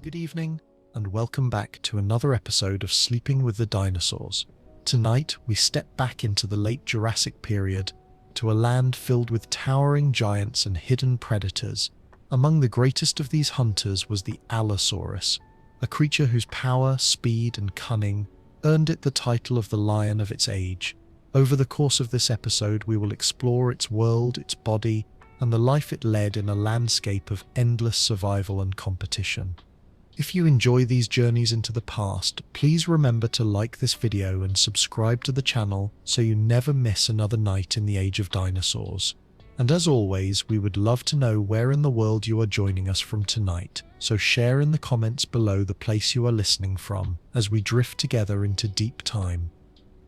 Good evening, and welcome back to another episode of Sleeping with the Dinosaurs. Tonight, we step back into the late Jurassic period to a land filled with towering giants and hidden predators. Among the greatest of these hunters was the Allosaurus, a creature whose power, speed, and cunning earned it the title of the lion of its age. Over the course of this episode, we will explore its world, its body, and the life it led in a landscape of endless survival and competition. If you enjoy these journeys into the past, please remember to like this video and subscribe to the channel so you never miss another night in the age of dinosaurs. And as always, we would love to know where in the world you are joining us from tonight, so share in the comments below the place you are listening from as we drift together into deep time.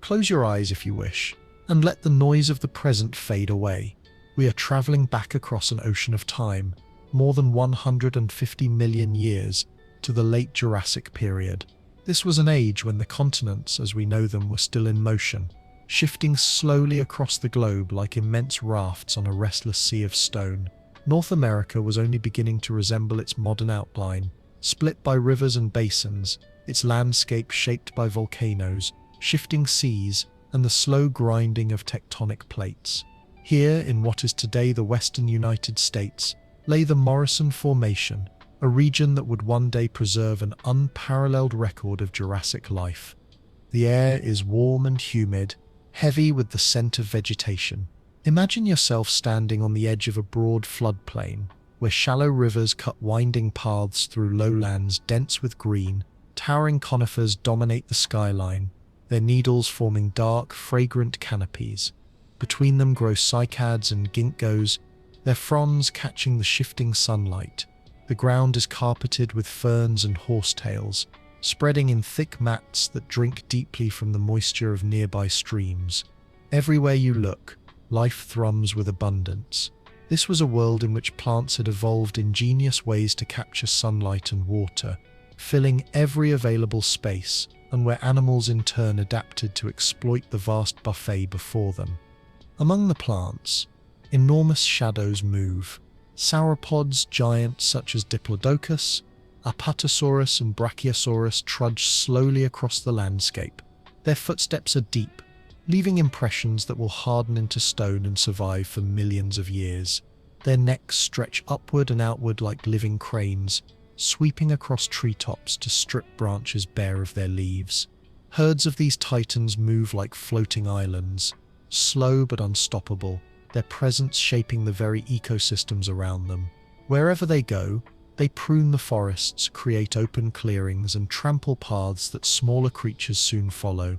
Close your eyes if you wish, and let the noise of the present fade away. We are traveling back across an ocean of time, more than 150 million years, to the late Jurassic period. This was an age when the continents, as we know them, were still in motion, shifting slowly across the globe like immense rafts on a restless sea of stone. North America was only beginning to resemble its modern outline, split by rivers and basins, its landscape shaped by volcanoes, shifting seas, and the slow grinding of tectonic plates. Here, in what is today the western United States, lay the Morrison Formation, a region that would one day preserve an unparalleled record of Jurassic life. The air is warm and humid, heavy with the scent of vegetation. Imagine yourself standing on the edge of a broad floodplain, where shallow rivers cut winding paths through lowlands dense with green. Towering conifers dominate the skyline, their needles forming dark, fragrant canopies. Between them grow cycads and ginkgos, their fronds catching the shifting sunlight. The ground is carpeted with ferns and horsetails, spreading in thick mats that drink deeply from the moisture of nearby streams. Everywhere you look, life thrums with abundance. This was a world in which plants had evolved ingenious ways to capture sunlight and water, filling every available space, and where animals in turn adapted to exploit the vast buffet before them. Among the plants, enormous shadows move. Sauropods, giants such as Diplodocus, Apatosaurus and Brachiosaurus trudge slowly across the landscape. Their footsteps are deep, leaving impressions that will harden into stone and survive for millions of years. Their necks stretch upward and outward like living cranes, sweeping across treetops to strip branches bare of their leaves. Herds of these titans move like floating islands, slow but unstoppable, their presence shaping the very ecosystems around them. Wherever they go, they prune the forests, create open clearings, and trample paths that smaller creatures soon follow.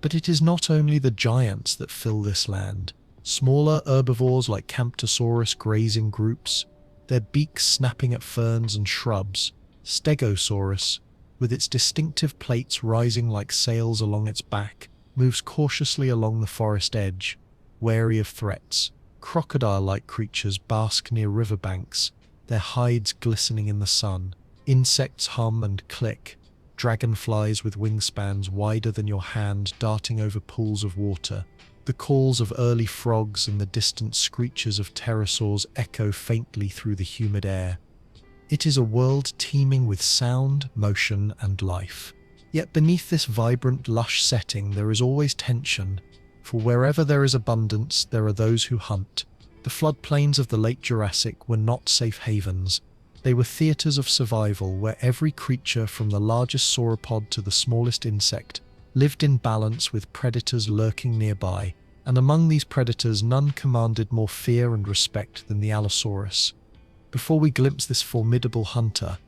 But it is not only the giants that fill this land. Smaller herbivores like Camptosaurus graze in groups, their beaks snapping at ferns and shrubs. Stegosaurus, with its distinctive plates rising like sails along its back, moves cautiously along the forest edge, wary of threats. Crocodile-like creatures bask near riverbanks, their hides glistening in the sun. Insects hum and click, dragonflies with wingspans wider than your hand darting over pools of water. The calls of early frogs and the distant screeches of pterosaurs echo faintly through the humid air. It is a world teeming with sound, motion, and life. Yet beneath this vibrant, lush setting there is always tension. For wherever there is abundance, there are those who hunt. The floodplains of the late Jurassic were not safe havens. They were theaters of survival where every creature, from the largest sauropod to the smallest insect, lived in balance with predators lurking nearby. And among these predators, none commanded more fear and respect than the Allosaurus. Before we glimpse this formidable hunter,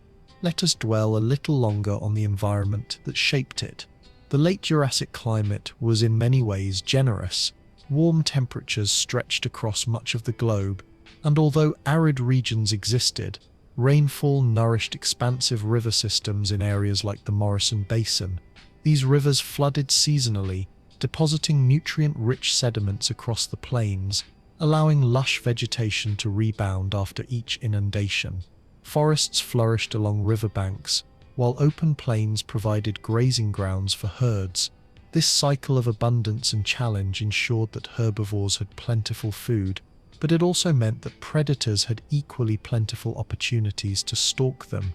let us dwell a little longer on the environment that shaped it. The late Jurassic climate was in many ways generous. Warm temperatures stretched across much of the globe, and although arid regions existed, rainfall nourished expansive river systems in areas like the Morrison Basin. These rivers flooded seasonally, depositing nutrient-rich sediments across the plains, allowing lush vegetation to rebound after each inundation. Forests flourished along riverbanks, while open plains provided grazing grounds for herds. This cycle of abundance and challenge ensured that herbivores had plentiful food, but it also meant that predators had equally plentiful opportunities to stalk them.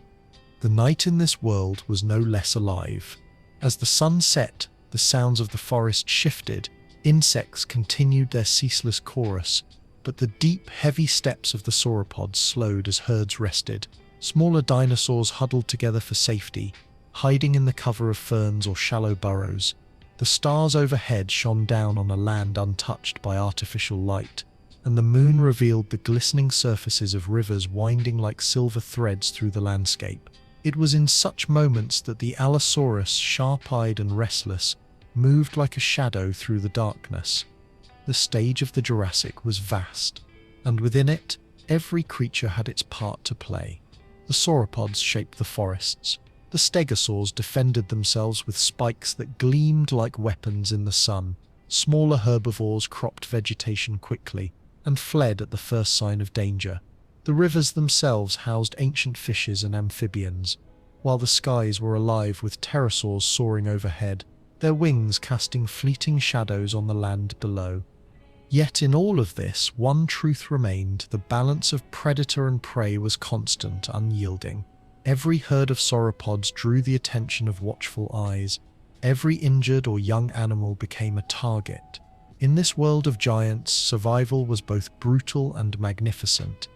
The night in this world was no less alive. As the sun set, the sounds of the forest shifted, insects continued their ceaseless chorus, but the deep, heavy steps of the sauropods slowed as herds rested. Smaller dinosaurs huddled together for safety, hiding in the cover of ferns or shallow burrows. The stars overhead shone down on a land untouched by artificial light, and the moon revealed the glistening surfaces of rivers winding like silver threads through the landscape. It was in such moments that the Allosaurus, sharp-eyed and restless, moved like a shadow through the darkness. The stage of the Jurassic was vast, and within it, every creature had its part to play. The sauropods shaped the forests. The stegosaurs defended themselves with spikes that gleamed like weapons in the sun. Smaller herbivores cropped vegetation quickly and fled at the first sign of danger. The rivers themselves housed ancient fishes and amphibians, while the skies were alive with pterosaurs soaring overhead, their wings casting fleeting shadows on the land below. Yet in all of this, one truth remained: the balance of predator and prey was constant, unyielding. Every herd of sauropods drew the attention of watchful eyes. Every injured or young animal became a target. In this world of giants, survival was both brutal and magnificent.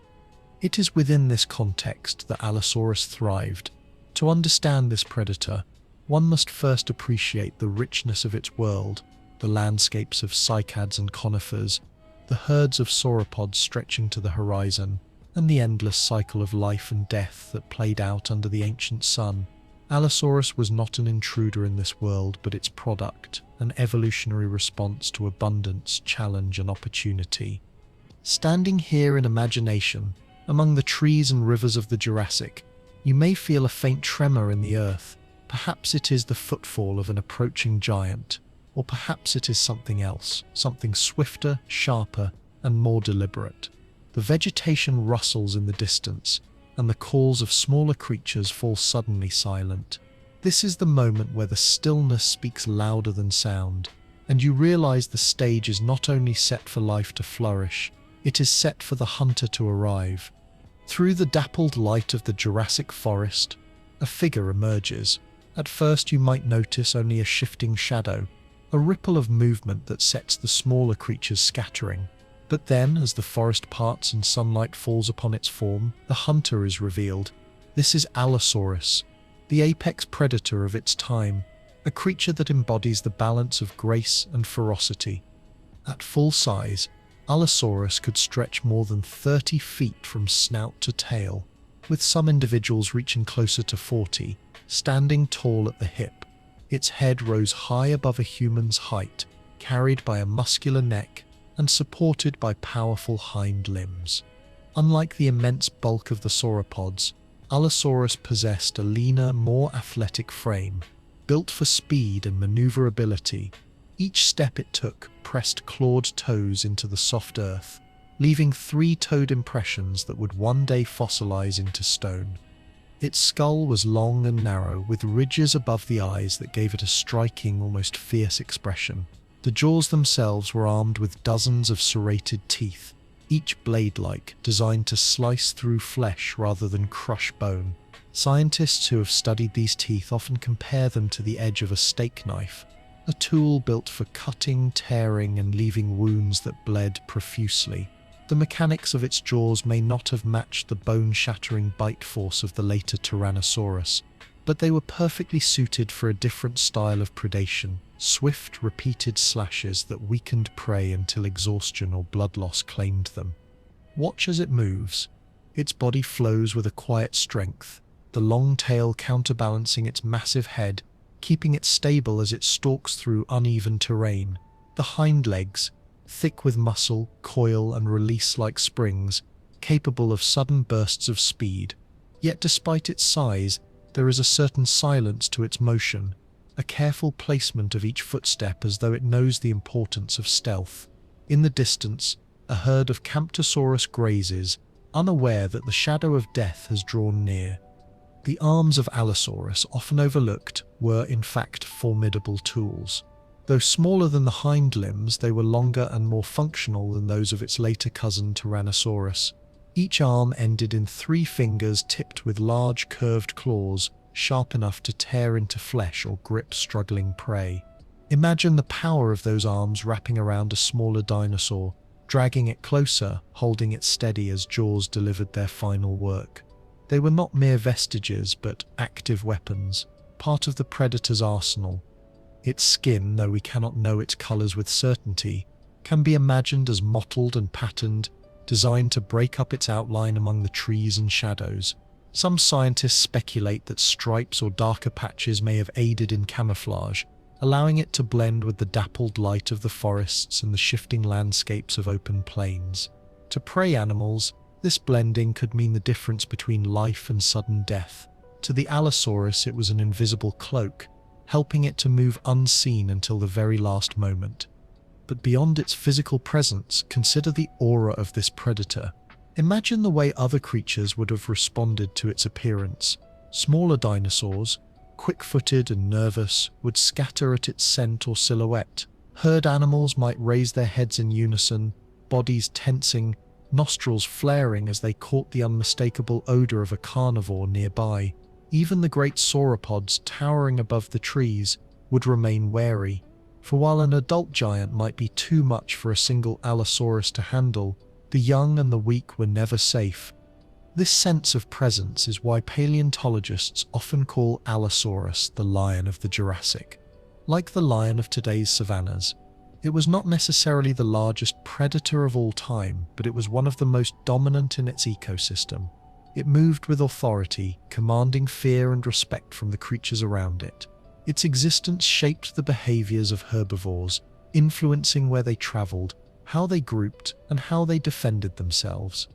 It is within this context that Allosaurus thrived. To understand this predator, one must first appreciate the richness of its world, the landscapes of cycads and conifers, the herds of sauropods stretching to the horizon, and the endless cycle of life and death that played out under the ancient sun. Allosaurus was not an intruder in this world, but its product, an evolutionary response to abundance, challenge, and opportunity. Standing here in imagination, among the trees and rivers of the Jurassic, you may feel a faint tremor in the earth. Perhaps it is the footfall of an approaching giant, or perhaps it is something else, something swifter, sharper, and more deliberate. The vegetation rustles in the distance, and the calls of smaller creatures fall suddenly silent. This is the moment where the stillness speaks louder than sound, and you realize the stage is not only set for life to flourish, it is set for the hunter to arrive. Through the dappled light of the Jurassic forest, a figure emerges. At first you might notice only a shifting shadow, a ripple of movement that sets the smaller creatures scattering. But then, as the forest parts and sunlight falls upon its form, the hunter is revealed. This is Allosaurus, the apex predator of its time, a creature that embodies the balance of grace and ferocity. At full size, Allosaurus could stretch more than 30 feet from snout to tail, with some individuals reaching closer to 40, standing tall at the hip. Its head rose high above a human's height, carried by a muscular neck and supported by powerful hind limbs. Unlike the immense bulk of the sauropods, Allosaurus possessed a leaner, more athletic frame, built for speed and maneuverability. Each step it took pressed clawed toes into the soft earth, leaving three-toed impressions that would one day fossilize into stone. Its skull was long and narrow, with ridges above the eyes that gave it a striking, almost fierce expression. The jaws themselves were armed with dozens of serrated teeth, each blade-like, designed to slice through flesh rather than crush bone. Scientists who have studied these teeth often compare them to the edge of a steak knife, a tool built for cutting, tearing, and leaving wounds that bled profusely. The mechanics of its jaws may not have matched the bone-shattering bite force of the later Tyrannosaurus, but they were perfectly suited for a different style of predation: swift, repeated slashes that weakened prey until exhaustion or blood loss claimed them. Watch as it moves. Its body flows with a quiet strength, the long tail counterbalancing its massive head, keeping it stable as it stalks through uneven terrain. The hind legs, thick with muscle, coil and release like springs, capable of sudden bursts of speed. Yet despite its size, there is a certain silence to its motion, a careful placement of each footstep as though it knows the importance of stealth. In the distance, a herd of Camptosaurus grazes, unaware that the shadow of death has drawn near. The arms of Allosaurus, often overlooked, were in fact formidable tools. Though smaller than the hind limbs, they were longer and more functional than those of its later cousin Tyrannosaurus. Each arm ended in 3 fingers tipped with large curved claws, sharp enough to tear into flesh or grip struggling prey. Imagine the power of those arms wrapping around a smaller dinosaur, dragging it closer, holding it steady as jaws delivered their final work. They were not mere vestiges, but active weapons, part of the predator's arsenal. Its skin, though we cannot know its colors with certainty, can be imagined as mottled and patterned, designed to break up its outline among the trees and shadows. Some scientists speculate that stripes or darker patches may have aided in camouflage, allowing it to blend with the dappled light of the forests and the shifting landscapes of open plains. To prey animals, this blending could mean the difference between life and sudden death. To the Allosaurus, it was an invisible cloak, helping it to move unseen until the very last moment. But beyond its physical presence, consider the aura of this predator. Imagine the way other creatures would have responded to its appearance. Smaller dinosaurs, quick-footed and nervous, would scatter at its scent or silhouette. Herd animals might raise their heads in unison, bodies tensing, nostrils flaring as they caught the unmistakable odor of a carnivore nearby. Even the great sauropods towering above the trees would remain wary. For while an adult giant might be too much for a single Allosaurus to handle, the young and the weak were never safe. This sense of presence is why paleontologists often call Allosaurus the lion of the Jurassic. Like the lion of today's savannas, it was not necessarily the largest predator of all time, but it was one of the most dominant in its ecosystem. It moved with authority, commanding fear and respect from the creatures around it. Its existence shaped the behaviors of herbivores, influencing where they traveled, how they grouped, and how they defended themselves.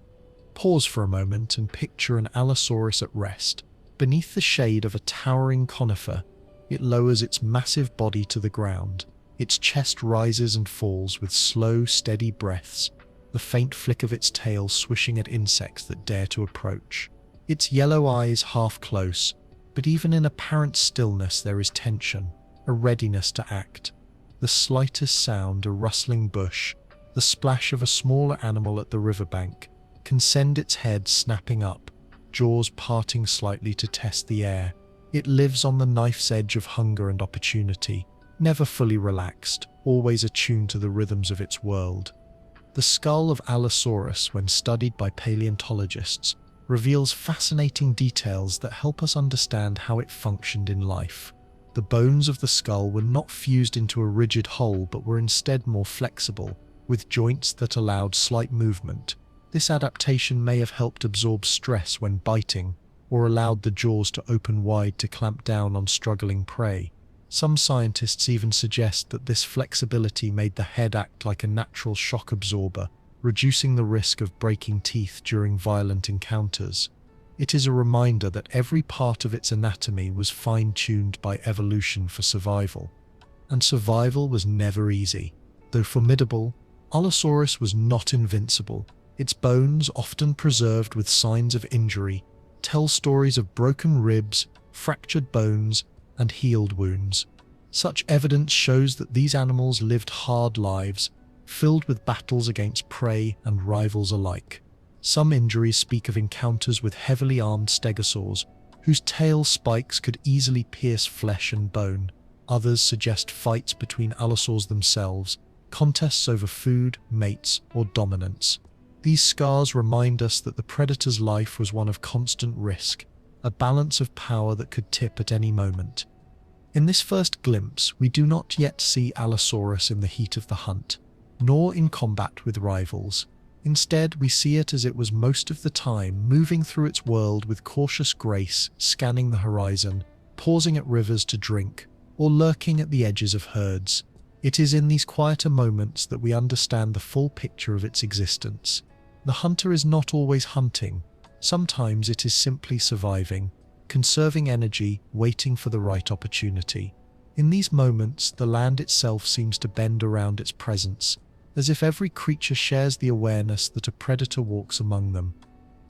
Pause for a moment and picture an Allosaurus at rest. Beneath the shade of a towering conifer, it lowers its massive body to the ground. Its chest rises and falls with slow, steady breaths, the faint flick of its tail swishing at insects that dare to approach. Its yellow eyes half close, but even in apparent stillness there is tension, a readiness to act. The slightest sound, a rustling bush, the splash of a smaller animal at the riverbank, can send its head snapping up, jaws parting slightly to test the air. It lives on the knife's edge of hunger and opportunity, never fully relaxed, always attuned to the rhythms of its world. The skull of Allosaurus, when studied by paleontologists, reveals fascinating details that help us understand how it functioned in life. The bones of the skull were not fused into a rigid whole but were instead more flexible, with joints that allowed slight movement. This adaptation may have helped absorb stress when biting, or allowed the jaws to open wide to clamp down on struggling prey. Some scientists even suggest that this flexibility made the head act like a natural shock absorber, reducing the risk of breaking teeth during violent encounters. It is a reminder that every part of its anatomy was fine-tuned by evolution for survival. And survival was never easy. Though formidable, Allosaurus was not invincible. Its bones, often preserved with signs of injury, tell stories of broken ribs, fractured bones, and healed wounds. Such evidence shows that these animals lived hard lives, filled with battles against prey and rivals alike. Some injuries speak of encounters with heavily armed stegosaurs, whose tail spikes could easily pierce flesh and bone. Others suggest fights between allosaurs themselves, contests over food, mates, or dominance. These scars remind us that the predator's life was one of constant risk, a balance of power that could tip at any moment. In this first glimpse, we do not yet see Allosaurus in the heat of the hunt, nor in combat with rivals. Instead, we see it as it was most of the time, moving through its world with cautious grace, scanning the horizon, pausing at rivers to drink, or lurking at the edges of herds. It is in these quieter moments that we understand the full picture of its existence. The hunter is not always hunting. Sometimes it is simply surviving, conserving energy, waiting for the right opportunity. In these moments, the land itself seems to bend around its presence, as if every creature shares the awareness that a predator walks among them.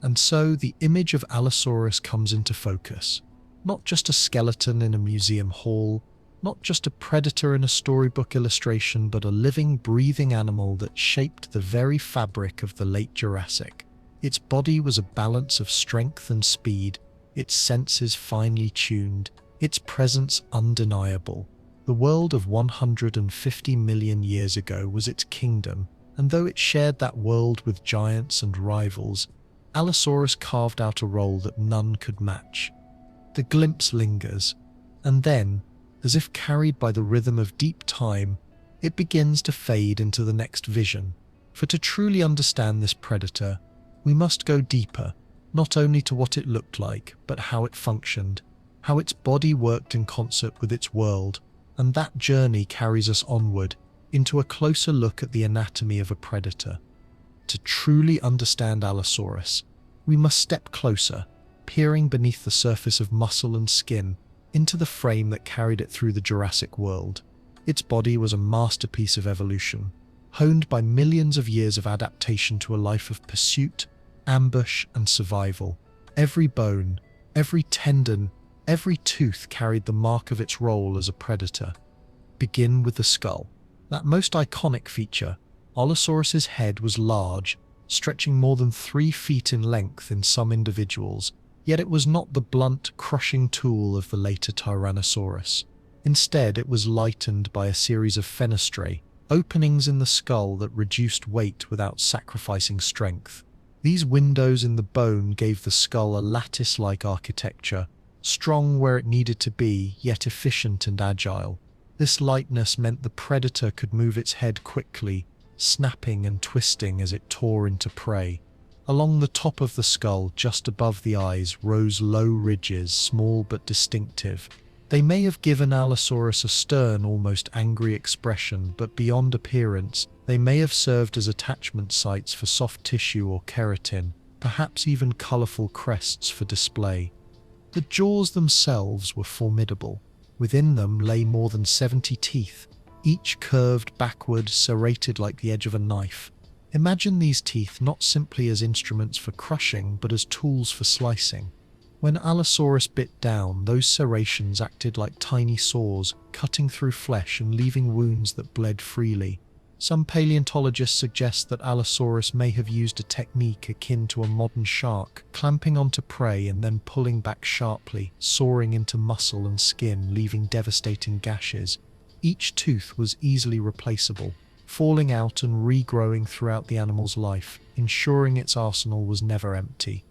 And so the image of Allosaurus comes into focus. Not just a skeleton in a museum hall, not just a predator in a storybook illustration, but a living, breathing animal that shaped the very fabric of the late Jurassic. Its body was a balance of strength and speed, its senses finely tuned, its presence undeniable. The world of 150 million years ago was its kingdom, and though it shared that world with giants and rivals, Allosaurus carved out a role that none could match. The glimpse lingers, and then, as if carried by the rhythm of deep time, it begins to fade into the next vision. For to truly understand this predator, we must go deeper, not only to what it looked like, but how it functioned, how its body worked in concert with its world, and that journey carries us onward into a closer look at the anatomy of a predator. To truly understand Allosaurus, we must step closer, peering beneath the surface of muscle and skin into the frame that carried it through the Jurassic world. Its body was a masterpiece of evolution, honed by millions of years of adaptation to a life of pursuit, ambush, and survival. Every bone, every tendon, every tooth carried the mark of its role as a predator. Begin with the skull. That most iconic feature, Allosaurus's head was large, stretching more than 3 feet in length in some individuals, yet it was not the blunt, crushing tool of the later Tyrannosaurus. Instead, it was lightened by a series of fenestrae, openings in the skull that reduced weight without sacrificing strength. These windows in the bone gave the skull a lattice-like architecture, strong where it needed to be, yet efficient and agile. This lightness meant the predator could move its head quickly, snapping and twisting as it tore into prey. Along the top of the skull, just above the eyes, rose low ridges, small but distinctive. They may have given Allosaurus a stern, almost angry expression, but beyond appearance, they may have served as attachment sites for soft tissue or keratin, perhaps even colorful crests for display. The jaws themselves were formidable. Within them lay more than 70 teeth, each curved backward, serrated like the edge of a knife. Imagine these teeth not simply as instruments for crushing, but as tools for slicing. When Allosaurus bit down, those serrations acted like tiny saws, cutting through flesh and leaving wounds that bled freely. Some paleontologists suggest that Allosaurus may have used a technique akin to a modern shark, clamping onto prey and then pulling back sharply, sawing into muscle and skin, leaving devastating gashes. Each tooth was easily replaceable, falling out and regrowing throughout the animal's life, ensuring its arsenal was never empty.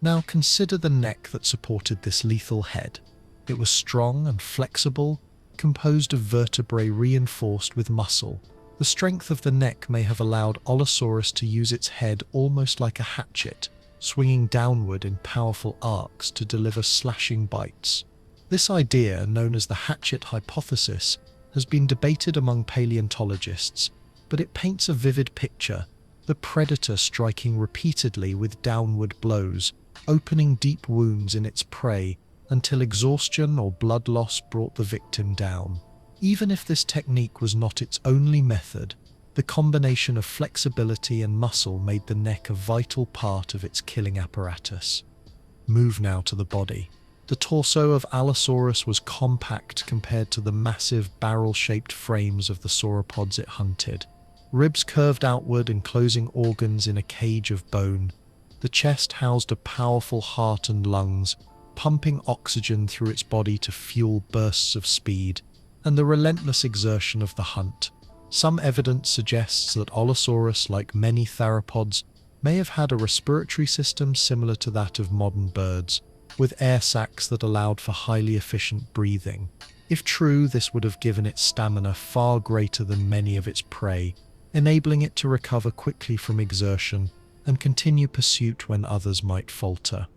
Now consider the neck that supported this lethal head. It was strong and flexible, composed of vertebrae reinforced with muscle. The strength of the neck may have allowed Allosaurus to use its head almost like a hatchet, swinging downward in powerful arcs to deliver slashing bites. This idea, known as the hatchet hypothesis, has been debated among paleontologists, but it paints a vivid picture, the predator striking repeatedly with downward blows, opening deep wounds in its prey until exhaustion or blood loss brought the victim down. Even if this technique was not its only method, the combination of flexibility and muscle made the neck a vital part of its killing apparatus. Move now to the body. The torso of Allosaurus was compact compared to the massive barrel-shaped frames of the sauropods it hunted. Ribs curved outward, enclosing organs in a cage of bone. The chest housed a powerful heart and lungs, pumping oxygen through its body to fuel bursts of speed, and the relentless exertion of the hunt. Some evidence suggests that Allosaurus, like many theropods, may have had a respiratory system similar to that of modern birds, with air sacs that allowed for highly efficient breathing. If true, this would have given it stamina far greater than many of its prey, enabling it to recover quickly from exertion and continue pursuit when others might falter.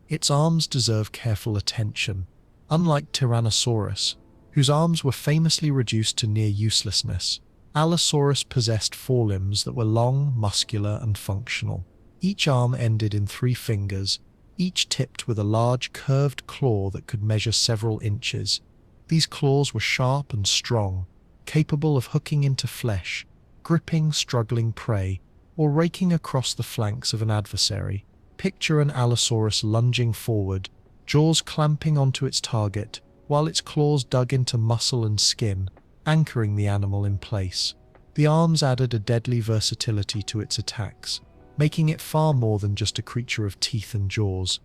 Its arms deserve careful attention. Unlike Tyrannosaurus, whose arms were famously reduced to near uselessness, Allosaurus possessed forelimbs that were long, muscular, and functional. Each arm ended in 3 fingers, each tipped with a large curved claw that could measure several inches. These claws were sharp and strong, capable of hooking into flesh, gripping struggling prey, or raking across the flanks of an adversary. Picture an Allosaurus lunging forward, jaws clamping onto its target, while its claws dug into muscle and skin, anchoring the animal in place. The arms added a deadly versatility to its attacks, making it far more than just a creature of teeth and jaws.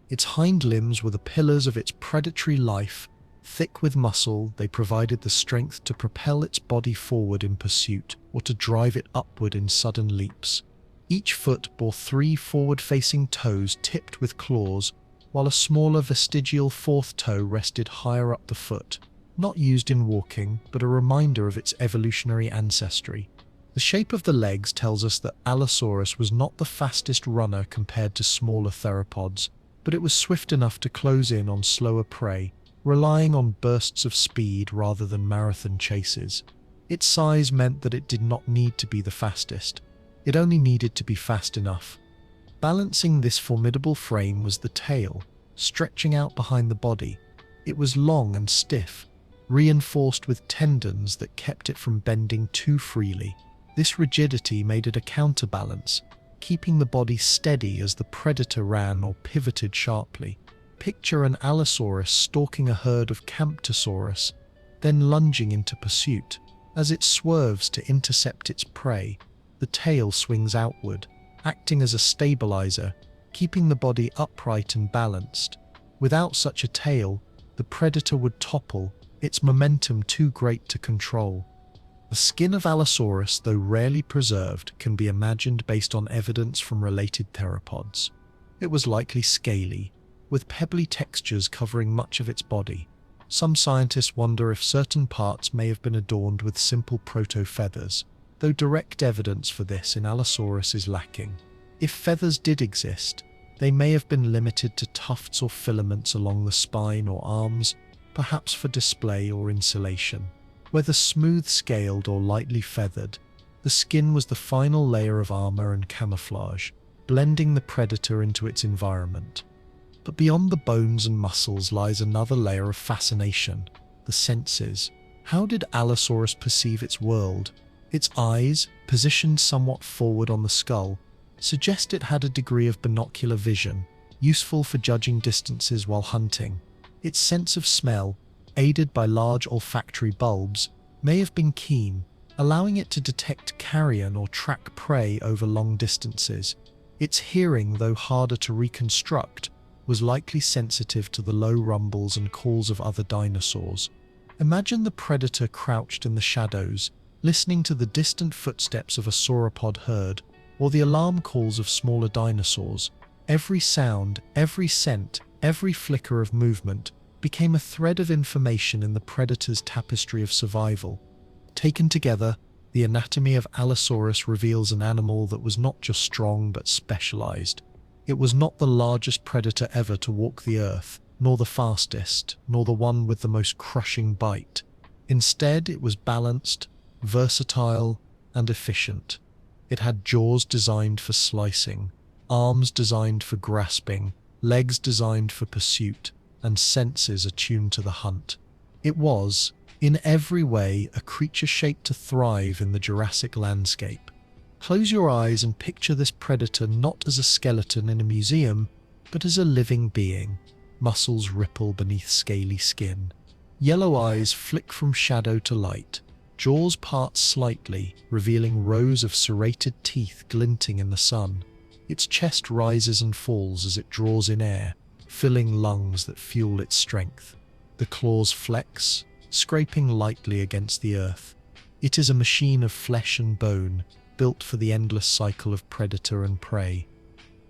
Its hind limbs were the pillars of its predatory life. Thick with muscle, they provided the strength to propel its body forward in pursuit or to drive it upward in sudden leaps. Each foot bore 3 forward-facing toes tipped with claws, while a smaller vestigial 4th toe rested higher up the foot, not used in walking, but a reminder of its evolutionary ancestry. The shape of the legs tells us that Allosaurus was not the fastest runner compared to smaller theropods, but it was swift enough to close in on slower prey, relying on bursts of speed rather than marathon chases. Its size meant that it did not need to be the fastest. It only needed to be fast enough. Balancing this formidable frame was the tail, stretching out behind the body. It was long and stiff, reinforced with tendons that kept it from bending too freely. This rigidity made it a counterbalance, keeping the body steady as the predator ran or pivoted sharply. Picture an Allosaurus stalking a herd of Camptosaurus, then lunging into pursuit. As it swerves to intercept its prey, the tail swings outward, acting as a stabilizer, keeping the body upright and balanced. Without such a tail, the predator would topple, its momentum too great to control. The skin of Allosaurus, though rarely preserved, can be imagined based on evidence from related theropods. It was likely scaly, with pebbly textures covering much of its body. Some scientists wonder if certain parts may have been adorned with simple proto-feathers, though direct evidence for this in Allosaurus is lacking. If feathers did exist, they may have been limited to tufts or filaments along the spine or arms, perhaps for display or insulation. Whether smooth-scaled or lightly feathered, the skin was the final layer of armor and camouflage, blending the predator into its environment. But beyond the bones and muscles lies another layer of fascination: the senses. How did Allosaurus perceive its world? Its eyes, positioned somewhat forward on the skull, suggest it had a degree of binocular vision, useful for judging distances while hunting. Its sense of smell, aided by large olfactory bulbs, may have been keen, allowing it to detect carrion or track prey over long distances. Its hearing, though harder to reconstruct, was likely sensitive to the low rumbles and calls of other dinosaurs. Imagine the predator crouched in the shadows, listening to the distant footsteps of a sauropod herd, or the alarm calls of smaller dinosaurs. Every sound, every scent, every flicker of movement became a thread of information in the predator's tapestry of survival. Taken together, the anatomy of Allosaurus reveals an animal that was not just strong but specialized. It was not the largest predator ever to walk the earth, nor the fastest, nor the one with the most crushing bite. Instead, it was balanced, versatile, and efficient. It had jaws designed for slicing, arms designed for grasping, legs designed for pursuit, and senses attuned to the hunt. It was, in every way, a creature shaped to thrive in the Jurassic landscape. Close your eyes and picture this predator not as a skeleton in a museum, but as a living being. Muscles ripple beneath scaly skin. Yellow eyes flick from shadow to light. Jaws part slightly, revealing rows of serrated teeth glinting in the sun. Its chest rises and falls as it draws in air, filling lungs that fuel its strength. The claws flex, scraping lightly against the earth. It is a machine of flesh and bone, built for the endless cycle of predator and prey.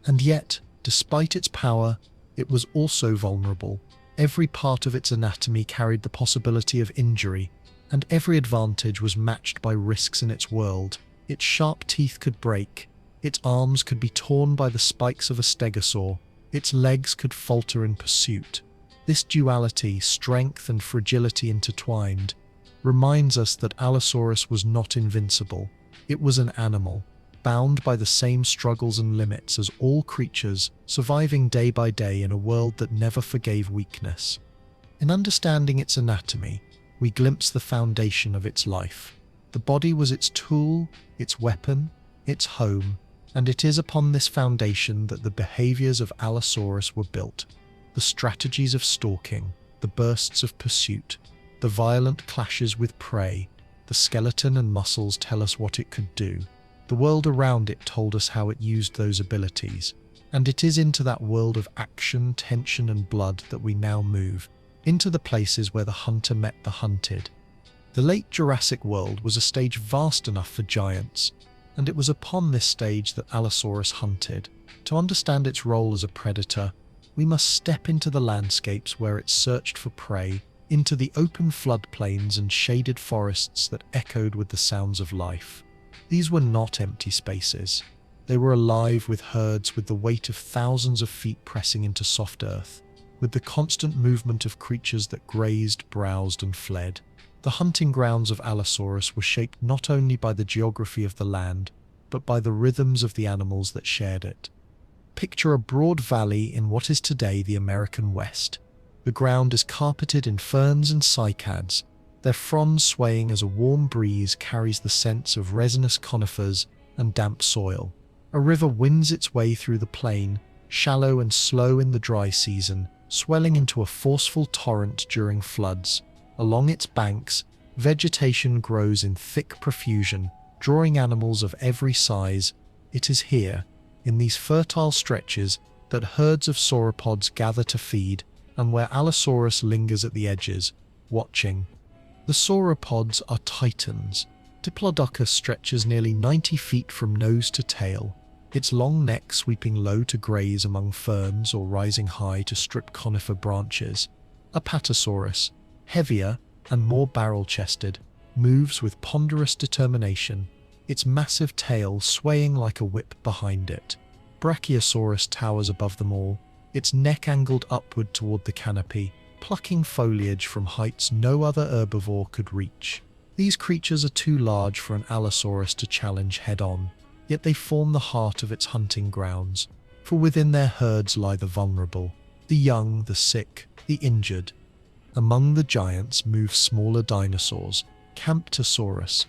And yet, despite its power, it was also vulnerable. Every part of its anatomy carried the possibility of injury, and every advantage was matched by risks in its world. Its sharp teeth could break, its arms could be torn by the spikes of a stegosaur, its legs could falter in pursuit. This duality, strength and fragility intertwined, reminds us that Allosaurus was not invincible. It was an animal, bound by the same struggles and limits as all creatures, surviving day by day in a world that never forgave weakness. In understanding its anatomy, we glimpse the foundation of its life. The body was its tool, its weapon, its home, and it is upon this foundation that the behaviors of Allosaurus were built. The strategies of stalking, the bursts of pursuit, the violent clashes with prey. The skeleton and muscles tell us what it could do. The world around it told us how it used those abilities. And it is into that world of action, tension, and blood that we now move, into the places where the hunter met the hunted. The late Jurassic world was a stage vast enough for giants, and it was upon this stage that Allosaurus hunted. To understand its role as a predator, we must step into the landscapes where it searched for prey, into the open floodplains and shaded forests that echoed with the sounds of life. These were not empty spaces. They were alive with herds, with the weight of thousands of feet pressing into soft earth, with the constant movement of creatures that grazed, browsed, and fled. The hunting grounds of Allosaurus were shaped not only by the geography of the land, but by the rhythms of the animals that shared it. Picture a broad valley in what is today the American West. The ground is carpeted in ferns and cycads, their fronds swaying as a warm breeze carries the scents of resinous conifers and damp soil. A river winds its way through the plain, shallow and slow in the dry season, swelling into a forceful torrent during floods. Along its banks, vegetation grows in thick profusion, drawing animals of every size. It is here, in these fertile stretches, that herds of sauropods gather to feed, and where Allosaurus lingers at the edges, watching. The sauropods are titans. Diplodocus stretches nearly 90 feet from nose to tail, its long neck sweeping low to graze among ferns or rising high to strip conifer branches. Apatosaurus, heavier and more barrel-chested, moves with ponderous determination, its massive tail swaying like a whip behind it. Brachiosaurus towers above them all, its neck angled upward toward the canopy, plucking foliage from heights no other herbivore could reach. These creatures are too large for an Allosaurus to challenge head-on, yet they form the heart of its hunting grounds, for within their herds lie the vulnerable, the young, the sick, the injured. Among the giants move smaller dinosaurs. Camptosaurus,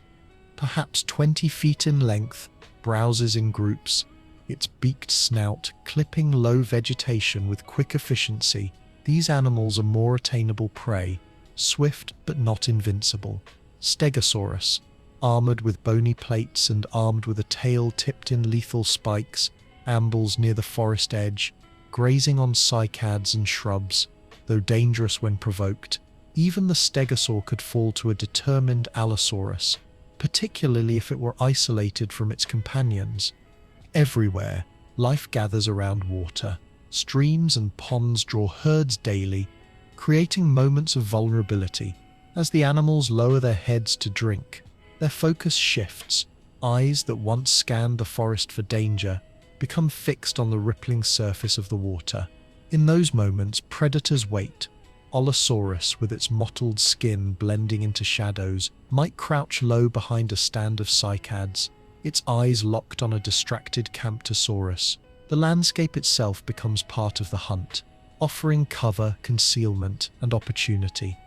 perhaps 20 feet in length, browses in groups, its beaked snout clipping low vegetation with quick efficiency. These animals are more attainable prey, swift but not invincible. Stegosaurus, armored with bony plates and armed with a tail tipped in lethal spikes, ambles near the forest edge, grazing on cycads and shrubs. Though dangerous when provoked, even the stegosaur could fall to a determined Allosaurus, particularly if it were isolated from its companions. Everywhere, life gathers around water. Streams and ponds draw herds daily, creating moments of vulnerability. As the animals lower their heads to drink, their focus shifts. Eyes that once scanned the forest for danger become fixed on the rippling surface of the water. In those moments, predators wait. Allosaurus, with its mottled skin blending into shadows, might crouch low behind a stand of cycads, its eyes locked on a distracted Camptosaurus. The landscape itself becomes part of the hunt, offering cover, concealment, and opportunity.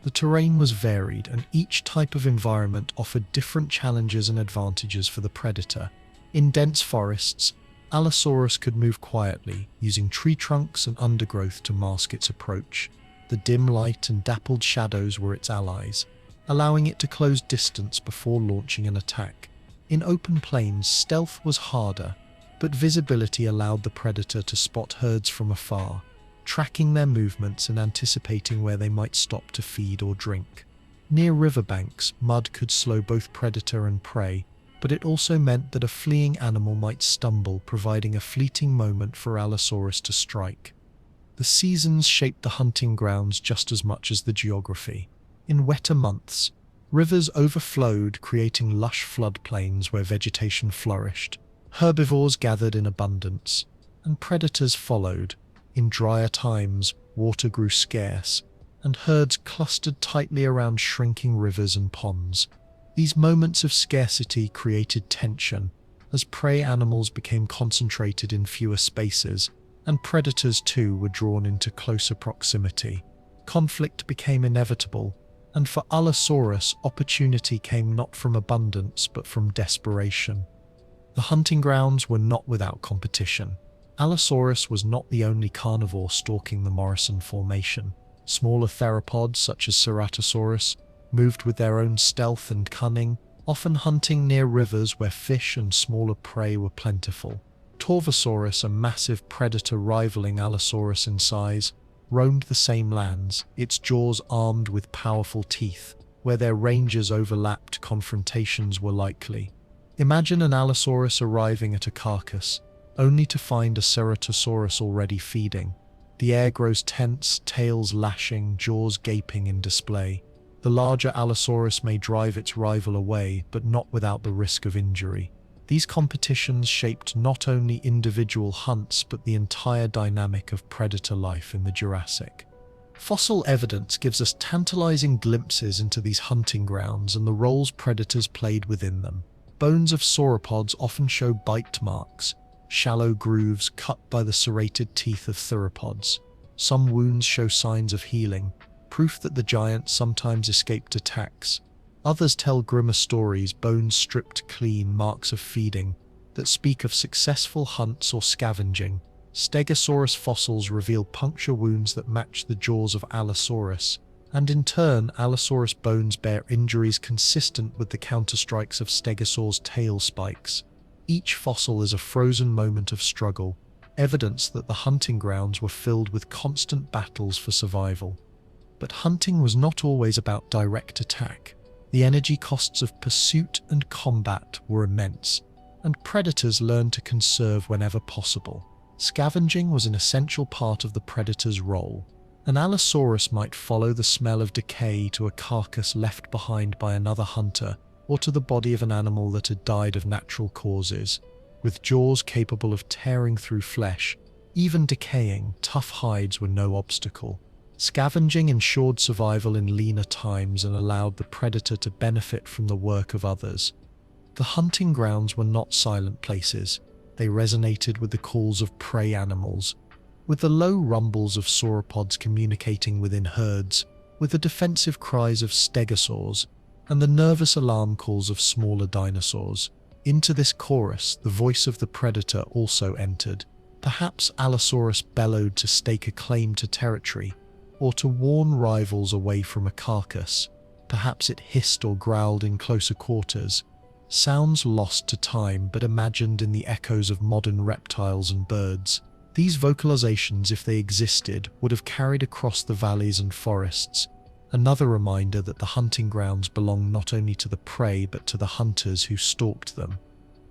The terrain was varied, and each type of environment offered different challenges and advantages for the predator. In dense forests, Allosaurus could move quietly, using tree trunks and undergrowth to mask its approach. The dim light and dappled shadows were its allies, allowing it to close distance before launching an attack. In open plains, stealth was harder, but visibility allowed the predator to spot herds from afar, tracking their movements and anticipating where they might stop to feed or drink. Near riverbanks, mud could slow both predator and prey, but it also meant that a fleeing animal might stumble, providing a fleeting moment for Allosaurus to strike. The seasons shaped the hunting grounds just as much as the geography. In wetter months, rivers overflowed, creating lush floodplains where vegetation flourished. Herbivores gathered in abundance, and predators followed. In drier times, water grew scarce, and herds clustered tightly around shrinking rivers and ponds. These moments of scarcity created tension, as prey animals became concentrated in fewer spaces, and predators too were drawn into closer proximity. Conflict became inevitable, and for Allosaurus, opportunity came not from abundance but from desperation. The hunting grounds were not without competition. Allosaurus was not the only carnivore stalking the Morrison Formation. Smaller theropods such as Ceratosaurus moved with their own stealth and cunning, often hunting near rivers where fish and smaller prey were plentiful. Torvosaurus, a massive predator rivaling Allosaurus in size, roamed the same lands, its jaws armed with powerful teeth. Where their ranges overlapped, confrontations were likely. Imagine an Allosaurus arriving at a carcass, only to find a Ceratosaurus already feeding. The air grows tense, tails lashing, jaws gaping in display. The larger Allosaurus may drive its rival away, but not without the risk of injury. These competitions shaped not only individual hunts but the entire dynamic of predator life in the Jurassic. Fossil evidence gives us tantalizing glimpses into these hunting grounds and the roles predators played within them. Bones of sauropods often show bite marks, shallow grooves cut by the serrated teeth of theropods. Some wounds show signs of healing, proof that the giants sometimes escaped attacks. Others tell grimmer stories, bones stripped clean, marks of feeding, that speak of successful hunts or scavenging. Stegosaurus fossils reveal puncture wounds that match the jaws of Allosaurus, and in turn, Allosaurus bones bear injuries consistent with the counterstrikes of Stegosaur's tail spikes. Each fossil is a frozen moment of struggle, evidence that the hunting grounds were filled with constant battles for survival. But hunting was not always about direct attack. The energy costs of pursuit and combat were immense, and predators learned to conserve whenever possible. Scavenging was an essential part of the predator's role. An Allosaurus might follow the smell of decay to a carcass left behind by another hunter, or to the body of an animal that had died of natural causes. With jaws capable of tearing through flesh, even decaying, tough hides were no obstacle. Scavenging ensured survival in leaner times and allowed the predator to benefit from the work of others. The hunting grounds were not silent places. They resonated with the calls of prey animals, with the low rumbles of sauropods communicating within herds, with the defensive cries of stegosaurs, and the nervous alarm calls of smaller dinosaurs. Into this chorus, the voice of the predator also entered. Perhaps Allosaurus bellowed to stake a claim to territory, or to warn rivals away from a carcass. Perhaps it hissed or growled in closer quarters. Sounds lost to time but imagined in the echoes of modern reptiles and birds. These vocalizations, if they existed, would have carried across the valleys and forests. Another reminder that the hunting grounds belong not only to the prey but to the hunters who stalked them.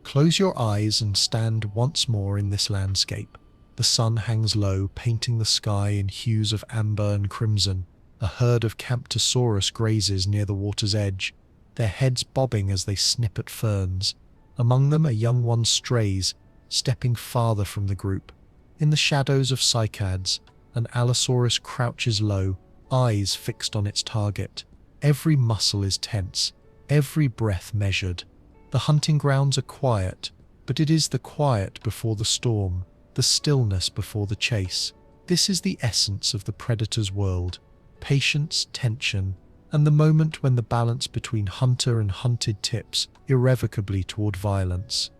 Close your eyes and stand once more in this landscape. The sun hangs low, painting the sky in hues of amber and crimson. A herd of Camptosaurus grazes near the water's edge, their heads bobbing as they snip at ferns. Among them, a young one strays, stepping farther from the group. In the shadows of cycads, an Allosaurus crouches low, eyes fixed on its target. Every muscle is tense, every breath measured. The hunting grounds are quiet, but it is the quiet before the storm, the stillness before the chase. This is the essence of the predator's world: patience, tension, and the moment when the balance between hunter and hunted tips irrevocably toward violence.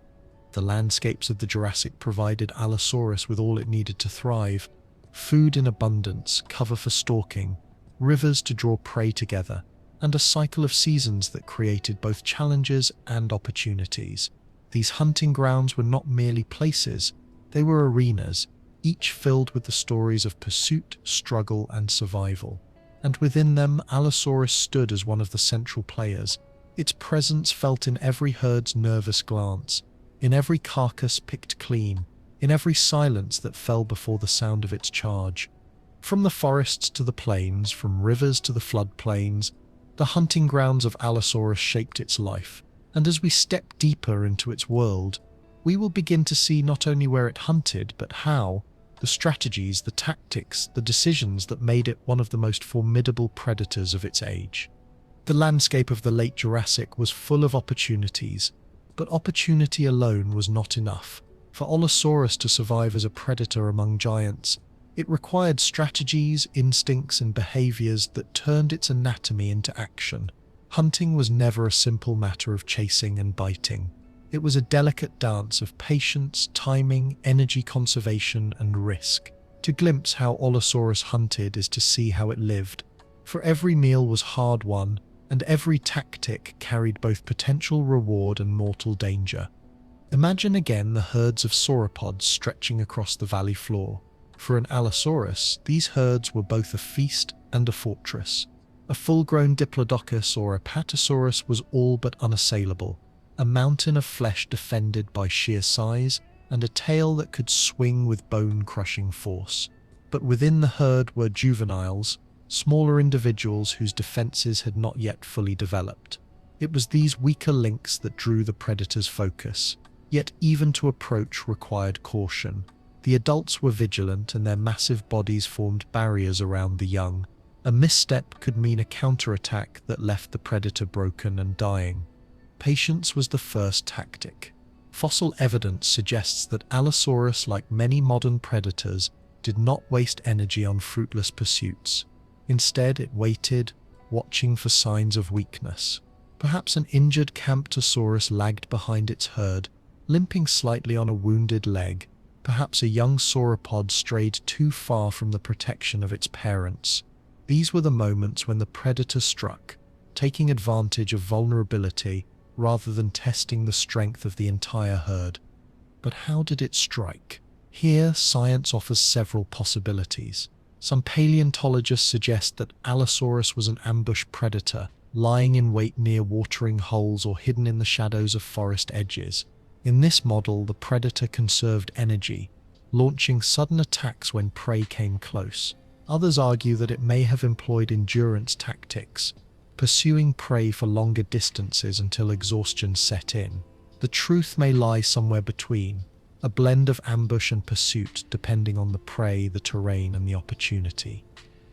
The landscapes of the Jurassic provided Allosaurus with all it needed to thrive: food in abundance, cover for stalking, rivers to draw prey together, and a cycle of seasons that created both challenges and opportunities. These hunting grounds were not merely places, they were arenas, each filled with the stories of pursuit, struggle, and survival. And within them, Allosaurus stood as one of the central players, its presence felt in every herd's nervous glance, in every carcass picked clean, in every silence that fell before the sound of its charge. From the forests to the plains, from rivers to the floodplains, the hunting grounds of Allosaurus shaped its life. And as we step deeper into its world, we will begin to see not only where it hunted, but how, the strategies, the tactics, the decisions that made it one of the most formidable predators of its age. The landscape of the late Jurassic was full of opportunities, but opportunity alone was not enough. For Allosaurus to survive as a predator among giants, it required strategies, instincts, and behaviors that turned its anatomy into action. Hunting was never a simple matter of chasing and biting. It was a delicate dance of patience, timing, energy conservation, and risk. To glimpse how Allosaurus hunted is to see how it lived. For every meal was hard won, and every tactic carried both potential reward and mortal danger. Imagine again the herds of sauropods stretching across the valley floor. For an Allosaurus, these herds were both a feast and a fortress. A full-grown Diplodocus or Apatosaurus was all but unassailable, a mountain of flesh defended by sheer size and a tail that could swing with bone-crushing force. But within the herd were juveniles, smaller individuals whose defenses had not yet fully developed. It was these weaker links that drew the predator's focus, yet even to approach required caution. The adults were vigilant and their massive bodies formed barriers around the young. A misstep could mean a counterattack that left the predator broken and dying. Patience was the first tactic. Fossil evidence suggests that Allosaurus, like many modern predators, did not waste energy on fruitless pursuits. Instead, it waited, watching for signs of weakness. Perhaps an injured Camptosaurus lagged behind its herd, limping slightly on a wounded leg. Perhaps a young sauropod strayed too far from the protection of its parents. These were the moments when the predator struck, taking advantage of vulnerability rather than testing the strength of the entire herd. But how did it strike? Here, science offers several possibilities. Some paleontologists suggest that Allosaurus was an ambush predator, lying in wait near watering holes or hidden in the shadows of forest edges. In this model, the predator conserved energy, launching sudden attacks when prey came close. Others argue that it may have employed endurance tactics, pursuing prey for longer distances until exhaustion set in. The truth may lie somewhere between, a blend of ambush and pursuit depending on the prey, the terrain, and the opportunity.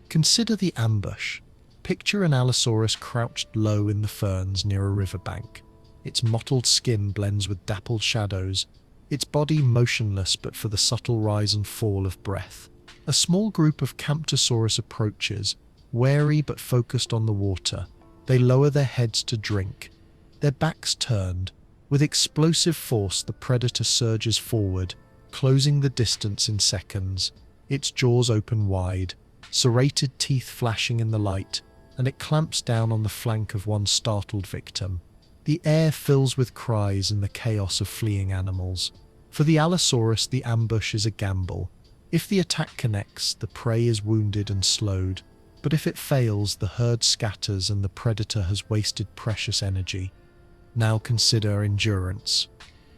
Consider the ambush. Picture an Allosaurus crouched low in the ferns near a riverbank. Its mottled skin blends with dappled shadows, its body motionless but for the subtle rise and fall of breath. A small group of Camptosaurus approaches, wary but focused on the water. They lower their heads to drink, their backs turned. With explosive force, the predator surges forward, closing the distance in seconds. Its jaws open wide, serrated teeth flashing in the light, and it clamps down on the flank of one startled victim. The air fills with cries and the chaos of fleeing animals. For the Allosaurus, the ambush is a gamble. If the attack connects, the prey is wounded and slowed. But if it fails, the herd scatters and the predator has wasted precious energy. Now consider endurance.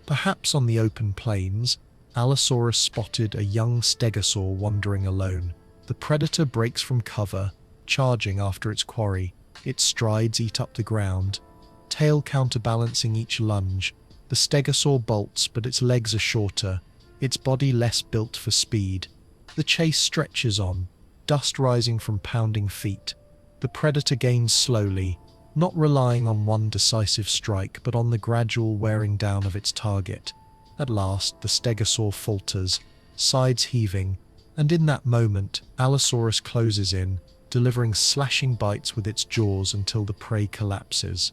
Perhaps on the open plains, Allosaurus spotted a young stegosaur wandering alone. The predator breaks from cover, charging after its quarry. Its strides eat up the ground, tail counterbalancing each lunge. The stegosaur bolts, but its legs are shorter, its body less built for speed. The chase stretches on, dust rising from pounding feet. The predator gains slowly, not relying on one decisive strike, but on the gradual wearing down of its target. At last, the stegosaur falters, sides heaving, and in that moment, Allosaurus closes in, delivering slashing bites with its jaws until the prey collapses.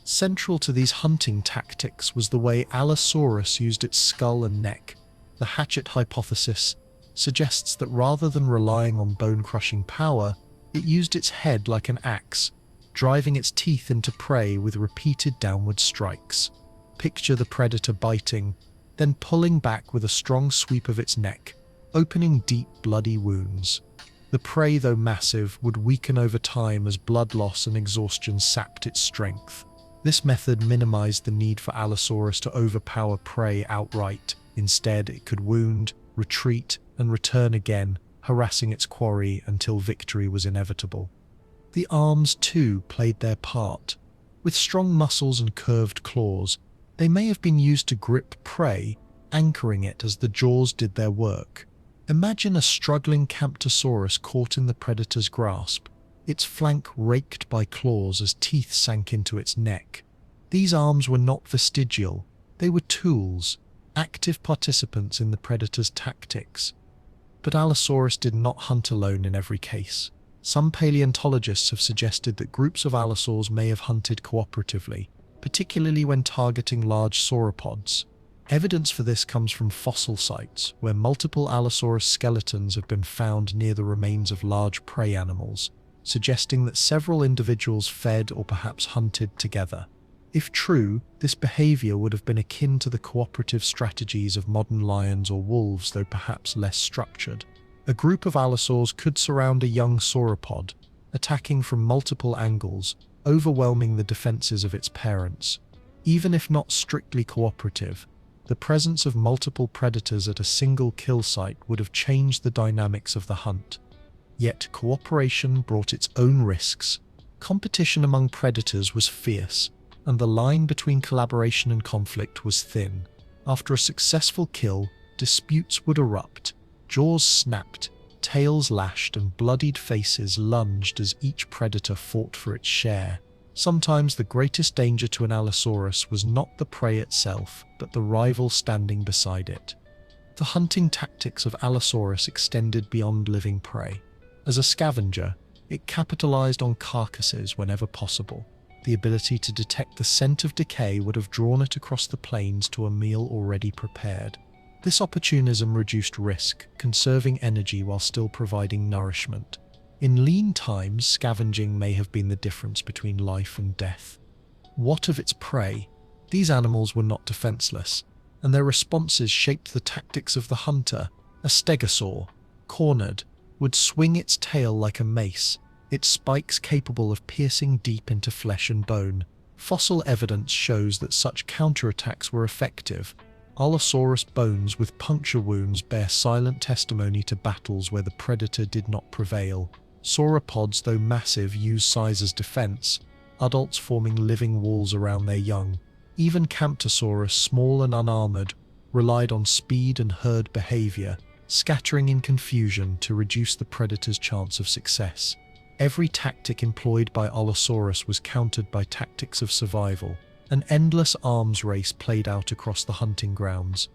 Central to these hunting tactics was the way Allosaurus used its skull and neck. The hatchet hypothesis suggests that rather than relying on bone-crushing power, it used its head like an axe, driving its teeth into prey with repeated downward strikes. Picture the predator biting, then pulling back with a strong sweep of its neck, opening deep, bloody wounds. The prey, though massive, would weaken over time as blood loss and exhaustion sapped its strength. This method minimized the need for Allosaurus to overpower prey outright. Instead, it could wound, retreat, and return again, harassing its quarry until victory was inevitable. The arms, too, played their part. With strong muscles and curved claws, they may have been used to grip prey, anchoring it as the jaws did their work. Imagine a struggling Camptosaurus caught in the predator's grasp, its flank raked by claws as teeth sank into its neck. These arms were not vestigial, they were tools, active participants in the predator's tactics. But Allosaurus did not hunt alone in every case. Some paleontologists have suggested that groups of allosaurs may have hunted cooperatively, particularly when targeting large sauropods. Evidence for this comes from fossil sites, where multiple Allosaurus skeletons have been found near the remains of large prey animals. suggesting that several individuals fed or perhaps hunted together. If true, this behavior would have been akin to the cooperative strategies of modern lions or wolves, though perhaps less structured. A group of allosaurs could surround a young sauropod, attacking from multiple angles, overwhelming the defenses of its parents. Even if not strictly cooperative, the presence of multiple predators at a single kill site would have changed the dynamics of the hunt. Yet cooperation brought its own risks. Competition among predators was fierce, and the line between collaboration and conflict was thin. After a successful kill, disputes would erupt. Jaws snapped, tails lashed, and bloodied faces lunged as each predator fought for its share. Sometimes the greatest danger to an Allosaurus was not the prey itself, but the rival standing beside it. The hunting tactics of Allosaurus extended beyond living prey. As a scavenger, it capitalized on carcasses whenever possible. The ability to detect the scent of decay would have drawn it across the plains to a meal already prepared. This opportunism reduced risk, conserving energy while still providing nourishment. In lean times, scavenging may have been the difference between life and death. What of its prey? These animals were not defenseless, and their responses shaped the tactics of the hunter. A stegosaur, cornered, would swing its tail like a mace, its spikes capable of piercing deep into flesh and bone. Fossil evidence shows that such counterattacks were effective. Allosaurus bones with puncture wounds bear silent testimony to battles where the predator did not prevail. Sauropods, though massive, use size as defense, adults forming living walls around their young. Even Camptosaurus, small and unarmored, relied on speed and herd behavior, scattering in confusion to reduce the predator's chance of success. Every tactic employed by Allosaurus was countered by tactics of survival. An endless arms race played out across the hunting grounds.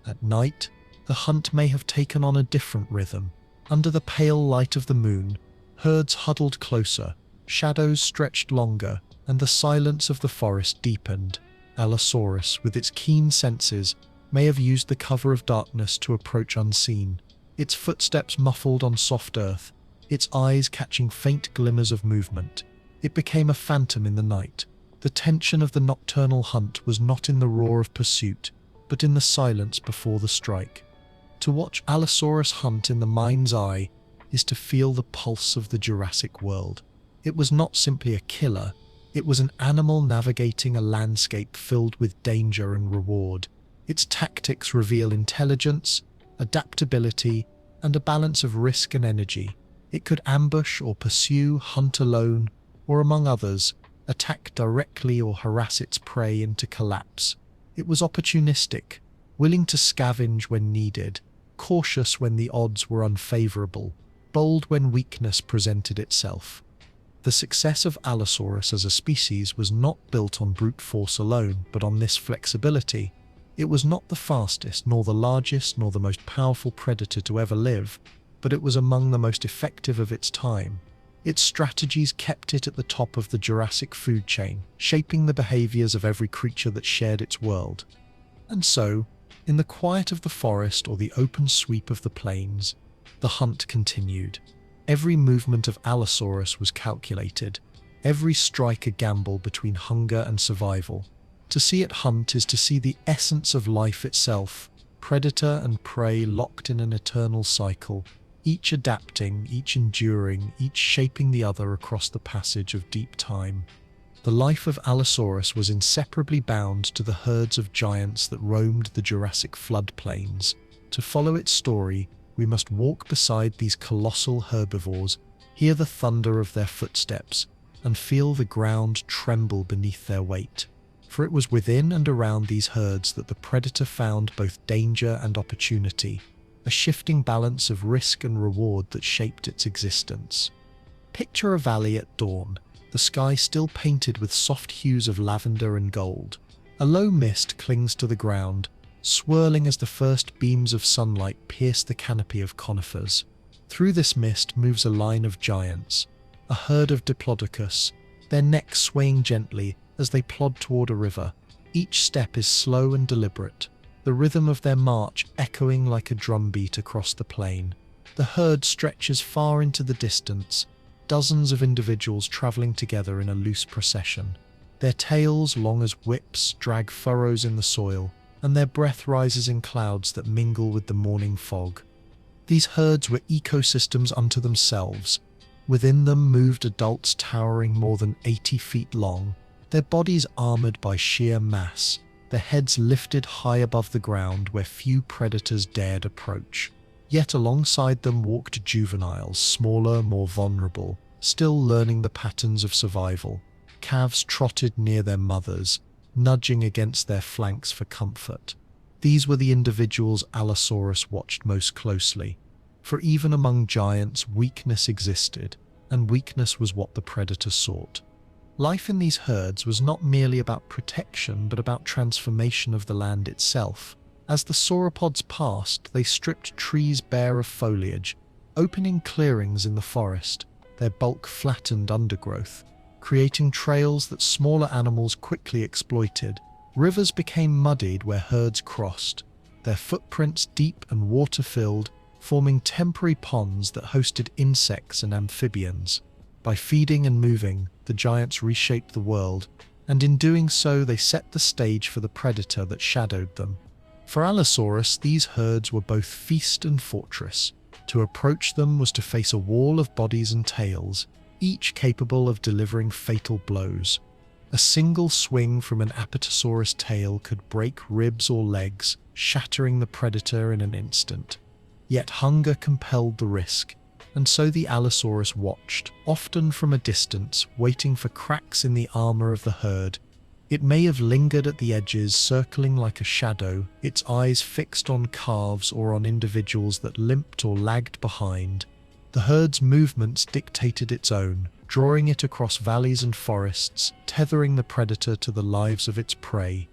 At night, the hunt may have taken on a different rhythm. Under the pale light of the moon, herds huddled closer, shadows stretched longer, and the silence of the forest deepened. Allosaurus, with its keen senses, may have used the cover of darkness to approach unseen, its footsteps muffled on soft earth, its eyes catching faint glimmers of movement. It became a phantom in the night. The tension of the nocturnal hunt was not in the roar of pursuit, but in the silence before the strike. To watch Allosaurus hunt in the mind's eye is to feel the pulse of the Jurassic world. It was not simply a killer, it was an animal navigating a landscape filled with danger and reward. Its tactics reveal intelligence, adaptability, and a balance of risk and energy. It could ambush or pursue, hunt alone, or among others, attack directly or harass its prey into collapse. It was opportunistic, willing to scavenge when needed, cautious when the odds were unfavorable, bold when weakness presented itself. The success of Allosaurus as a species was not built on brute force alone, but on this flexibility. It was not the fastest, nor the largest, nor the most powerful predator to ever live, but it was among the most effective of its time. Its strategies kept it at the top of the Jurassic food chain, shaping the behaviors of every creature that shared its world. And so, in the quiet of the forest or the open sweep of the plains, the hunt continued. Every movement of Allosaurus was calculated, every strike a gamble between hunger and survival. To see it hunt is to see the essence of life itself, predator and prey locked in an eternal cycle, each adapting, each enduring, each shaping the other across the passage of deep time. The life of Allosaurus was inseparably bound to the herds of giants that roamed the Jurassic floodplains. To follow its story, we must walk beside these colossal herbivores, hear the thunder of their footsteps, and feel the ground tremble beneath their weight. For it was within and around these herds that the predator found both danger and opportunity, a shifting balance of risk and reward that shaped its existence. Picture a valley at dawn, the sky still painted with soft hues of lavender and gold. A low mist clings to the ground, swirling as the first beams of sunlight pierce the canopy of conifers. Through this mist moves a line of giants, a herd of diplodocus, their necks swaying gently as they plod toward a river. Each step is slow and deliberate, the rhythm of their march echoing like a drumbeat across the plain. The herd stretches far into the distance, dozens of individuals traveling together in a loose procession. Their tails, long as whips, drag furrows in the soil, and their breath rises in clouds that mingle with the morning fog. These herds were ecosystems unto themselves. Within them moved adults towering more than 80 feet long, their bodies armored by sheer mass, their heads lifted high above the ground where few predators dared approach. Yet alongside them walked juveniles, smaller, more vulnerable, still learning the patterns of survival. Calves trotted near their mothers, nudging against their flanks for comfort. These were the individuals Allosaurus watched most closely, for even among giants, weakness existed, and weakness was what the predator sought. Life in these herds was not merely about protection, but about transformation of the land itself. As the sauropods passed, they stripped trees bare of foliage, opening clearings in the forest, their bulk flattened undergrowth, creating trails that smaller animals quickly exploited. Rivers became muddied where herds crossed, their footprints deep and water-filled, forming temporary ponds that hosted insects and amphibians. By feeding and moving, the giants reshaped the world, and in doing so they set the stage for the predator that shadowed them. For Allosaurus, these herds were both feast and fortress. To approach them was to face a wall of bodies and tails, each capable of delivering fatal blows. A single swing from an Apatosaurus tail could break ribs or legs, shattering the predator in an instant. Yet hunger compelled the risk, and so the Allosaurus watched, often from a distance, waiting for cracks in the armor of the herd. It may have lingered at the edges, circling like a shadow, its eyes fixed on calves or on individuals that limped or lagged behind. The herd's movements dictated its own, drawing it across valleys and forests, tethering the predator to the lives of its prey.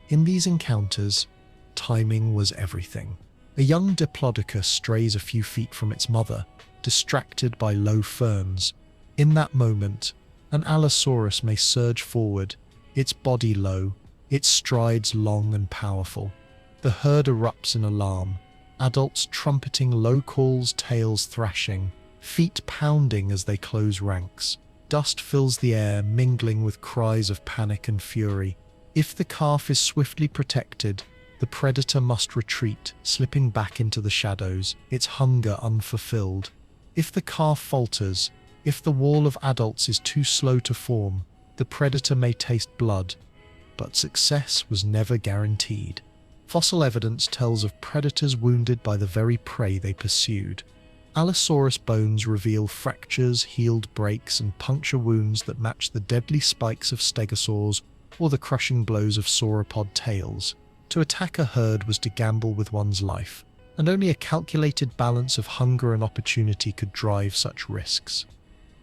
In these encounters, timing was everything. A young Diplodocus strays a few feet from its mother, distracted by low ferns. In that moment, an Allosaurus may surge forward, its body low, its strides long and powerful. The herd erupts in alarm, adults trumpeting low calls, tails thrashing, feet pounding as they close ranks. Dust fills the air, mingling with cries of panic and fury. If the calf is swiftly protected, the predator must retreat, slipping back into the shadows, its hunger unfulfilled. If the calf falters, if the wall of adults is too slow to form, the predator may taste blood, but success was never guaranteed. Fossil evidence tells of predators wounded by the very prey they pursued. Allosaurus bones reveal fractures, healed breaks, and puncture wounds that match the deadly spikes of stegosaurs or the crushing blows of sauropod tails. To attack a herd was to gamble with one's life, and only a calculated balance of hunger and opportunity could drive such risks.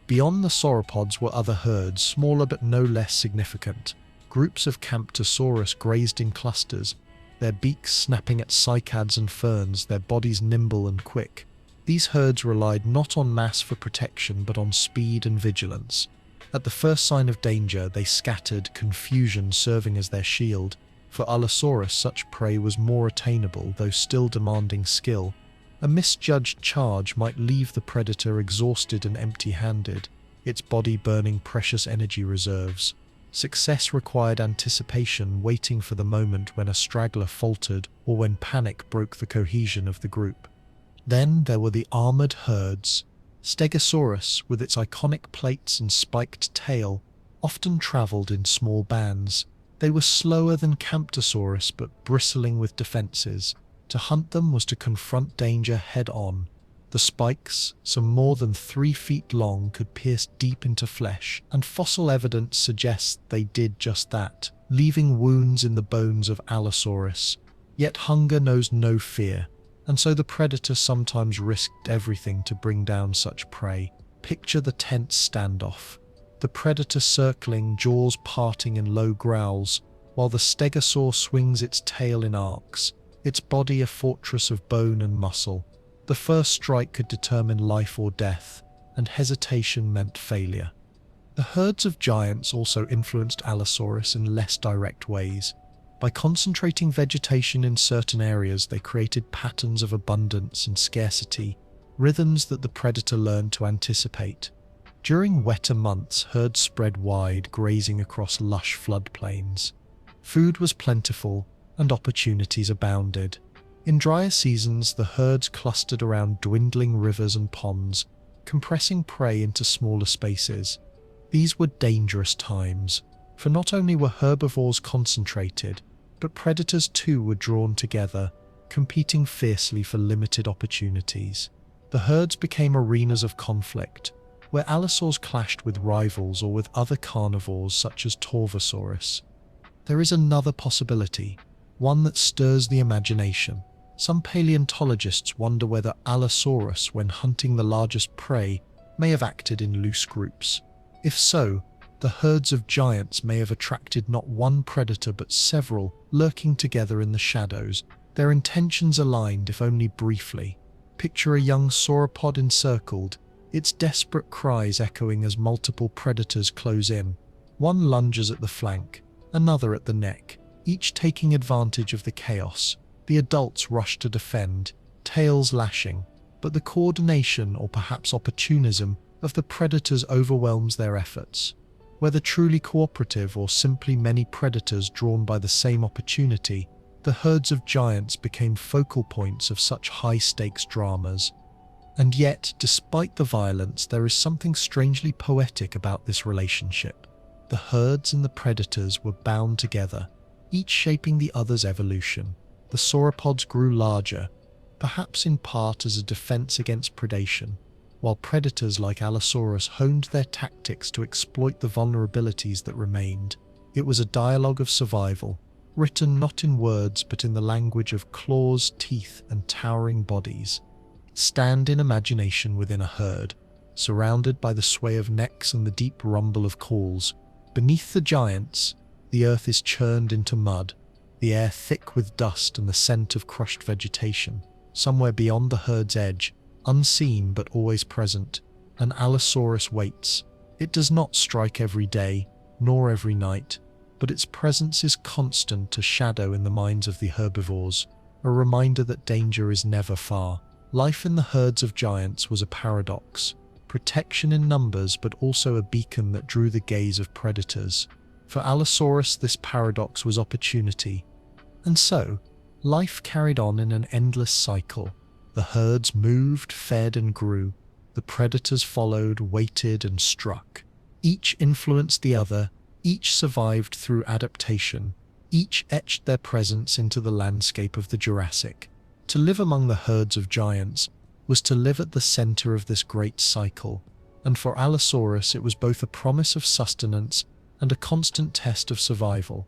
Beyond the sauropods were other herds, smaller but no less significant. Groups of Camptosaurus grazed in clusters, their beaks snapping at cycads and ferns, their bodies nimble and quick. These herds relied not on mass for protection but on speed and vigilance. At the first sign of danger, they scattered, confusion serving as their shield. For Allosaurus, such prey was more attainable, though still demanding skill. A misjudged charge might leave the predator exhausted and empty-handed, its body burning precious energy reserves. Success required anticipation, waiting for the moment when a straggler faltered or when panic broke the cohesion of the group. Then there were the armored herds. Stegosaurus, with its iconic plates and spiked tail, often traveled in small bands. They were slower than Camptosaurus but bristling with defenses. To hunt them was to confront danger head-on. The spikes, some more than 3 feet long, could pierce deep into flesh, and fossil evidence suggests they did just that, leaving wounds in the bones of Allosaurus. Yet hunger knows no fear, and so the predator sometimes risked everything to bring down such prey. Picture the tense standoff. The predator circling, jaws parting in low growls, while the stegosaur swings its tail in arcs, its body a fortress of bone and muscle. The first strike could determine life or death, and hesitation meant failure. The herds of giants also influenced Allosaurus in less direct ways. By concentrating vegetation in certain areas, they created patterns of abundance and scarcity, rhythms that the predator learned to anticipate. During wetter months, herds spread wide, grazing across lush floodplains. Food was plentiful and opportunities abounded. In drier seasons, the herds clustered around dwindling rivers and ponds, compressing prey into smaller spaces. These were dangerous times, for not only were herbivores concentrated, but predators too were drawn together, competing fiercely for limited opportunities. The herds became arenas of conflict, where allosaurs clashed with rivals or with other carnivores such as Torvosaurus. There is another possibility, one that stirs the imagination. Some paleontologists wonder whether Allosaurus, when hunting the largest prey, may have acted in loose groups. If so, the herds of giants may have attracted not one predator but several, lurking together in the shadows, their intentions aligned if only briefly. Picture a young sauropod encircled, its desperate cries echoing as multiple predators close in. One lunges at the flank, another at the neck, each taking advantage of the chaos. The adults rush to defend, tails lashing, but the coordination or perhaps opportunism of the predators overwhelms their efforts. Whether truly cooperative or simply many predators drawn by the same opportunity, the herds of giants became focal points of such high-stakes dramas. And yet, despite the violence, there is something strangely poetic about this relationship. The herds and the predators were bound together, each shaping the other's evolution. The sauropods grew larger, perhaps in part as a defense against predation, while predators like Allosaurus honed their tactics to exploit the vulnerabilities that remained. It was a dialogue of survival, written not in words but in the language of claws, teeth, and towering bodies. Stand in imagination within a herd, surrounded by the sway of necks and the deep rumble of calls. Beneath the giants, the earth is churned into mud, the air thick with dust and the scent of crushed vegetation. Somewhere beyond the herd's edge, unseen but always present, an Allosaurus waits. It does not strike every day, nor every night, but its presence is constant, a shadow in the minds of the herbivores, a reminder that danger is never far. Life in the herds of giants was a paradox, protection in numbers but also a beacon that drew the gaze of predators. For Allosaurus, this paradox was opportunity. And so, life carried on in an endless cycle. The herds moved, fed and grew. The predators followed, waited and struck. Each influenced the other, each survived through adaptation, each etched their presence into the landscape of the Jurassic. To live among the herds of giants was to live at the center of this great cycle, and for Allosaurus it was both a promise of sustenance and a constant test of survival.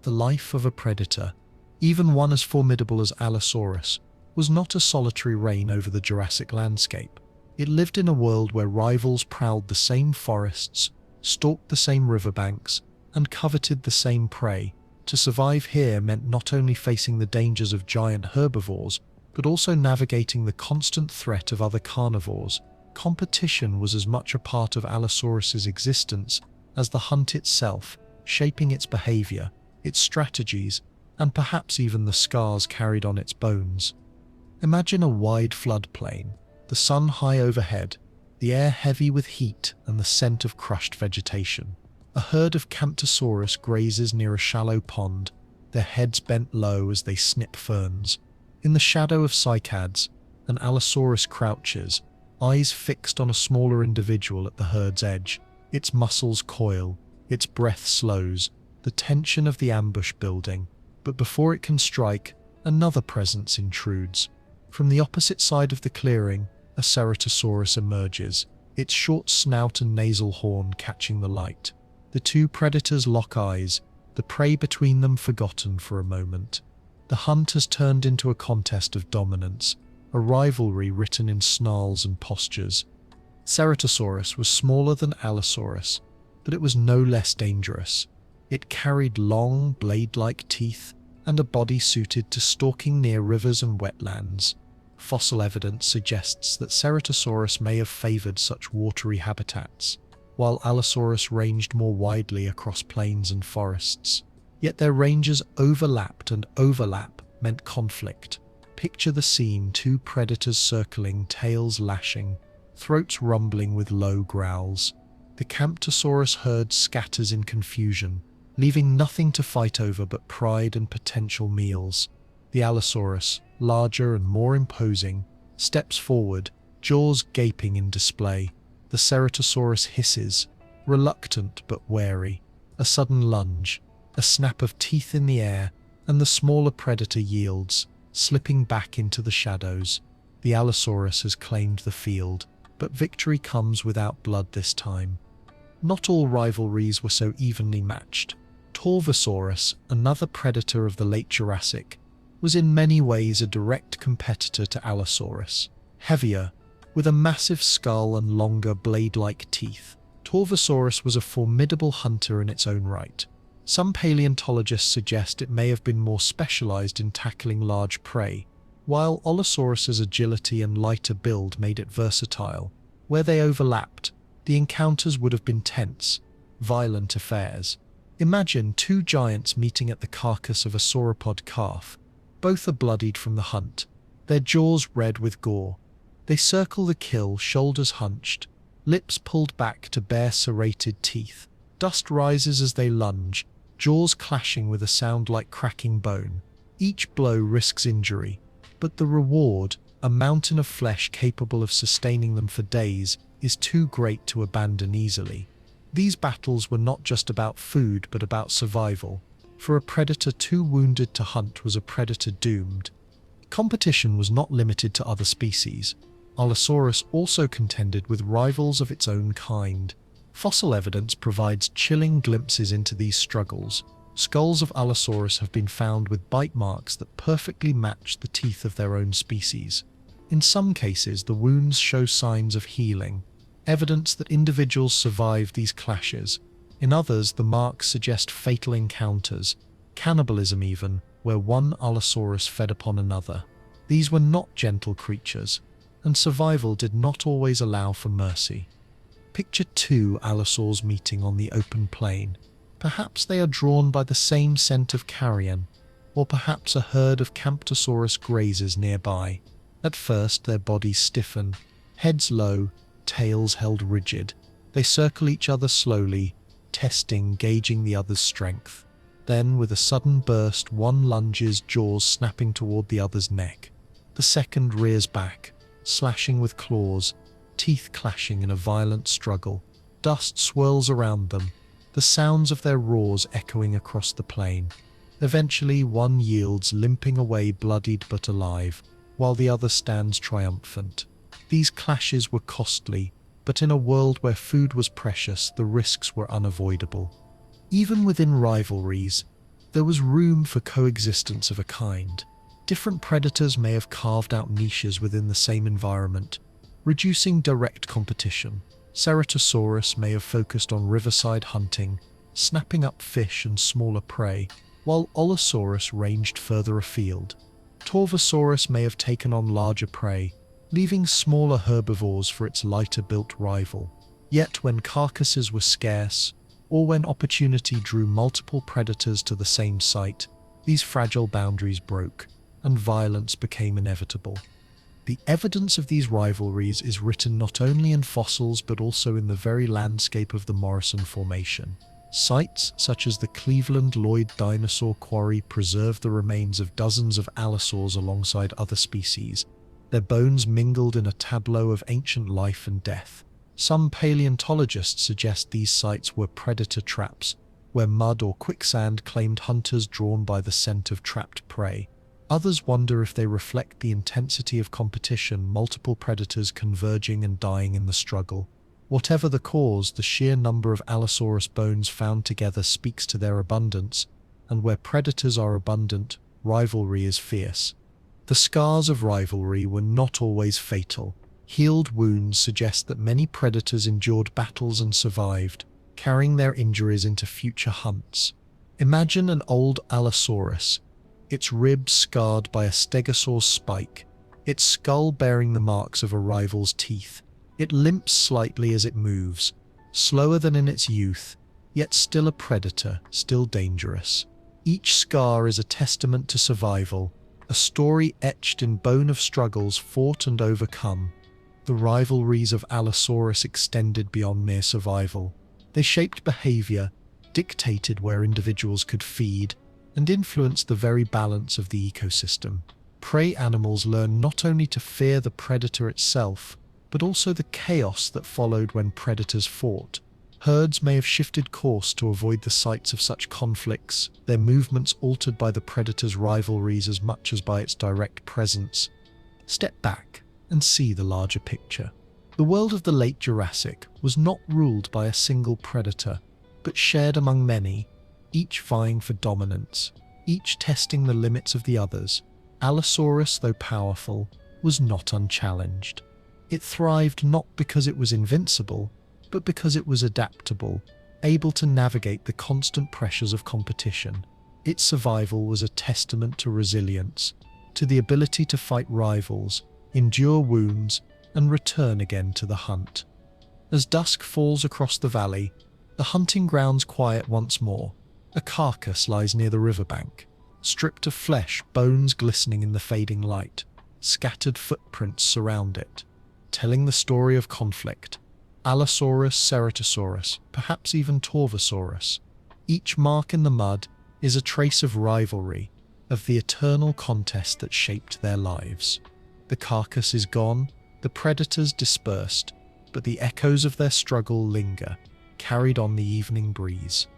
The life of a predator, even one as formidable as Allosaurus, was not a solitary reign over the Jurassic landscape. It lived in a world where rivals prowled the same forests, stalked the same riverbanks, and coveted the same prey. To survive here meant not only facing the dangers of giant herbivores, but also navigating the constant threat of other carnivores. Competition was as much a part of Allosaurus's existence as the hunt itself, shaping its behavior, its strategies, and perhaps even the scars carried on its bones. Imagine a wide floodplain, the sun high overhead, the air heavy with heat and the scent of crushed vegetation. A herd of Camptosaurus grazes near a shallow pond, their heads bent low as they snip ferns. In the shadow of cycads, an Allosaurus crouches, eyes fixed on a smaller individual at the herd's edge. Its muscles coil, its breath slows, the tension of the ambush building. But before it can strike, another presence intrudes. From the opposite side of the clearing, a Ceratosaurus emerges, its short snout and nasal horn catching the light. The two predators lock eyes, the prey between them forgotten for a moment. The hunt has turned into a contest of dominance, a rivalry written in snarls and postures. Ceratosaurus was smaller than Allosaurus, but it was no less dangerous. It carried long, blade-like teeth and a body suited to stalking near rivers and wetlands. Fossil evidence suggests that Ceratosaurus may have favored such watery habitats, while Allosaurus ranged more widely across plains and forests. Yet their ranges overlapped, and overlap meant conflict. Picture the scene: two predators circling, tails lashing, throats rumbling with low growls. The Camptosaurus herd scatters in confusion, leaving nothing to fight over but pride and potential meals. The Allosaurus, larger and more imposing, steps forward, jaws gaping in display. The Ceratosaurus hisses, reluctant but wary. A sudden lunge, a snap of teeth in the air, and the smaller predator yields, slipping back into the shadows. The Allosaurus has claimed the field, but victory comes without blood this time. Not all rivalries were so evenly matched. Torvosaurus, another predator of the late Jurassic, was in many ways a direct competitor to Allosaurus. Heavier, with a massive skull and longer blade-like teeth, Torvosaurus was a formidable hunter in its own right. Some paleontologists suggest it may have been more specialized in tackling large prey, while Allosaurus's agility and lighter build made it versatile. Where they overlapped, the encounters would have been tense, violent affairs. Imagine two giants meeting at the carcass of a sauropod calf. Both are bloodied from the hunt, their jaws red with gore. They circle the kill, shoulders hunched, lips pulled back to bare serrated teeth. Dust rises as they lunge, jaws clashing with a sound like cracking bone. Each blow risks injury, but the reward, a mountain of flesh capable of sustaining them for days, is too great to abandon easily. These battles were not just about food but about survival. For a predator too wounded to hunt was a predator doomed. Competition was not limited to other species. Allosaurus also contended with rivals of its own kind. Fossil evidence provides chilling glimpses into these struggles. Skulls of Allosaurus have been found with bite marks that perfectly match the teeth of their own species. In some cases, the wounds show signs of healing, evidence that individuals survived these clashes. In others, the marks suggest fatal encounters, cannibalism even, where one Allosaurus fed upon another. These were not gentle creatures, and survival did not always allow for mercy. Picture two allosaurs meeting on the open plain. Perhaps they are drawn by the same scent of carrion, or perhaps a herd of Camptosaurus grazes nearby. At first, their bodies stiffen, heads low, tails held rigid. They circle each other slowly, testing, gauging the other's strength. Then, with a sudden burst, one lunges, jaws snapping toward the other's neck. The second rears back, slashing with claws, teeth clashing in a violent struggle. Dust swirls around them, the sounds of their roars echoing across the plain. Eventually, one yields, limping away bloodied but alive, while the other stands triumphant. These clashes were costly, but in a world where food was precious, the risks were unavoidable. Even within rivalries, there was room for coexistence of a kind. Different predators may have carved out niches within the same environment, reducing direct competition. Ceratosaurus may have focused on riverside hunting, snapping up fish and smaller prey, while Allosaurus ranged further afield. Torvosaurus may have taken on larger prey, leaving smaller herbivores for its lighter-built rival. Yet when carcasses were scarce, or when opportunity drew multiple predators to the same site, these fragile boundaries broke, and violence became inevitable. The evidence of these rivalries is written not only in fossils but also in the very landscape of the Morrison Formation. Sites such as the Cleveland Lloyd Dinosaur Quarry preserve the remains of dozens of allosaurs alongside other species, their bones mingled in a tableau of ancient life and death. Some paleontologists suggest these sites were predator traps, where mud or quicksand claimed hunters drawn by the scent of trapped prey. Others wonder if they reflect the intensity of competition, multiple predators converging and dying in the struggle. Whatever the cause, the sheer number of Allosaurus bones found together speaks to their abundance, and where predators are abundant, rivalry is fierce. The scars of rivalry were not always fatal. Healed wounds suggest that many predators endured battles and survived, carrying their injuries into future hunts. Imagine an old Allosaurus, its ribs scarred by a stegosaur's spike, its skull bearing the marks of a rival's teeth. It limps slightly as it moves, slower than in its youth, yet still a predator, still dangerous. Each scar is a testament to survival, a story etched in bone of struggles fought and overcome. The rivalries of Allosaurus extended beyond mere survival. They shaped behavior, dictated where individuals could feed, and influenced the very balance of the ecosystem. Prey animals learn not only to fear the predator itself, but also the chaos that followed when predators fought. Herds may have shifted course to avoid the sites of such conflicts, their movements altered by the predator's rivalries as much as by its direct presence. Step back and see the larger picture. The world of the late Jurassic was not ruled by a single predator, but shared among many, each vying for dominance, each testing the limits of the others. Allosaurus, though powerful, was not unchallenged. It thrived not because it was invincible, but because it was adaptable, able to navigate the constant pressures of competition. Its survival was a testament to resilience, to the ability to fight rivals, endure wounds, and return again to the hunt. As dusk falls across the valley, the hunting grounds quiet once more. A carcass lies near the riverbank, stripped of flesh, bones glistening in the fading light. Scattered footprints surround it, telling the story of conflict. Allosaurus, Ceratosaurus, perhaps even Torvosaurus. Each mark in the mud is a trace of rivalry, of the eternal contest that shaped their lives. The carcass is gone, the predators dispersed, but the echoes of their struggle linger, carried on the evening breeze.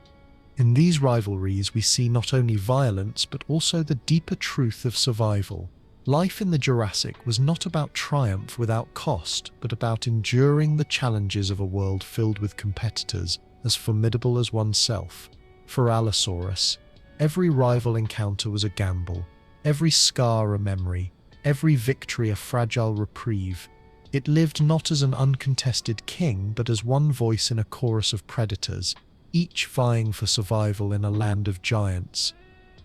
In these rivalries we see not only violence but also the deeper truth of survival. Life in the Jurassic was not about triumph without cost, but about enduring the challenges of a world filled with competitors as formidable as oneself. For Allosaurus, every rival encounter was a gamble, every scar a memory, every victory a fragile reprieve. It lived not as an uncontested king, but as one voice in a chorus of predators, each vying for survival in a land of giants.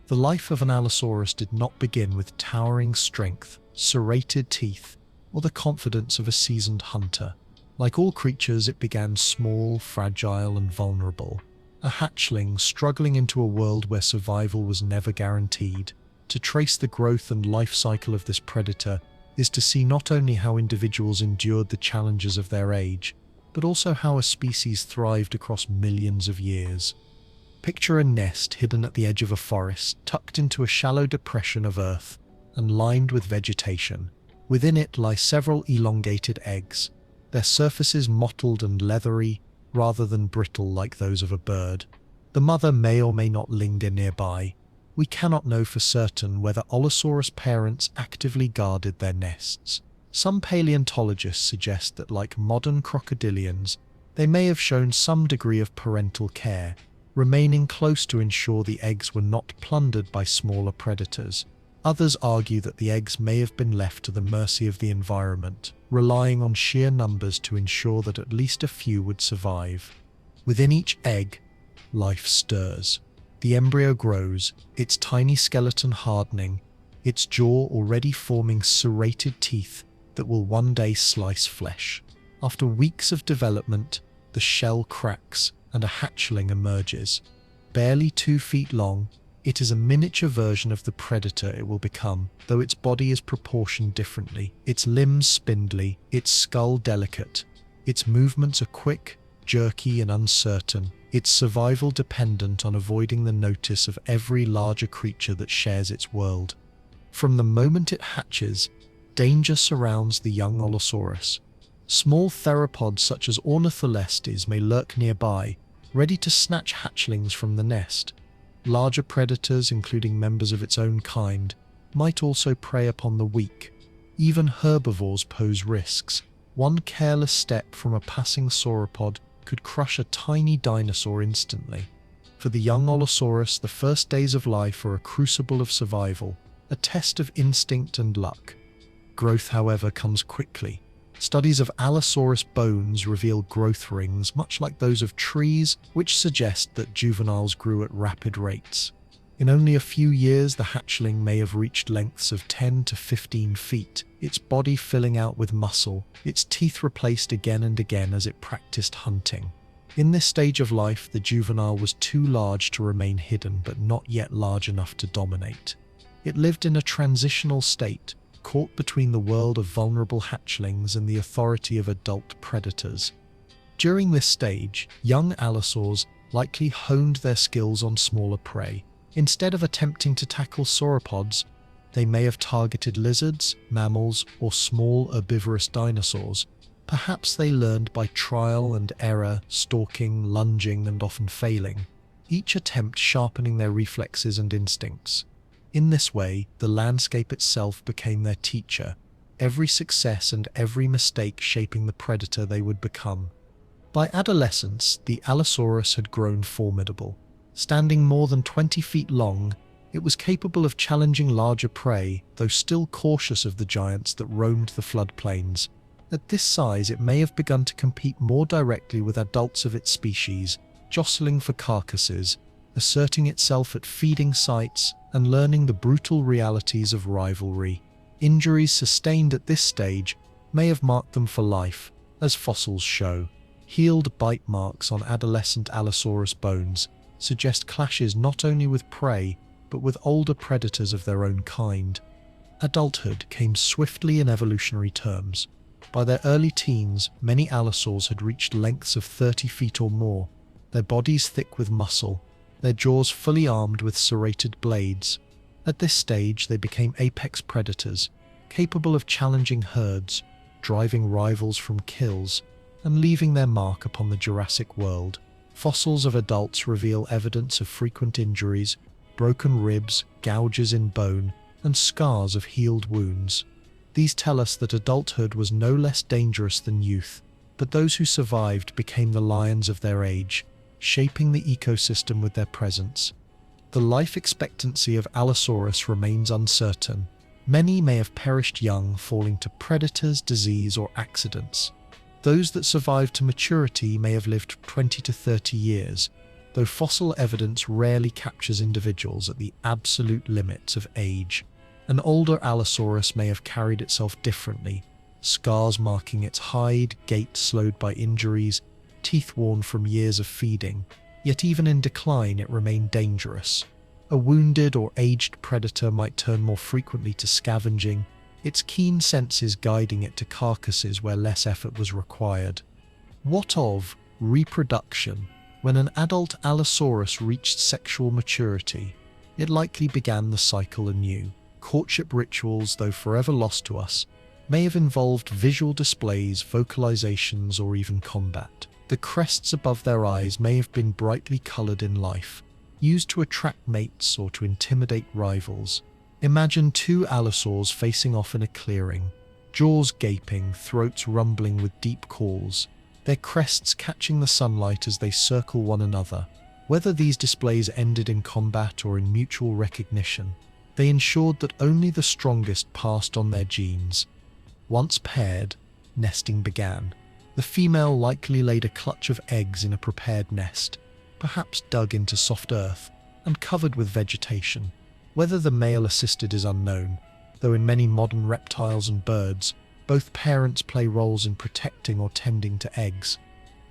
The life of an Allosaurus did not begin with towering strength, serrated teeth, or the confidence of a seasoned hunter. Like all creatures, it began small, fragile, and vulnerable. A hatchling struggling into a world where survival was never guaranteed. To trace the growth and life cycle of this predator is to see not only how individuals endured the challenges of their age, but also how a species thrived across millions of years. Picture a nest hidden at the edge of a forest, tucked into a shallow depression of earth and lined with vegetation. Within it lie several elongated eggs, their surfaces mottled and leathery rather than brittle like those of a bird. The mother may or may not linger nearby. We cannot know for certain whether Allosaurus parents actively guarded their nests. Some paleontologists suggest that, like modern crocodilians, they may have shown some degree of parental care, remaining close to ensure the eggs were not plundered by smaller predators. Others argue that the eggs may have been left to the mercy of the environment, relying on sheer numbers to ensure that at least a few would survive. Within each egg, life stirs. The embryo grows, its tiny skeleton hardening, its jaw already forming serrated teeth that will one day slice flesh. After weeks of development, the shell cracks and a hatchling emerges. Barely 2 feet long, it is a miniature version of the predator it will become, though its body is proportioned differently, its limbs spindly, its skull delicate. Its movements are quick, jerky, and uncertain, its survival dependent on avoiding the notice of every larger creature that shares its world. From the moment it hatches, danger surrounds the young Allosaurus. Small theropods such as Ornitholestes may lurk nearby, ready to snatch hatchlings from the nest. Larger predators, including members of its own kind, might also prey upon the weak. Even herbivores pose risks. One careless step from a passing sauropod could crush a tiny dinosaur instantly. For the young Allosaurus, the first days of life are a crucible of survival, a test of instinct and luck. Growth, however, comes quickly. Studies of Allosaurus bones reveal growth rings, much like those of trees, which suggest that juveniles grew at rapid rates. In only a few years, the hatchling may have reached lengths of 10 to 15 feet, its body filling out with muscle, its teeth replaced again and again as it practiced hunting. In this stage of life, the juvenile was too large to remain hidden, but not yet large enough to dominate. It lived in a transitional state, caught between the world of vulnerable hatchlings and the authority of adult predators. During this stage, young allosaurs likely honed their skills on smaller prey. Instead of attempting to tackle sauropods, they may have targeted lizards, mammals, or small herbivorous dinosaurs. Perhaps they learned by trial and error, stalking, lunging, and often failing, each attempt sharpening their reflexes and instincts. In this way, the landscape itself became their teacher, every success and every mistake shaping the predator they would become. By adolescence, the Allosaurus had grown formidable. Standing more than 20 feet long, it was capable of challenging larger prey, though still cautious of the giants that roamed the floodplains. At this size, it may have begun to compete more directly with adults of its species, jostling for carcasses, asserting itself at feeding sites, and learning the brutal realities of rivalry. Injuries sustained at this stage may have marked them for life, as fossils show. Healed bite marks on adolescent Allosaurus bones suggest clashes not only with prey, but with older predators of their own kind. Adulthood came swiftly in evolutionary terms. By their early teens, many allosaurs had reached lengths of 30 feet or more, their bodies thick with muscle, their jaws fully armed with serrated blades. At this stage, they became apex predators, capable of challenging herds, driving rivals from kills, and leaving their mark upon the Jurassic world. Fossils of adults reveal evidence of frequent injuries, broken ribs, gouges in bone, and scars of healed wounds. These tell us that adulthood was no less dangerous than youth, but those who survived became the lions of their age, shaping the ecosystem with their presence. The life expectancy of Allosaurus remains uncertain. Many may have perished young, falling to predators, disease, or accidents. Those that survived to maturity may have lived 20 to 30 years, though fossil evidence rarely captures individuals at the absolute limits of age. An older Allosaurus may have carried itself differently, scars marking its hide, gait slowed by injuries, teeth worn from years of feeding, yet even in decline it remained dangerous. A wounded or aged predator might turn more frequently to scavenging, its keen senses guiding it to carcasses where less effort was required. What of reproduction? When an adult Allosaurus reached sexual maturity, it likely began the cycle anew. Courtship rituals, though forever lost to us, may have involved visual displays, vocalizations, or even combat. The crests above their eyes may have been brightly colored in life, used to attract mates or to intimidate rivals. Imagine two allosaurs facing off in a clearing, jaws gaping, throats rumbling with deep calls, their crests catching the sunlight as they circle one another. Whether these displays ended in combat or in mutual recognition, they ensured that only the strongest passed on their genes. Once paired, nesting began. The female likely laid a clutch of eggs in a prepared nest, perhaps dug into soft earth and covered with vegetation. Whether the male assisted is unknown, though in many modern reptiles and birds, both parents play roles in protecting or tending to eggs.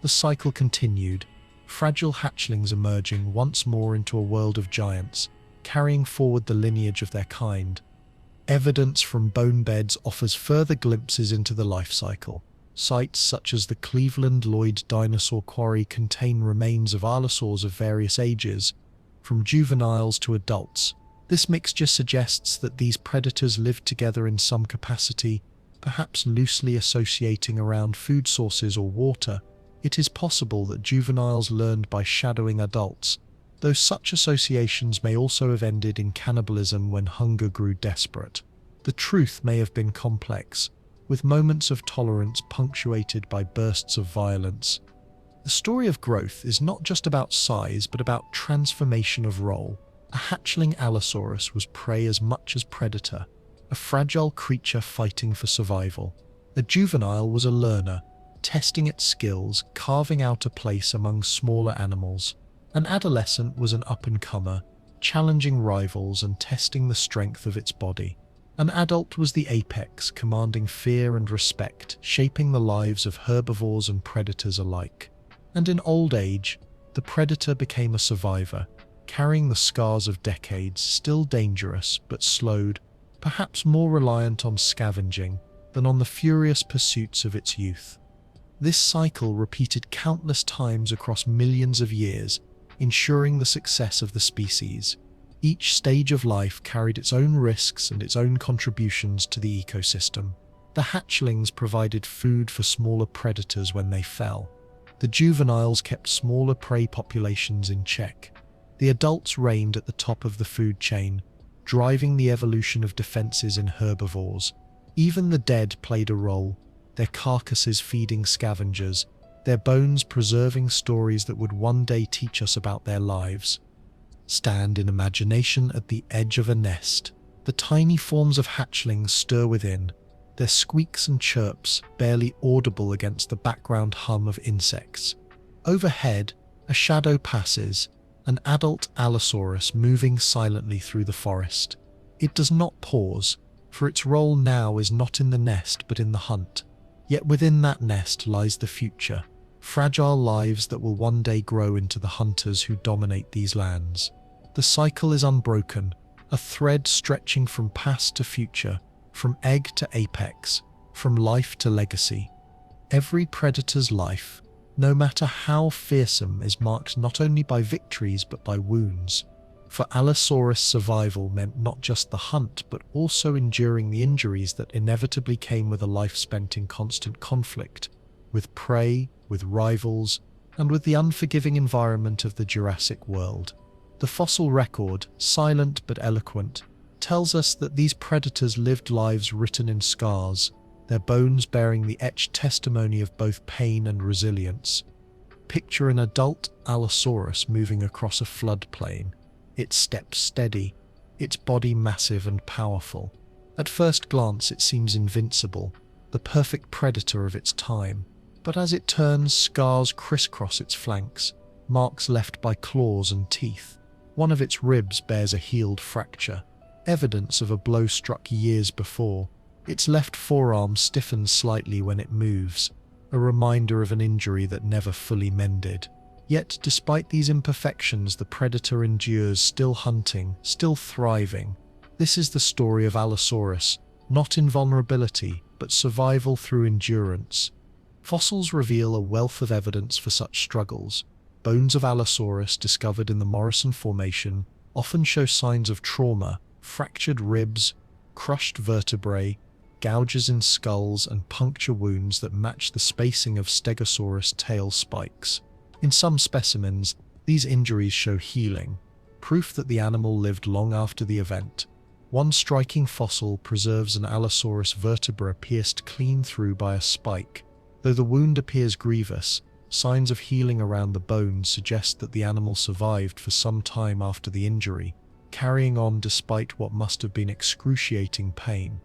The cycle continued, fragile hatchlings emerging once more into a world of giants, carrying forward the lineage of their kind. Evidence from bone beds offers further glimpses into the life cycle. Sites such as the Cleveland Lloyd Dinosaur Quarry contain remains of allosaurs of various ages, from juveniles to adults. This mixture suggests that these predators lived together in some capacity, perhaps loosely associating around food sources or water. It is possible that juveniles learned by shadowing adults, though such associations may also have ended in cannibalism when hunger grew desperate. The truth may have been complex, with moments of tolerance punctuated by bursts of violence. The story of growth is not just about size, but about transformation of role. A hatchling Allosaurus was prey as much as predator, a fragile creature fighting for survival. A juvenile was a learner, testing its skills, carving out a place among smaller animals. An adolescent was an up-and-comer, challenging rivals and testing the strength of its body. An adult was the apex, commanding fear and respect, shaping the lives of herbivores and predators alike. And in old age, the predator became a survivor, carrying the scars of decades, still dangerous but slowed, perhaps more reliant on scavenging than on the furious pursuits of its youth. This cycle repeated countless times across millions of years, ensuring the success of the species. Each stage of life carried its own risks and its own contributions to the ecosystem. The hatchlings provided food for smaller predators when they fell. The juveniles kept smaller prey populations in check. The adults reigned at the top of the food chain, driving the evolution of defenses in herbivores. Even the dead played a role, their carcasses feeding scavengers, their bones preserving stories that would one day teach us about their lives. Stand in imagination at the edge of a nest. The tiny forms of hatchlings stir within, their squeaks and chirps barely audible against the background hum of insects. Overhead, a shadow passes, an adult Allosaurus moving silently through the forest. It does not pause, for its role now is not in the nest but in the hunt. Yet within that nest lies the future, fragile lives that will one day grow into the hunters who dominate these lands. The cycle is unbroken, a thread stretching from past to future, from egg to apex, from life to legacy. Every predator's life, no matter how fearsome, is marked not only by victories but by wounds. For Allosaurus, survival meant not just the hunt but also enduring the injuries that inevitably came with a life spent in constant conflict, with prey, with rivals, and with the unforgiving environment of the Jurassic world. The fossil record, silent but eloquent, tells us that these predators lived lives written in scars, their bones bearing the etched testimony of both pain and resilience. Picture an adult Allosaurus moving across a floodplain, its steps steady, its body massive and powerful. At first glance it seems invincible, the perfect predator of its time. But as it turns, scars crisscross its flanks, marks left by claws and teeth. One of its ribs bears a healed fracture, evidence of a blow struck years before. Its left forearm stiffens slightly when it moves, a reminder of an injury that never fully mended. Yet, despite these imperfections, the predator endures, still hunting, still thriving. This is the story of Allosaurus, not invulnerability, but survival through endurance. Fossils reveal a wealth of evidence for such struggles. Bones of Allosaurus discovered in the Morrison Formation often show signs of trauma, fractured ribs, crushed vertebrae, gouges in skulls, and puncture wounds that match the spacing of Stegosaurus tail spikes. In some specimens, these injuries show healing, proof that the animal lived long after the event. One striking fossil preserves an Allosaurus vertebra pierced clean through by a spike. Though the wound appears grievous, signs of healing around the bones suggest that the animal survived for some time after the injury, carrying on despite what must have been excruciating pain.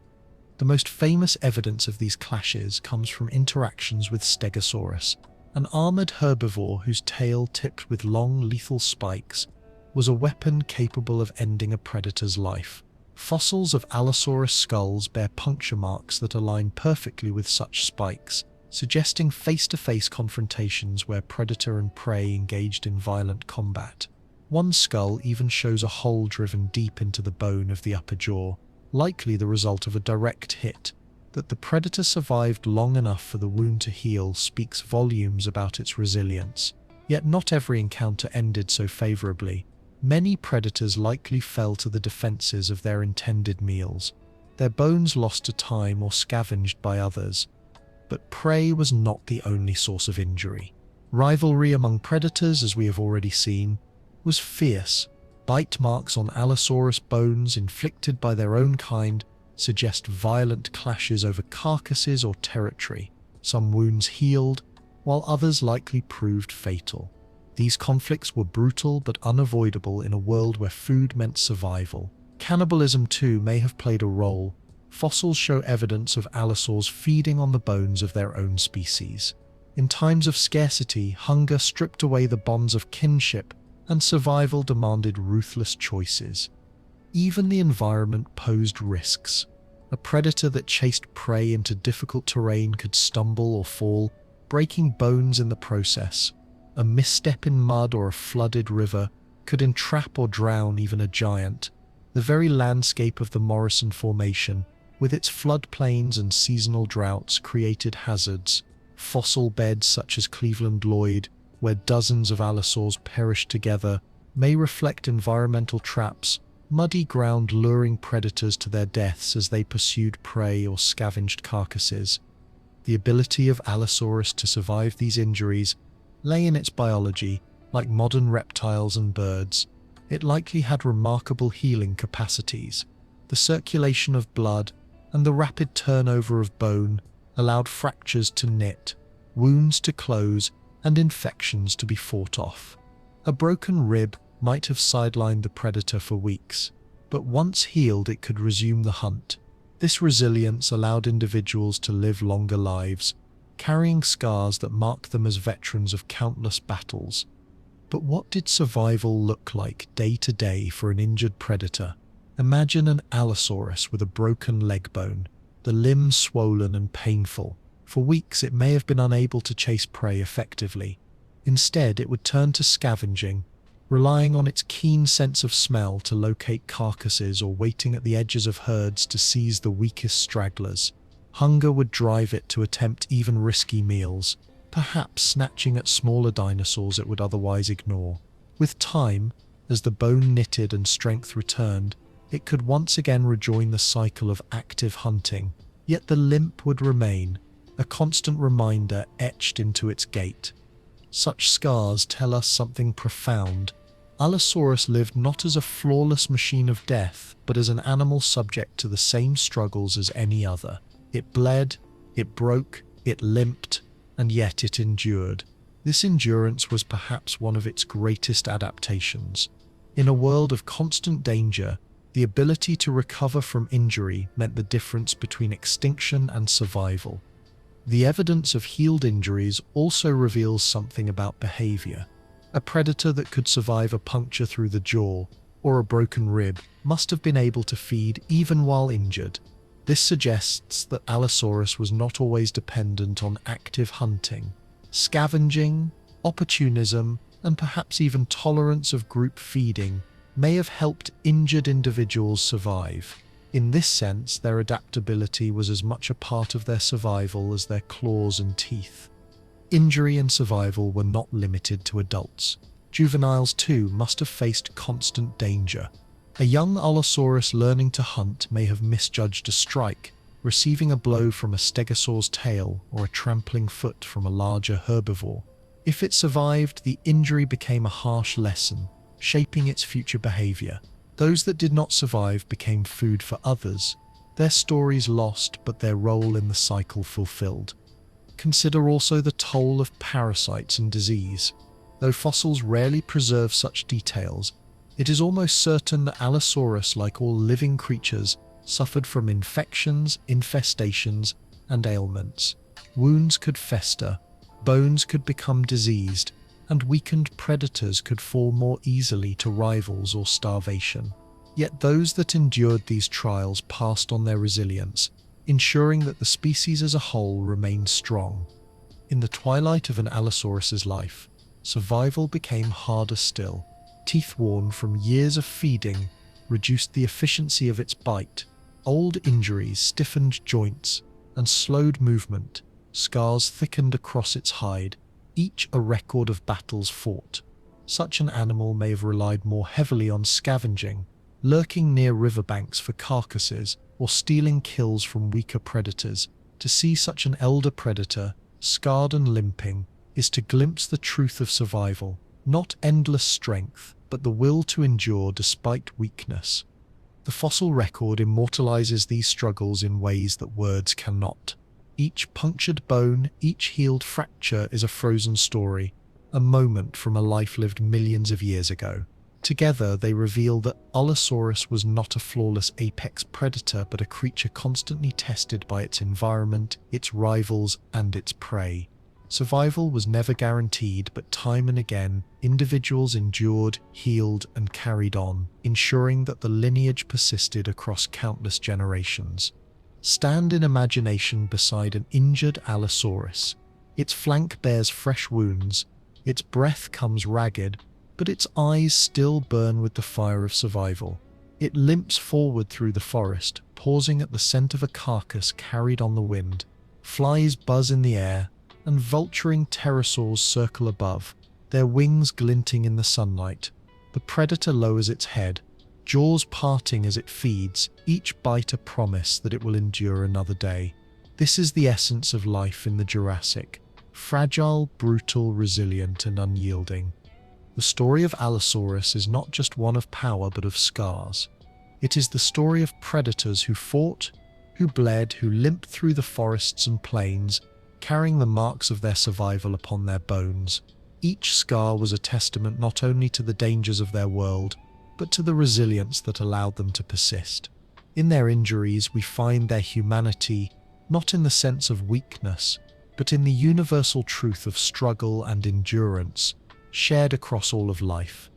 The most famous evidence of these clashes comes from interactions with Stegosaurus, an armored herbivore whose tail, tipped with long, lethal spikes, was a weapon capable of ending a predator's life. Fossils of Allosaurus skulls bear puncture marks that align perfectly with such spikes, suggesting face-to-face confrontations where predator and prey engaged in violent combat. One skull even shows a hole driven deep into the bone of the upper jaw, likely the result of a direct hit. That the predator survived long enough for the wound to heal speaks volumes about its resilience. Yet not every encounter ended so favorably. Many predators likely fell to the defenses of their intended meals, their bones lost to time or scavenged by others. But prey was not the only source of injury. Rivalry among predators, as we have already seen, was fierce. Bite marks on Allosaurus bones inflicted by their own kind suggest violent clashes over carcasses or territory. Some wounds healed, while others likely proved fatal. These conflicts were brutal but unavoidable in a world where food meant survival. Cannibalism too may have played a role. Fossils show evidence of allosaurs feeding on the bones of their own species. In times of scarcity, hunger stripped away the bonds of kinship, and survival demanded ruthless choices. Even the environment posed risks. A predator that chased prey into difficult terrain could stumble or fall, breaking bones in the process. A misstep in mud or a flooded river could entrap or drown even a giant. The very landscape of the Morrison Formation, with its floodplains and seasonal droughts, created hazards. Fossil beds such as Cleveland Lloyd, where dozens of allosaurs perished together, may reflect environmental traps, muddy ground luring predators to their deaths as they pursued prey or scavenged carcasses. The ability of Allosaurus to survive these injuries lay in its biology. Like modern reptiles and birds, it likely had remarkable healing capacities. The circulation of blood and the rapid turnover of bone allowed fractures to knit, wounds to close, and infections to be fought off. A broken rib might have sidelined the predator for weeks, but once healed it could resume the hunt. This resilience allowed individuals to live longer lives, carrying scars that mark them as veterans of countless battles. But what did survival look like day to day for an injured predator? Imagine an Allosaurus with a broken leg bone, the limbs swollen and painful. For weeks it may have been unable to chase prey effectively. Instead, it would turn to scavenging, relying on its keen sense of smell to locate carcasses or waiting at the edges of herds to seize the weakest stragglers. Hunger would drive it to attempt even risky meals, perhaps snatching at smaller dinosaurs it would otherwise ignore. With time, as the bone knitted and strength returned, it could once again rejoin the cycle of active hunting, yet the limp would remain, a constant reminder etched into its gait. Such scars tell us something profound. Allosaurus lived not as a flawless machine of death, but as an animal subject to the same struggles as any other. It bled, it broke, it limped, and yet it endured. This endurance was perhaps one of its greatest adaptations. In a world of constant danger, the ability to recover from injury meant the difference between extinction and survival. The evidence of healed injuries also reveals something about behavior. A predator that could survive a puncture through the jaw or a broken rib must have been able to feed even while injured. This suggests that Allosaurus was not always dependent on active hunting. Scavenging, opportunism, and perhaps even tolerance of group feeding may have helped injured individuals survive. In this sense, their adaptability was as much a part of their survival as their claws and teeth. Injury and survival were not limited to adults. Juveniles too must have faced constant danger. A young Allosaurus learning to hunt may have misjudged a strike, receiving a blow from a stegosaur's tail or a trampling foot from a larger herbivore. If it survived, the injury became a harsh lesson, shaping its future behavior. Those that did not survive became food for others, their stories lost but their role in the cycle fulfilled. Consider also the toll of parasites and disease. Though fossils rarely preserve such details, it is almost certain that Allosaurus, like all living creatures, suffered from infections, infestations, and ailments. Wounds could fester, bones could become diseased, and weakened predators could fall more easily to rivals or starvation. Yet those that endured these trials passed on their resilience, ensuring that the species as a whole remained strong. In the twilight of an Allosaurus's life, survival became harder still. Teeth worn from years of feeding reduced the efficiency of its bite. Old injuries stiffened joints and slowed movement. Scars thickened across its hide, each a record of battles fought. Such an animal may have relied more heavily on scavenging, lurking near riverbanks for carcasses, or stealing kills from weaker predators. To see such an elder predator, scarred and limping, is to glimpse the truth of survival. Not endless strength, but the will to endure despite weakness. The fossil record immortalizes these struggles in ways that words cannot. Each punctured bone, each healed fracture is a frozen story, a moment from a life lived millions of years ago. Together, they reveal that Allosaurus was not a flawless apex predator, but a creature constantly tested by its environment, its rivals, and its prey. Survival was never guaranteed, but time and again, individuals endured, healed, and carried on, ensuring that the lineage persisted across countless generations. Stand in imagination beside an injured Allosaurus. Its flank bears fresh wounds, its breath comes ragged, but its eyes still burn with the fire of survival. It limps forward through the forest, pausing at the scent of a carcass carried on the wind. Flies buzz in the air, and vulturing pterosaurs circle above, their wings glinting in the sunlight. The predator lowers its head, jaws parting as it feeds, each bite a promise that it will endure another day. This is the essence of life in the Jurassic: fragile, brutal, resilient, and unyielding. The story of Allosaurus is not just one of power but of scars. It is the story of predators who fought, who bled, who limped through the forests and plains, carrying the marks of their survival upon their bones. Each scar was a testament not only to the dangers of their world, but to the resilience that allowed them to persist. In their injuries, we find their humanity, not in the sense of weakness, but in the universal truth of struggle and endurance, shared across all of life.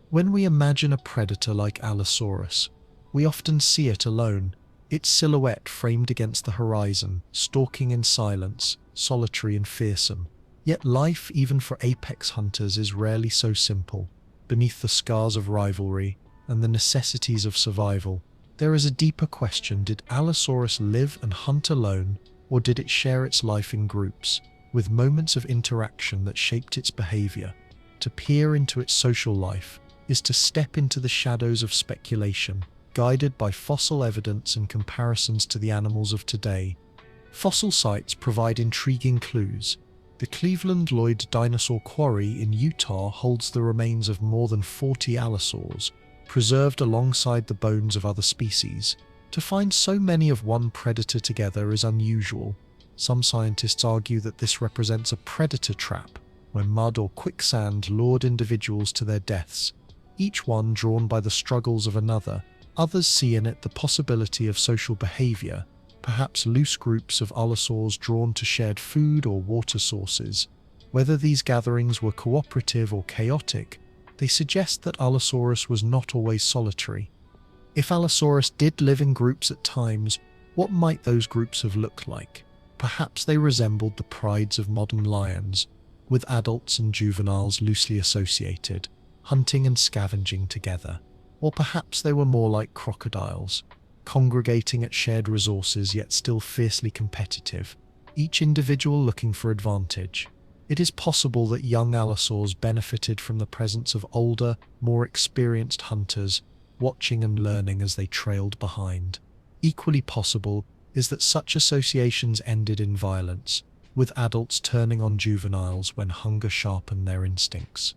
When we imagine a predator like Allosaurus, we often see it alone, its silhouette framed against the horizon, stalking in silence, solitary and fearsome. Yet life, even for apex hunters, is rarely so simple. Beneath the scars of rivalry and the necessities of survival, there is a deeper question: did Allosaurus live and hunt alone, or did it share its life in groups, with moments of interaction that shaped its behavior? To peer into its social life is to step into the shadows of speculation, guided by fossil evidence and comparisons to the animals of today. Fossil sites provide intriguing clues. The Cleveland Lloyd Dinosaur Quarry in Utah holds the remains of more than 40 allosaurs, preserved alongside the bones of other species. To find so many of one predator together is unusual. Some scientists argue that this represents a predator trap, when mud or quicksand lured individuals to their deaths, each one drawn by the struggles of another. Others see in it the possibility of social behavior, perhaps loose groups of allosaurs drawn to shared food or water sources. Whether these gatherings were cooperative or chaotic, they suggest that Allosaurus was not always solitary. If Allosaurus did live in groups at times, what might those groups have looked like? Perhaps they resembled the prides of modern lions, with adults and juveniles loosely associated, hunting and scavenging together. Or perhaps they were more like crocodiles, congregating at shared resources yet still fiercely competitive, each individual looking for advantage. It is possible that young allosaurs benefited from the presence of older, more experienced hunters, watching and learning as they trailed behind. Equally possible is that such associations ended in violence, with adults turning on juveniles when hunger sharpened their instincts.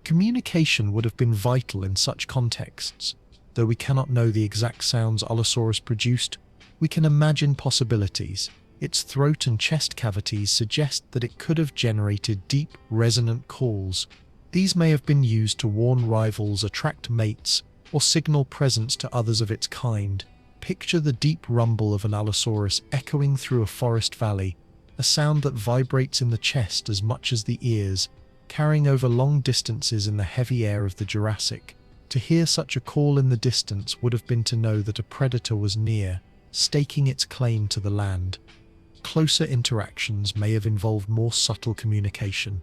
Communication would have been vital in such contexts. Though we cannot know the exact sounds Allosaurus produced, we can imagine possibilities. Its throat and chest cavities suggest that it could have generated deep, resonant calls. These may have been used to warn rivals, attract mates, or signal presence to others of its kind. Picture the deep rumble of an Allosaurus echoing through a forest valley, a sound that vibrates in the chest as much as the ears, carrying over long distances in the heavy air of the Jurassic. To hear such a call in the distance would have been to know that a predator was near, staking its claim to the land. Closer interactions may have involved more subtle communication.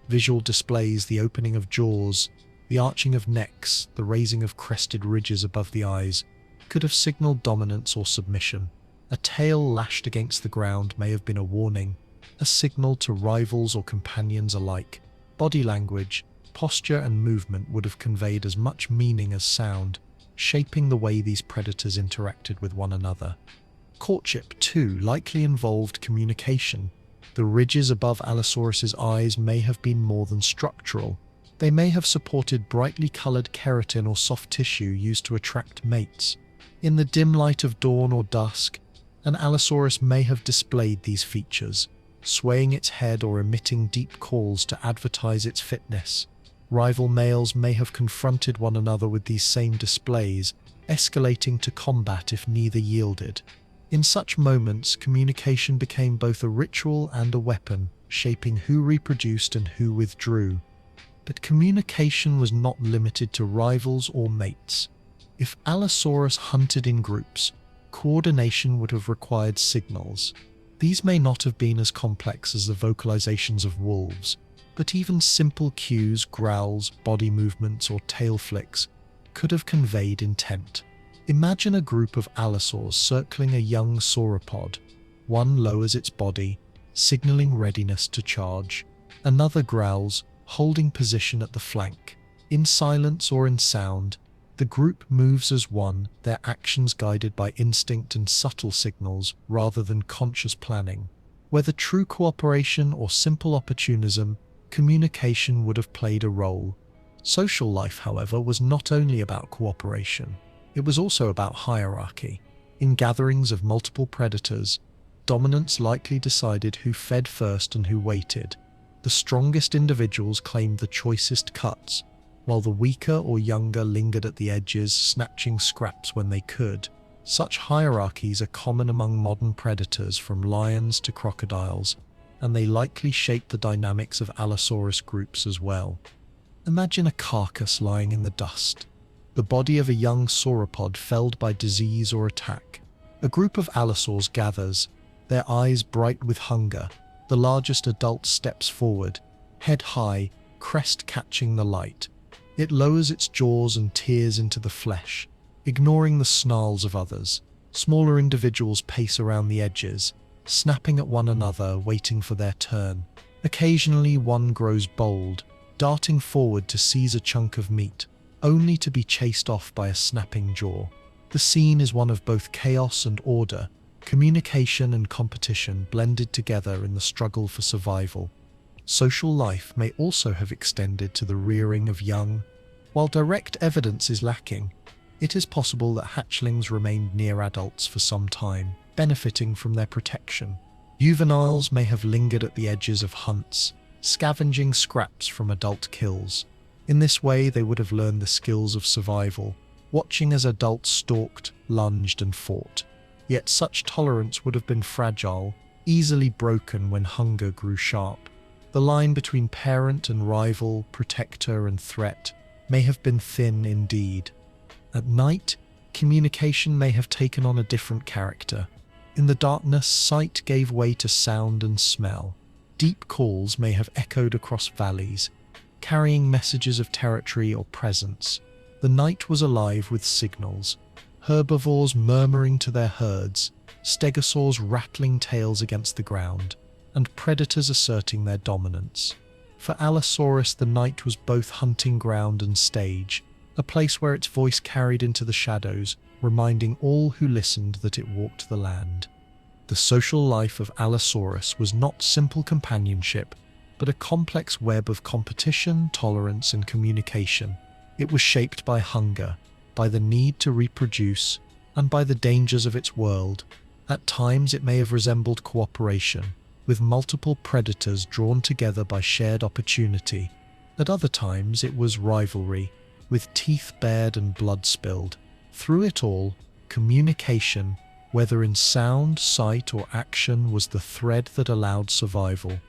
Visual displays, the opening of jaws, the arching of necks, the raising of crested ridges above the eyes, could have signaled dominance or submission. A tail lashed against the ground may have been a warning, a signal to rivals or companions alike. Body language, posture and movement would have conveyed as much meaning as sound, shaping the way these predators interacted with one another. Courtship, too, likely involved communication. The ridges above Allosaurus's eyes may have been more than structural. They may have supported brightly colored keratin or soft tissue used to attract mates. In the dim light of dawn or dusk, an Allosaurus may have displayed these features, swaying its head or emitting deep calls to advertise its fitness. Rival males may have confronted one another with these same displays, escalating to combat if neither yielded. In such moments, communication became both a ritual and a weapon, shaping who reproduced and who withdrew. But communication was not limited to rivals or mates. If Allosaurus hunted in groups, coordination would have required signals. These may not have been as complex as the vocalizations of wolves, but even simple cues, growls, body movements, or tail flicks could have conveyed intent. Imagine a group of allosaurs circling a young sauropod. One lowers its body, signaling readiness to charge. Another growls, holding position at the flank. In silence or in sound, the group moves as one, their actions guided by instinct and subtle signals rather than conscious planning. Whether true cooperation or simple opportunism, communication would have played a role. Social life, however, was not only about cooperation. It was also about hierarchy. In gatherings of multiple predators, dominance likely decided who fed first and who waited. The strongest individuals claimed the choicest cuts, while the weaker or younger lingered at the edges, snatching scraps when they could. Such hierarchies are common among modern predators, from lions to crocodiles, and they likely shaped the dynamics of Allosaurus groups as well. Imagine a carcass lying in the dust, the body of a young sauropod felled by disease or attack. A group of allosaurs gathers, their eyes bright with hunger. The largest adult steps forward, head high, crest catching the light. It lowers its jaws and tears into the flesh, ignoring the snarls of others. Smaller individuals pace around the edges, snapping at one another, waiting for their turn. Occasionally one grows bold, darting forward to seize a chunk of meat, only to be chased off by a snapping jaw. The scene is one of both chaos and order, communication and competition blended together in the struggle for survival. Social life may also have extended to the rearing of young. While direct evidence is lacking, it is possible that hatchlings remained near adults for some time, benefiting from their protection. Juveniles may have lingered at the edges of hunts, scavenging scraps from adult kills. In this way, they would have learned the skills of survival, watching as adults stalked, lunged, and fought. Yet such tolerance would have been fragile, easily broken when hunger grew sharp. The line between parent and rival, protector and threat, may have been thin indeed. At night, communication may have taken on a different character. In the darkness, sight gave way to sound and smell. Deep calls may have echoed across valleys, carrying messages of territory or presence. The night was alive with signals, herbivores murmuring to their herds, stegosaurs rattling tails against the ground, and predators asserting their dominance. For Allosaurus, the night was both hunting ground and stage, a place where its voice carried into the shadows, reminding all who listened that it walked the land. The social life of Allosaurus was not simple companionship, but a complex web of competition, tolerance, and communication. It was shaped by hunger, by the need to reproduce, and by the dangers of its world. At times it may have resembled cooperation, with multiple predators drawn together by shared opportunity. At other times it was rivalry, with teeth bared and blood spilled. Through it all, communication, whether in sound, sight, or action, was the thread that allowed survival.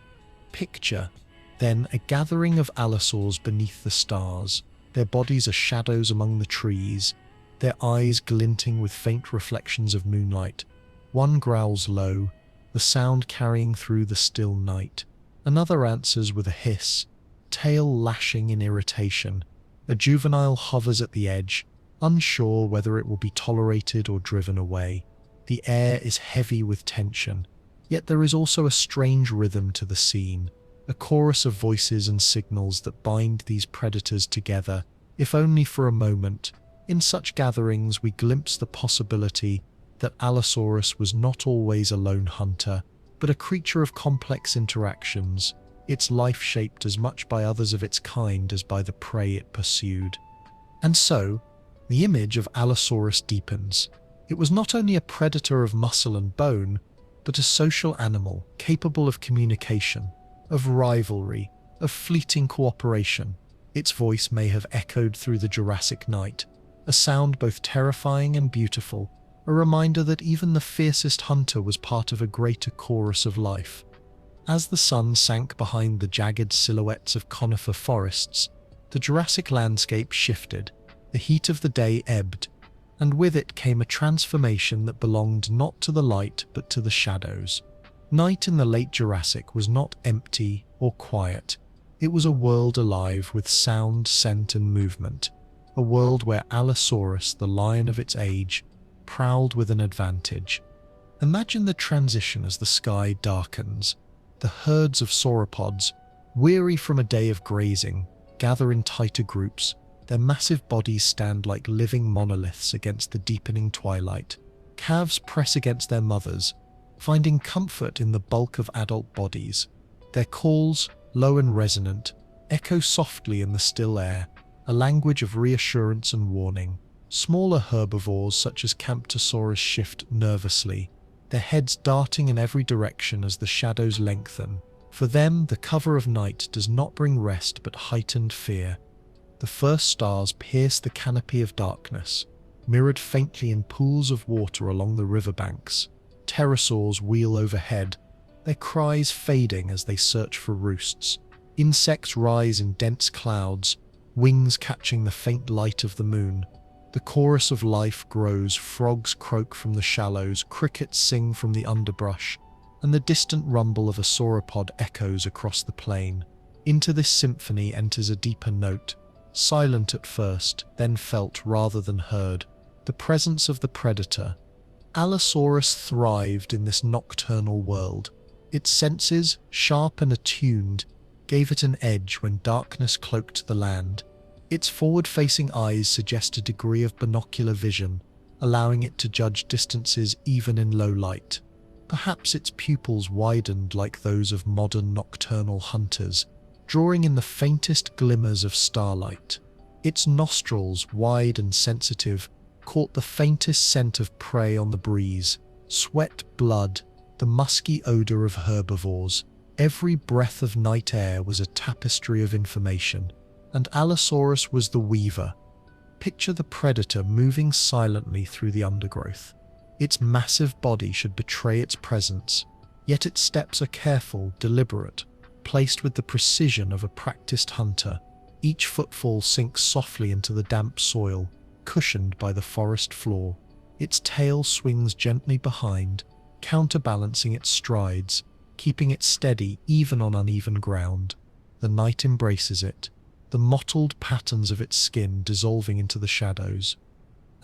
Picture, then, a gathering of allosaurs beneath the stars, their bodies are shadows among the trees, their eyes glinting with faint reflections of moonlight. One growls low, the sound carrying through the still night. Another answers with a hiss, tail lashing in irritation. A juvenile hovers at the edge, unsure whether it will be tolerated or driven away. The air is heavy with tension, yet there is also a strange rhythm to the scene, a chorus of voices and signals that bind these predators together, if only for a moment. In such gatherings we glimpse the possibility that Allosaurus was not always a lone hunter, but a creature of complex interactions, its life shaped as much by others of its kind as by the prey it pursued. And so, the image of Allosaurus deepens. It was not only a predator of muscle and bone, but a social animal capable of communication, of rivalry, of fleeting cooperation. Its voice may have echoed through the Jurassic night, a sound both terrifying and beautiful, a reminder that even the fiercest hunter was part of a greater chorus of life. As the sun sank behind the jagged silhouettes of conifer forests, the Jurassic landscape shifted, the heat of the day ebbed, and with it came a transformation that belonged not to the light but to the shadows. Night in the late Jurassic was not empty or quiet. It was a world alive with sound, scent, and movement. a world where Allosaurus, the lion of its age, prowled with an advantage. Imagine the transition as the sky darkens. The herds of sauropods, weary from a day of grazing, gather in tighter groups. Their massive bodies stand like living monoliths against the deepening twilight. Calves press against their mothers, finding comfort in the bulk of adult bodies. Their calls, low and resonant, echo softly in the still air, a language of reassurance and warning. Smaller herbivores such as Camptosaurus shift nervously, their heads darting in every direction as the shadows lengthen. For them, the cover of night does not bring rest but heightened fear. The first stars pierce the canopy of darkness, mirrored faintly in pools of water along the riverbanks. Pterosaurs wheel overhead, their cries fading as they search for roosts. Insects rise in dense clouds, wings catching the faint light of the moon. The chorus of life grows, frogs croak from the shallows, crickets sing from the underbrush, and the distant rumble of a sauropod echoes across the plain. Into this symphony enters a deeper note, silent at first, then felt rather than heard, the presence of the predator. Allosaurus thrived in this nocturnal world. Its senses, sharp and attuned, gave it an edge when darkness cloaked the land. Its forward-facing eyes suggest a degree of binocular vision, allowing it to judge distances even in low light. Perhaps its pupils widened like those of modern nocturnal hunters, drawing in the faintest glimmers of starlight. Its nostrils, wide and sensitive, caught the faintest scent of prey on the breeze. Sweat, blood, the musky odor of herbivores. Every breath of night air was a tapestry of information, and Allosaurus was the weaver. Picture the predator moving silently through the undergrowth. Its massive body should betray its presence, yet its steps are careful, deliberate, placed with the precision of a practiced hunter. Each footfall sinks softly into the damp soil, cushioned by the forest floor. Its tail swings gently behind, counterbalancing its strides, keeping it steady even on uneven ground. The night embraces it, the mottled patterns of its skin dissolving into the shadows.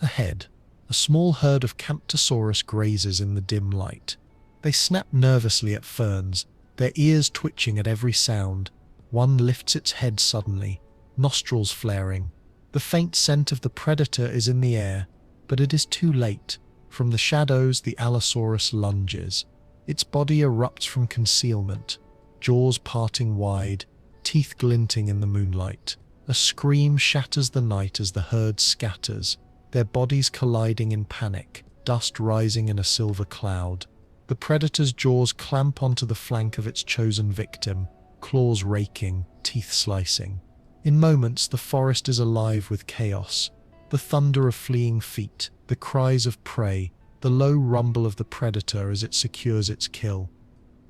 Ahead, a small herd of Camptosaurus grazes in the dim light. They snap nervously at ferns, their ears twitching at every sound. One lifts its head suddenly, nostrils flaring. The faint scent of the predator is in the air, but it is too late. From the shadows, the Allosaurus lunges. Its body erupts from concealment, jaws parting wide, teeth glinting in the moonlight. A scream shatters the night as the herd scatters, their bodies colliding in panic, dust rising in a silver cloud. The predator's jaws clamp onto the flank of its chosen victim, claws raking, teeth slicing. In moments, the forest is alive with chaos. The thunder of fleeing feet, the cries of prey, the low rumble of the predator as it secures its kill.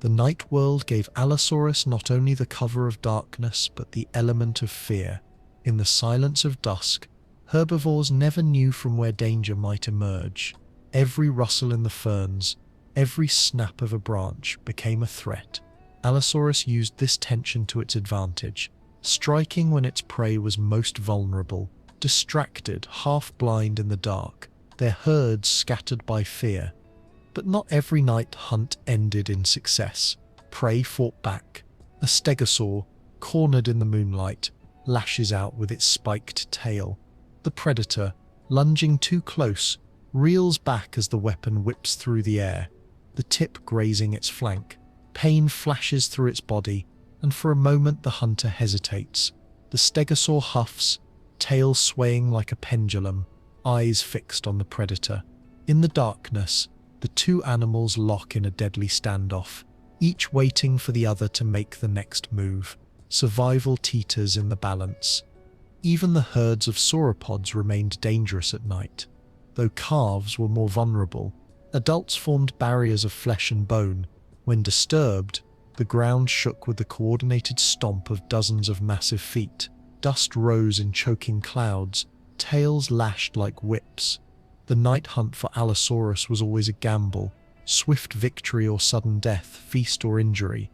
The night world gave Allosaurus not only the cover of darkness, but the element of fear. In the silence of dusk, herbivores never knew from where danger might emerge. Every rustle in the ferns, every snap of a branch became a threat. Allosaurus used this tension to its advantage, striking when its prey was most vulnerable. Distracted, half-blind in the dark, their herds scattered by fear. But not every night hunt ended in success. Prey fought back. A stegosaur, cornered in the moonlight, lashes out with its spiked tail. The predator, lunging too close, reels back as the weapon whips through the air, the tip grazing its flank. Pain flashes through its body, and for a moment the hunter hesitates. The stegosaur huffs, tail swaying like a pendulum, eyes fixed on the predator. In the darkness, the two animals lock in a deadly standoff, each waiting for the other to make the next move. Survival teeters in the balance. Even the herds of sauropods remained dangerous at night. Though calves were more vulnerable, adults formed barriers of flesh and bone. When disturbed, the ground shook with the coordinated stomp of dozens of massive feet. Dust rose in choking clouds, tails lashed like whips. The night hunt for Allosaurus was always a gamble, swift victory or sudden death, feast or injury.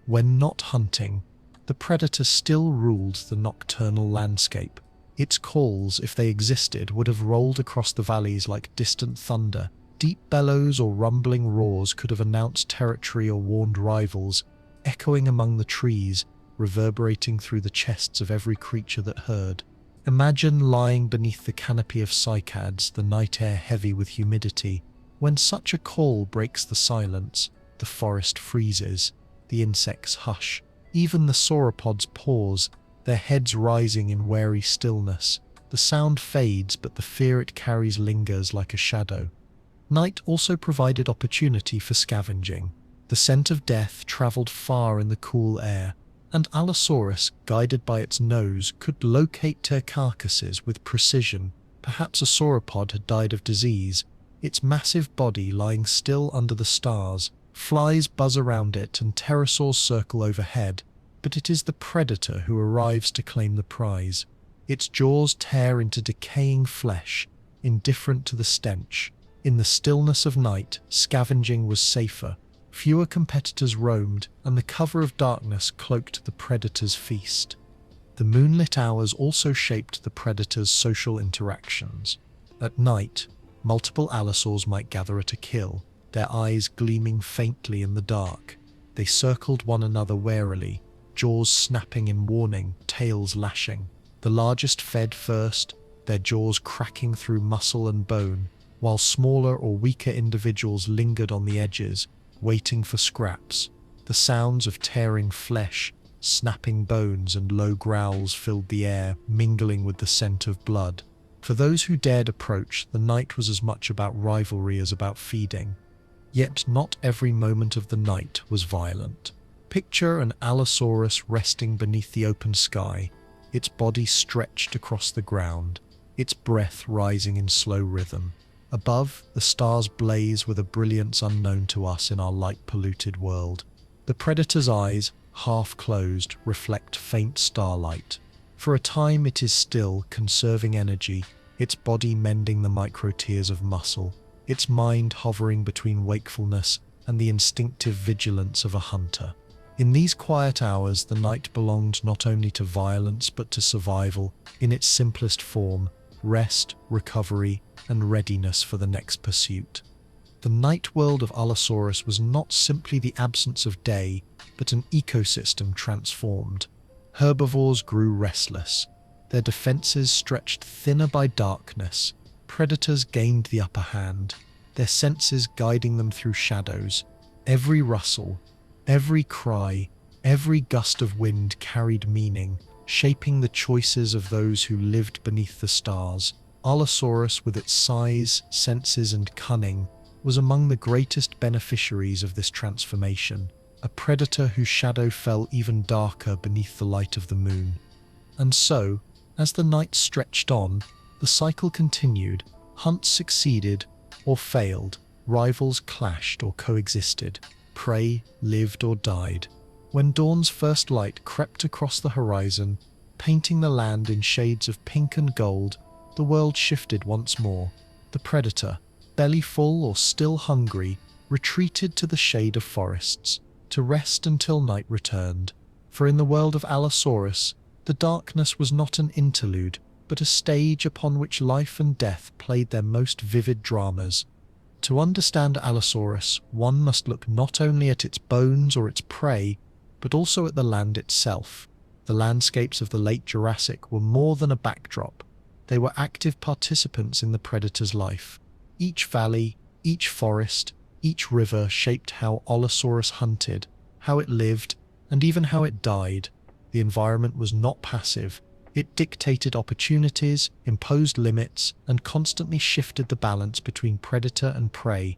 When not hunting, the predator still ruled the nocturnal landscape. Its calls, if they existed, would have rolled across the valleys like distant thunder. Deep bellows or rumbling roars could have announced territory or warned rivals, echoing among the trees, reverberating through the chests of every creature that heard. Imagine lying beneath the canopy of cycads, the night air heavy with humidity. When such a call breaks the silence, the forest freezes, the insects hush, even the sauropods pause, their heads rising in wary stillness. The sound fades, but the fear it carries lingers like a shadow. Night also provided opportunity for scavenging. The scent of death travelled far in the cool air, and Allosaurus, guided by its nose, could locate their carcasses with precision. Perhaps a sauropod had died of disease, its massive body lying still under the stars. Flies buzz around it and pterosaurs circle overhead, but it is the predator who arrives to claim the prize. Its jaws tear into decaying flesh, indifferent to the stench. In the stillness of night, scavenging was safer. Fewer competitors roamed, and the cover of darkness cloaked the predator's feast. The moonlit hours also shaped the predator's social interactions. At night, multiple allosaurs might gather at a kill, their eyes gleaming faintly in the dark. They circled one another warily, jaws snapping in warning, tails lashing. The largest fed first, their jaws cracking through muscle and bone, while smaller or weaker individuals lingered on the edges, waiting for scraps. The sounds of tearing flesh, snapping bones, and low growls filled the air, mingling with the scent of blood. For those who dared approach, the night was as much about rivalry as about feeding. Yet not every moment of the night was violent. Picture an Allosaurus resting beneath the open sky, its body stretched across the ground, its breath rising in slow rhythm. Above, the stars blaze with a brilliance unknown to us in our light-polluted world. The predator's eyes, half closed, reflect faint starlight. For a time it is still, conserving energy, its body mending the micro-tears of muscle, its mind hovering between wakefulness and the instinctive vigilance of a hunter. In these quiet hours, the night belonged not only to violence but to survival in its simplest form: rest, recovery, and readiness for the next pursuit. The night world of Allosaurus was not simply the absence of day, but an ecosystem transformed. Herbivores grew restless, their defenses stretched thinner by darkness. Predators gained the upper hand, their senses guiding them through shadows. Every rustle, every cry, every gust of wind carried meaning, shaping the choices of those who lived beneath the stars. Allosaurus, with its size, senses, and cunning, was among the greatest beneficiaries of this transformation, a predator whose shadow fell even darker beneath the light of the moon. And so, as the night stretched on, the cycle continued. Hunts succeeded or failed, rivals clashed or coexisted, prey lived or died. When dawn's first light crept across the horizon, painting the land in shades of pink and gold, the world shifted once more. The predator, belly full or still hungry, retreated to the shade of forests, to rest until night returned. For in the world of Allosaurus, the darkness was not an interlude, but a stage upon which life and death played their most vivid dramas. To understand Allosaurus, one must look not only at its bones or its prey, but also at the land itself. The landscapes of the late Jurassic were more than a backdrop. They were active participants in the predator's life. Each valley, each forest, each river shaped how Allosaurus hunted, how it lived, and even how it died. The environment was not passive. It dictated opportunities, imposed limits, and constantly shifted the balance between predator and prey.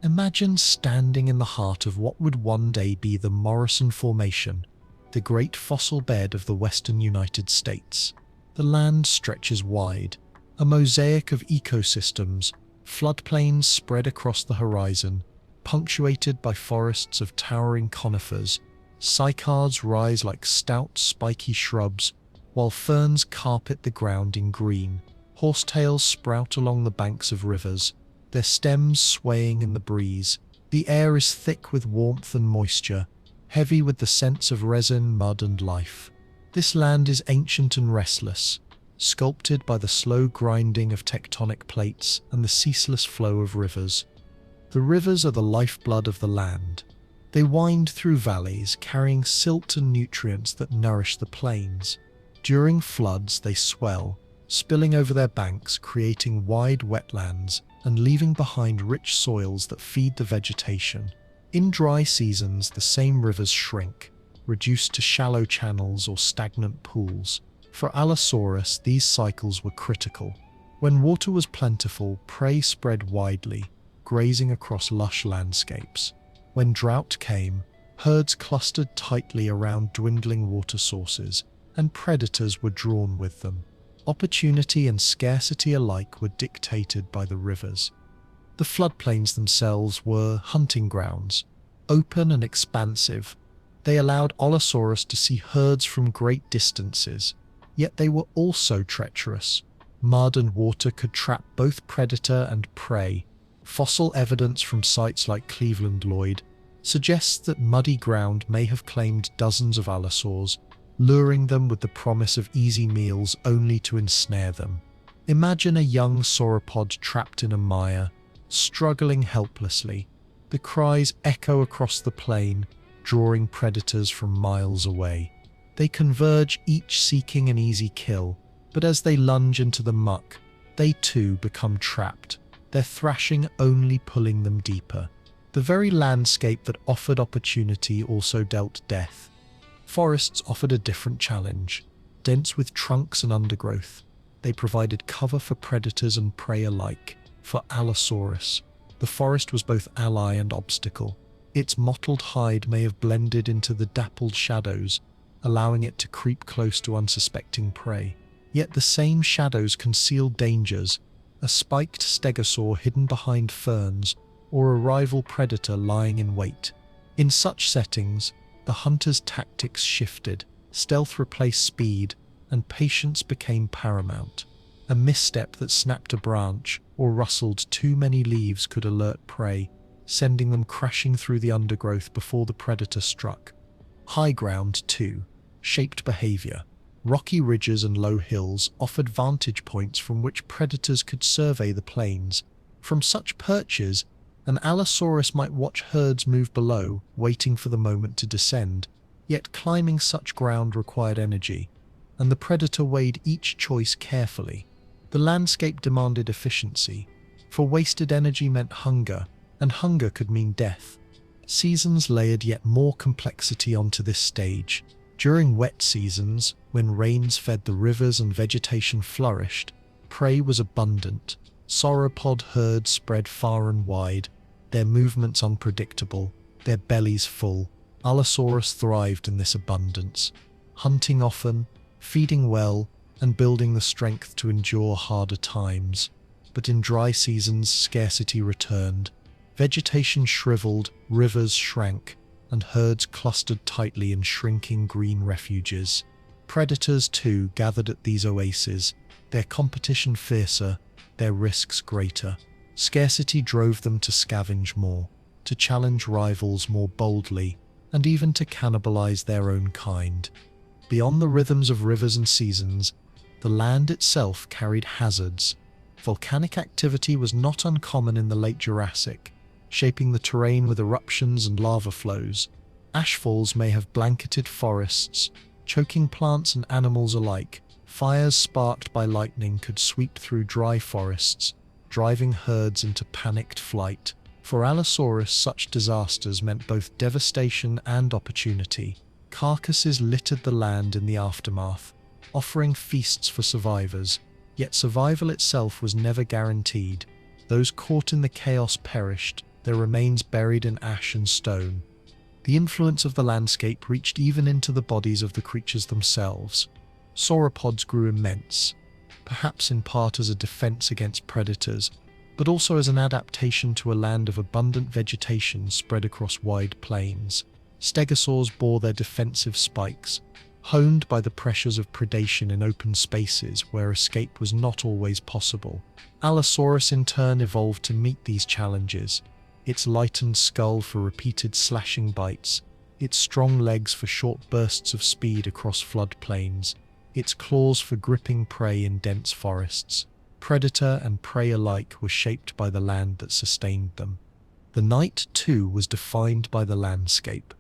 Imagine standing in the heart of what would one day be the Morrison Formation, the great fossil bed of the western United States. The land stretches wide, a mosaic of ecosystems, floodplains spread across the horizon, punctuated by forests of towering conifers. Cycads rise like stout, spiky shrubs, while ferns carpet the ground in green. Horsetails sprout along the banks of rivers, their stems swaying in the breeze. The air is thick with warmth and moisture, heavy with the scents of resin, mud, and life. This land is ancient and restless, sculpted by the slow grinding of tectonic plates and the ceaseless flow of rivers. The rivers are the lifeblood of the land. They wind through valleys, carrying silt and nutrients that nourish the plains. During floods, they swell, spilling over their banks, creating wide wetlands and leaving behind rich soils that feed the vegetation. In dry seasons, the same rivers shrink, reduced to shallow channels or stagnant pools. For Allosaurus, these cycles were critical. When water was plentiful, prey spread widely, grazing across lush landscapes. When drought came, herds clustered tightly around dwindling water sources, and predators were drawn with them. Opportunity and scarcity alike were dictated by the rivers. The floodplains themselves were hunting grounds, open and expansive. They allowed Allosaurus to see herds from great distances, yet they were also treacherous. Mud and water could trap both predator and prey. Fossil evidence from sites like Cleveland Lloyd suggests that muddy ground may have claimed dozens of allosaurs, luring them with the promise of easy meals only to ensnare them. Imagine a young sauropod trapped in a mire, struggling helplessly. The cries echo across the plain, drawing predators from miles away. They converge, each seeking an easy kill, but as they lunge into the muck, they too become trapped, their thrashing only pulling them deeper. The very landscape that offered opportunity also dealt death. Forests offered a different challenge. Dense with trunks and undergrowth, they provided cover for predators and prey alike. For Allosaurus, the forest was both ally and obstacle. Its mottled hide may have blended into the dappled shadows, allowing it to creep close to unsuspecting prey. Yet the same shadows concealed dangers, a spiked stegosaur hidden behind ferns, or a rival predator lying in wait. In such settings, the hunter's tactics shifted, stealth replaced speed, and patience became paramount. A misstep that snapped a branch or rustled too many leaves could alert prey, sending them crashing through the undergrowth before the predator struck. High ground, too, shaped behavior. Rocky ridges and low hills offered vantage points from which predators could survey the plains. From such perches, an Allosaurus might watch herds move below, waiting for the moment to descend. Yet climbing such ground required energy, and the predator weighed each choice carefully. The landscape demanded efficiency, for wasted energy meant hunger, and hunger could mean death. Seasons layered yet more complexity onto this stage. During wet seasons, when rains fed the rivers and vegetation flourished, prey was abundant. Sauropod herds spread far and wide, their movements unpredictable, their bellies full. Allosaurus thrived in this abundance, hunting often, feeding well, and building the strength to endure harder times. But in dry seasons, scarcity returned. Vegetation shriveled, rivers shrank, and herds clustered tightly in shrinking green refuges. Predators, too, gathered at these oases, their competition fiercer, their risks greater. Scarcity drove them to scavenge more, to challenge rivals more boldly, and even to cannibalize their own kind. Beyond the rhythms of rivers and seasons, the land itself carried hazards. Volcanic activity was not uncommon in the late Jurassic, shaping the terrain with eruptions and lava flows. Ashfalls may have blanketed forests, choking plants and animals alike. Fires sparked by lightning could sweep through dry forests, driving herds into panicked flight. For Allosaurus, such disasters meant both devastation and opportunity. Carcasses littered the land in the aftermath, offering feasts for survivors. Yet survival itself was never guaranteed. Those caught in the chaos perished, their remains buried in ash and stone. The influence of the landscape reached even into the bodies of the creatures themselves. Sauropods grew immense, perhaps in part as a defense against predators, but also as an adaptation to a land of abundant vegetation spread across wide plains. Stegosaurs bore their defensive spikes, honed by the pressures of predation in open spaces where escape was not always possible. Allosaurus in turn evolved to meet these challenges, its lightened skull for repeated slashing bites, its strong legs for short bursts of speed across floodplains. its claws for gripping prey in dense forests. Predator and prey alike were shaped by the land that sustained them. The night, too, was defined by the landscape.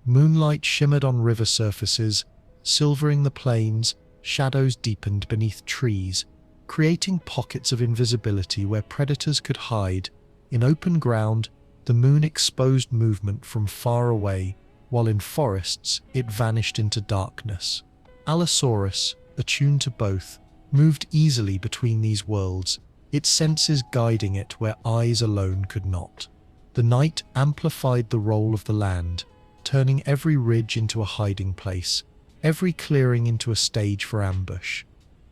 Moonlight shimmered on river surfaces, silvering the plains, shadows deepened beneath trees, creating pockets of invisibility where predators could hide. In open ground, the moon exposed movement from far away, while in forests it vanished into darkness. Allosaurus, attuned to both, moved easily between these worlds, its senses guiding it where eyes alone could not. The night amplified the role of the land, turning every ridge into a hiding place, every clearing into a stage for ambush.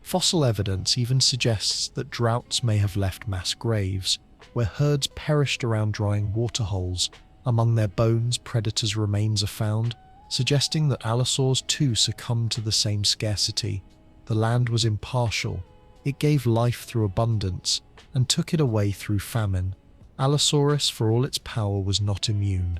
Fossil evidence even suggests that droughts may have left mass graves, where herds perished around drying waterholes. Among their bones, predators' remains are found, suggesting that allosaurs too succumbed to the same scarcity. The land was impartial. It gave life through abundance and took it away through famine. Allosaurus, for all its power, was not immune.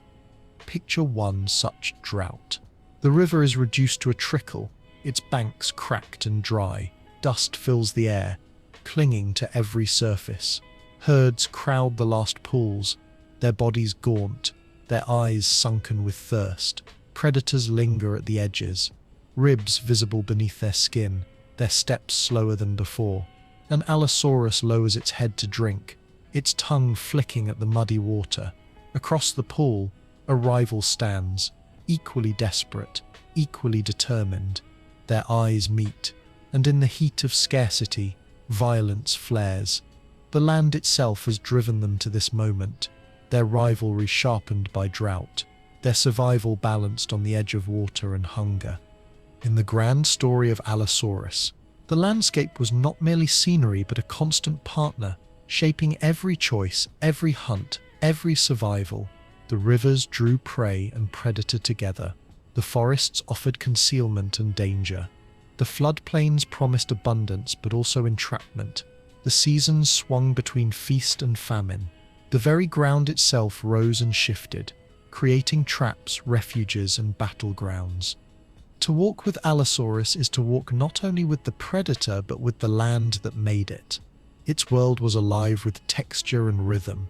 Picture one such drought. The river is reduced to a trickle, its banks cracked and dry. Dust fills the air, clinging to every surface. Herds crowd the last pools, their bodies gaunt, their eyes sunken with thirst. Predators linger at the edges, ribs visible beneath their skin, their steps slower than before. An Allosaurus lowers its head to drink, its tongue flicking at the muddy water. Across the pool, a rival stands, equally desperate, equally determined. Their eyes meet, and in the heat of scarcity, violence flares. The land itself has driven them to this moment, their rivalry sharpened by drought, their survival balanced on the edge of water and hunger. In the grand story of Allosaurus, the landscape was not merely scenery but a constant partner, shaping every choice, every hunt, every survival. The rivers drew prey and predator together. The forests offered concealment and danger. The floodplains promised abundance but also entrapment. The seasons swung between feast and famine. The very ground itself rose and shifted, creating traps, refuges, and battlegrounds. To walk with Allosaurus is to walk not only with the predator but with the land that made it. Its world was alive with texture and rhythm,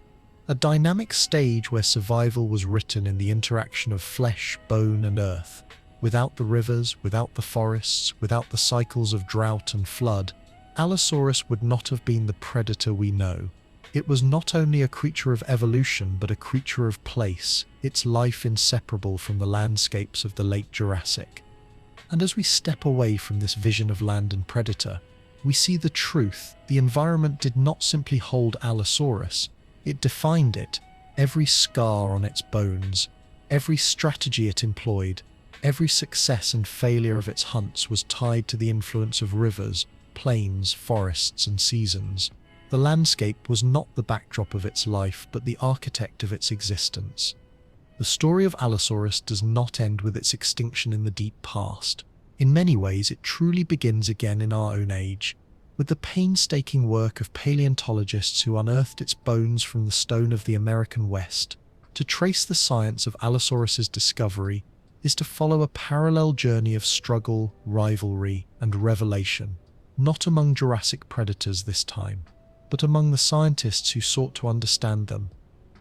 a dynamic stage where survival was written in the interaction of flesh, bone, and earth. Without the rivers, without the forests, without the cycles of drought and flood, Allosaurus would not have been the predator we know. It was not only a creature of evolution but a creature of place, its life inseparable from the landscapes of the late Jurassic. And as we step away from this vision of land and predator, we see the truth. The environment did not simply hold Allosaurus, it defined it. Every scar on its bones, every strategy it employed, every success and failure of its hunts was tied to the influence of rivers, plains, forests, and seasons. The landscape was not the backdrop of its life, but the architect of its existence. The story of Allosaurus does not end with its extinction in the deep past. In many ways, it truly begins again in our own age, with the painstaking work of paleontologists who unearthed its bones from the stone of the American West. To trace the science of Allosaurus's discovery is to follow a parallel journey of struggle, rivalry, and revelation, not among Jurassic predators this time, but among the scientists who sought to understand them.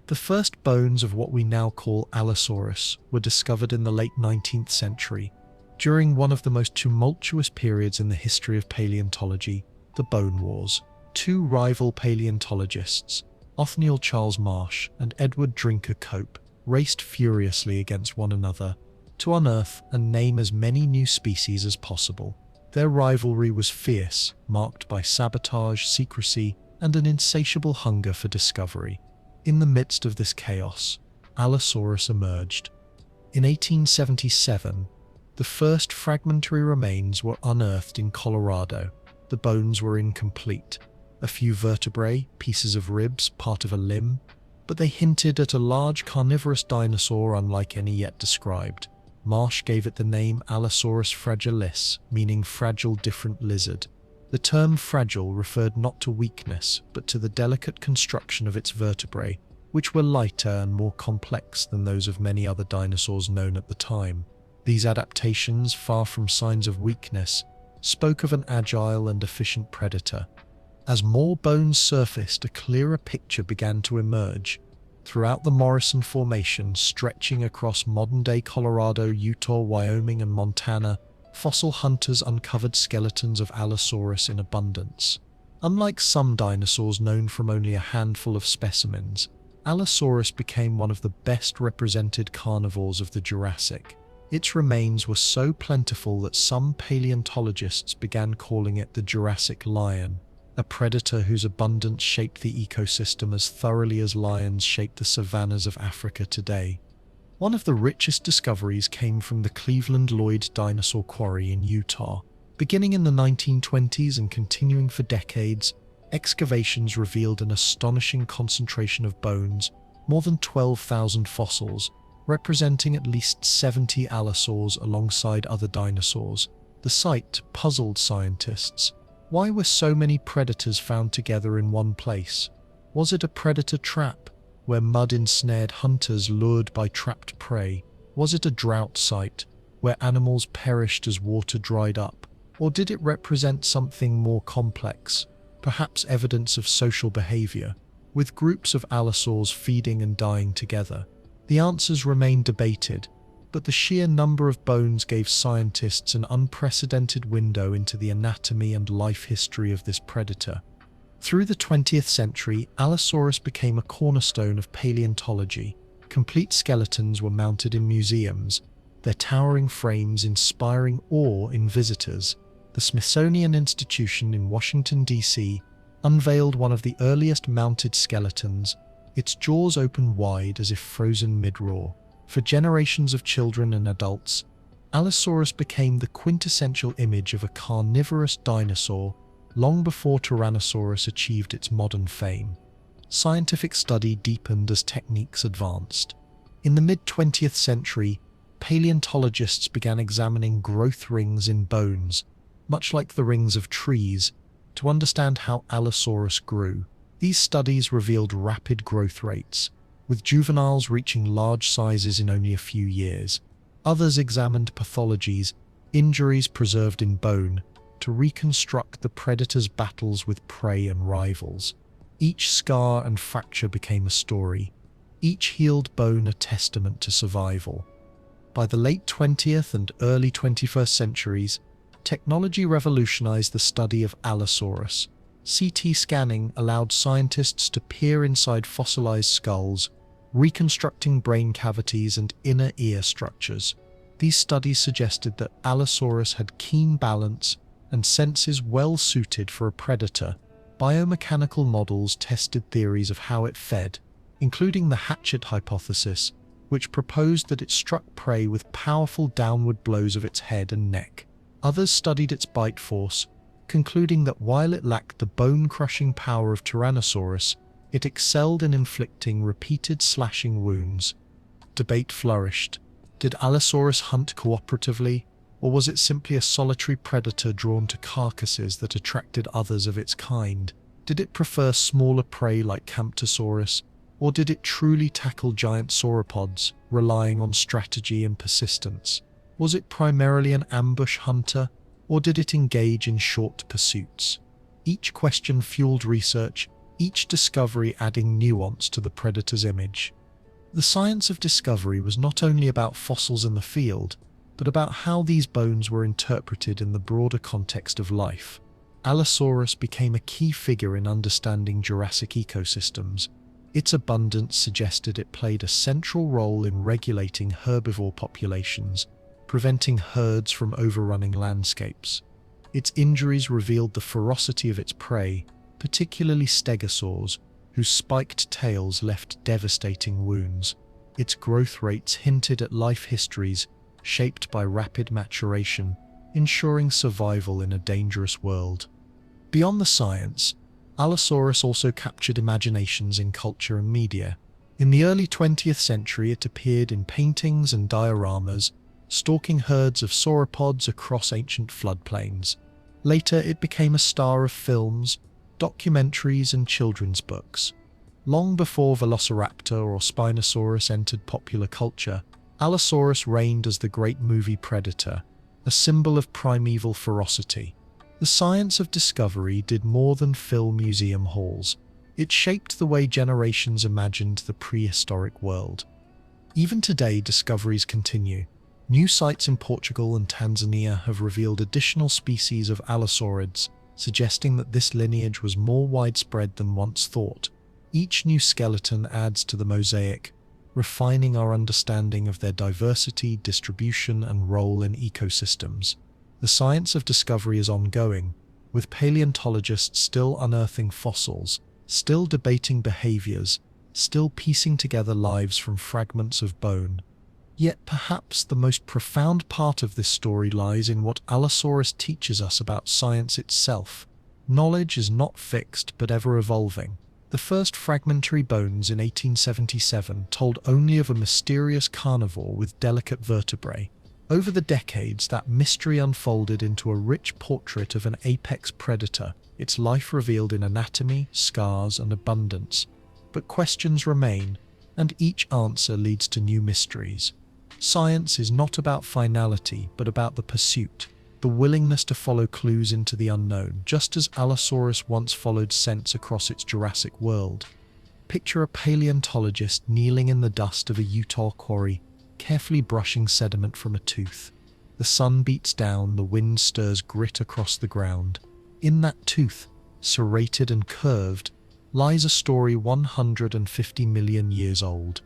The first bones of what we now call Allosaurus were discovered in the late 19th century, during one of the most tumultuous periods in the history of paleontology, the Bone Wars. Two rival paleontologists, Othniel Charles Marsh and Edward Drinker Cope, raced furiously against one another to unearth and name as many new species as possible. Their rivalry was fierce, marked by sabotage, secrecy, and an insatiable hunger for discovery. In the midst of this chaos, Allosaurus emerged. In 1877, the first fragmentary remains were unearthed in Colorado. The bones were incomplete. A few vertebrae, pieces of ribs, part of a limb, but they hinted at a large carnivorous dinosaur unlike any yet described. Marsh gave it the name Allosaurus fragilis, meaning fragile different lizard. The term fragile referred not to weakness, but to the delicate construction of its vertebrae, which were lighter and more complex than those of many other dinosaurs known at the time. These adaptations, far from signs of weakness, spoke of an agile and efficient predator. As more bones surfaced, a clearer picture began to emerge. Throughout the Morrison Formation, stretching across modern-day Colorado, Utah, Wyoming, and Montana, fossil hunters uncovered skeletons of Allosaurus in abundance. Unlike some dinosaurs known from only a handful of specimens, Allosaurus became one of the best represented carnivores of the Jurassic. Its remains were so plentiful that some paleontologists began calling it the Jurassic lion, a predator whose abundance shaped the ecosystem as thoroughly as lions shaped the savannas of Africa today. One of the richest discoveries came from the Cleveland Lloyd Dinosaur Quarry in Utah. Beginning in the 1920s and continuing for decades, excavations revealed an astonishing concentration of bones, more than 12,000 fossils, representing at least 70 allosaurs alongside other dinosaurs. The sight puzzled scientists. Why were so many predators found together in one place? Was it a predator trap, where mud ensnared hunters lured by trapped prey? Was it a drought site, where animals perished as water dried up? Or did it represent something more complex, perhaps evidence of social behavior, with groups of allosaurs feeding and dying together? The answers remain debated, but the sheer number of bones gave scientists an unprecedented window into the anatomy and life history of this predator. Through the 20th century, Allosaurus became a cornerstone of paleontology. Complete skeletons were mounted in museums, their towering frames inspiring awe in visitors. The Smithsonian Institution in Washington, D.C., unveiled one of the earliest mounted skeletons, its jaws open wide as if frozen mid-roar. For generations of children and adults, Allosaurus became the quintessential image of a carnivorous dinosaur long before Tyrannosaurus achieved its modern fame. Scientific study deepened as techniques advanced. In the mid-20th century, paleontologists began examining growth rings in bones, much like the rings of trees, to understand how Allosaurus grew. These studies revealed rapid growth rates, with juveniles reaching large sizes in only a few years. Others examined pathologies, injuries preserved in bone, to reconstruct the predator's battles with prey and rivals. Each scar and fracture became a story, each healed bone a testament to survival. By the late 20th and early 21st centuries, technology revolutionized the study of Allosaurus. CT scanning allowed scientists to peer inside fossilized skulls, reconstructing brain cavities and inner ear structures. These studies suggested that Allosaurus had keen balance and senses well suited for a predator. Biomechanical models tested theories of how it fed, including the hatchet hypothesis, which proposed that it struck prey with powerful downward blows of its head and neck. Others studied its bite force, concluding that while it lacked the bone-crushing power of Tyrannosaurus, it excelled in inflicting repeated slashing wounds. Debate flourished. Did Allosaurus hunt cooperatively, or was it simply a solitary predator drawn to carcasses that attracted others of its kind? Did it prefer smaller prey like Camptosaurus, or did it truly tackle giant sauropods, relying on strategy and persistence? Was it primarily an ambush hunter, or did it engage in short pursuits? Each question fueled research, each discovery adding nuance to the predator's image. The science of discovery was not only about fossils in the field, but about how these bones were interpreted in the broader context of life. Allosaurus became a key figure in understanding Jurassic ecosystems. Its abundance suggested it played a central role in regulating herbivore populations, preventing herds from overrunning landscapes. Its injuries revealed the ferocity of its prey, particularly stegosaurs, whose spiked tails left devastating wounds. Its growth rates hinted at life histories shaped by rapid maturation, ensuring survival in a dangerous world. Beyond the science, Allosaurus also captured imaginations in culture and media. In the early 20th century, it appeared in paintings and dioramas, stalking herds of sauropods across ancient floodplains. Later, it became a star of films, documentaries, and children's books. Long before Velociraptor or Spinosaurus entered popular culture, Allosaurus reigned as the great movie predator. a symbol of primeval ferocity. The science of discovery did more than fill museum halls. It shaped the way generations imagined the prehistoric world. Even today, discoveries continue. New sites in Portugal and Tanzania have revealed additional species of Allosaurids, suggesting that this lineage was more widespread than once thought. Each new skeleton adds to the mosaic, refining our understanding of their diversity, distribution, and role in ecosystems. The science of discovery is ongoing, with paleontologists still unearthing fossils, still debating behaviors, still piecing together lives from fragments of bone. Yet perhaps the most profound part of this story lies in what Allosaurus teaches us about science itself. Knowledge is not fixed but ever evolving. The first fragmentary bones in 1877 told only of a mysterious carnivore with delicate vertebrae. Over the decades, that mystery unfolded into a rich portrait of an apex predator, its life revealed in anatomy, scars, and abundance. But questions remain, and each answer leads to new mysteries. Science is not about finality, but about the pursuit, the willingness to follow clues into the unknown, just as Allosaurus once followed scents across its Jurassic world. Picture a paleontologist kneeling in the dust of a Utah quarry, carefully brushing sediment from a tooth. The sun beats down, the wind stirs grit across the ground. In that tooth, serrated and curved, lies a story 150 million years old.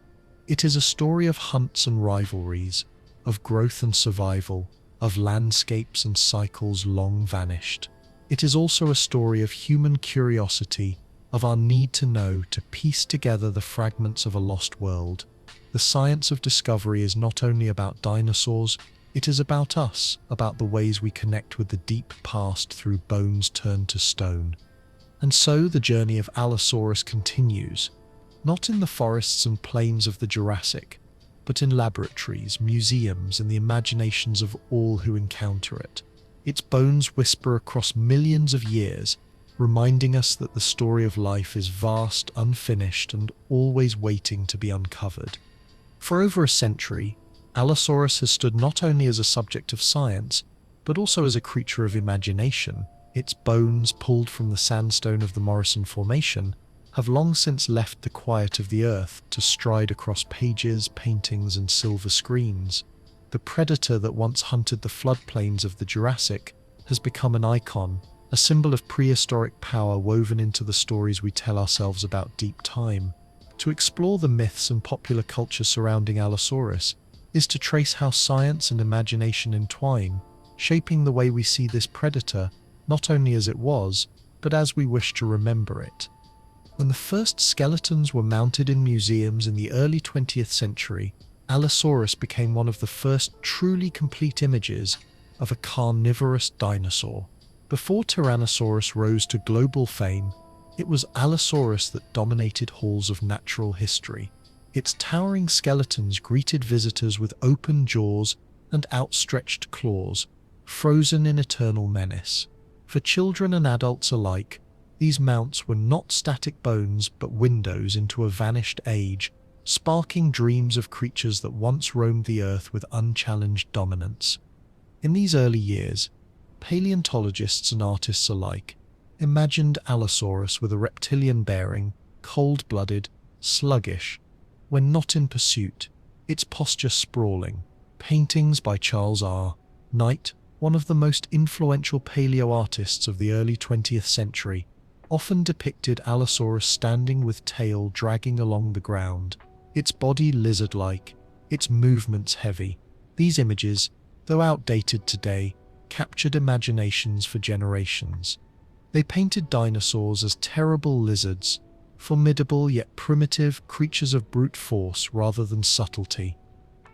It is a story of hunts and rivalries, of growth and survival, of landscapes and cycles long vanished. It is also a story of human curiosity, of our need to know, to piece together the fragments of a lost world. The science of discovery is not only about dinosaurs, it is about us, about the ways we connect with the deep past through bones turned to stone. And so the journey of Allosaurus continues, not in the forests and plains of the Jurassic, but in laboratories, museums, and the imaginations of all who encounter it. Its bones whisper across millions of years, reminding us that the story of life is vast, unfinished, and always waiting to be uncovered. For over a century, Allosaurus has stood not only as a subject of science, but also as a creature of imagination. Its bones, pulled from the sandstone of the Morrison Formation, have long since left the quiet of the earth to stride across pages, paintings, and silver screens. The predator that once hunted the floodplains of the Jurassic has become an icon, a symbol of prehistoric power woven into the stories we tell ourselves about deep time. To explore the myths and popular culture surrounding Allosaurus is to trace how science and imagination entwine, shaping the way we see this predator, not only as it was, but as we wish to remember it. When the first skeletons were mounted in museums in the early 20th century, Allosaurus became one of the first truly complete images of a carnivorous dinosaur. Before Tyrannosaurus rose to global fame, it was Allosaurus that dominated halls of natural history. Its towering skeletons greeted visitors with open jaws and outstretched claws, frozen in eternal menace. For children and adults alike, these mounts were not static bones but windows into a vanished age, sparking dreams of creatures that once roamed the earth with unchallenged dominance. In these early years, paleontologists and artists alike imagined Allosaurus with a reptilian bearing, cold-blooded, sluggish, when not in pursuit, its posture sprawling. Paintings by Charles R. Knight, one of the most influential paleo-artists of the early 20th century, often depicted Allosaurus standing with tail dragging along the ground, its body lizard-like, its movements heavy. These images, though outdated today, captured imaginations for generations. They painted dinosaurs as terrible lizards, formidable yet primitive creatures of brute force rather than subtlety.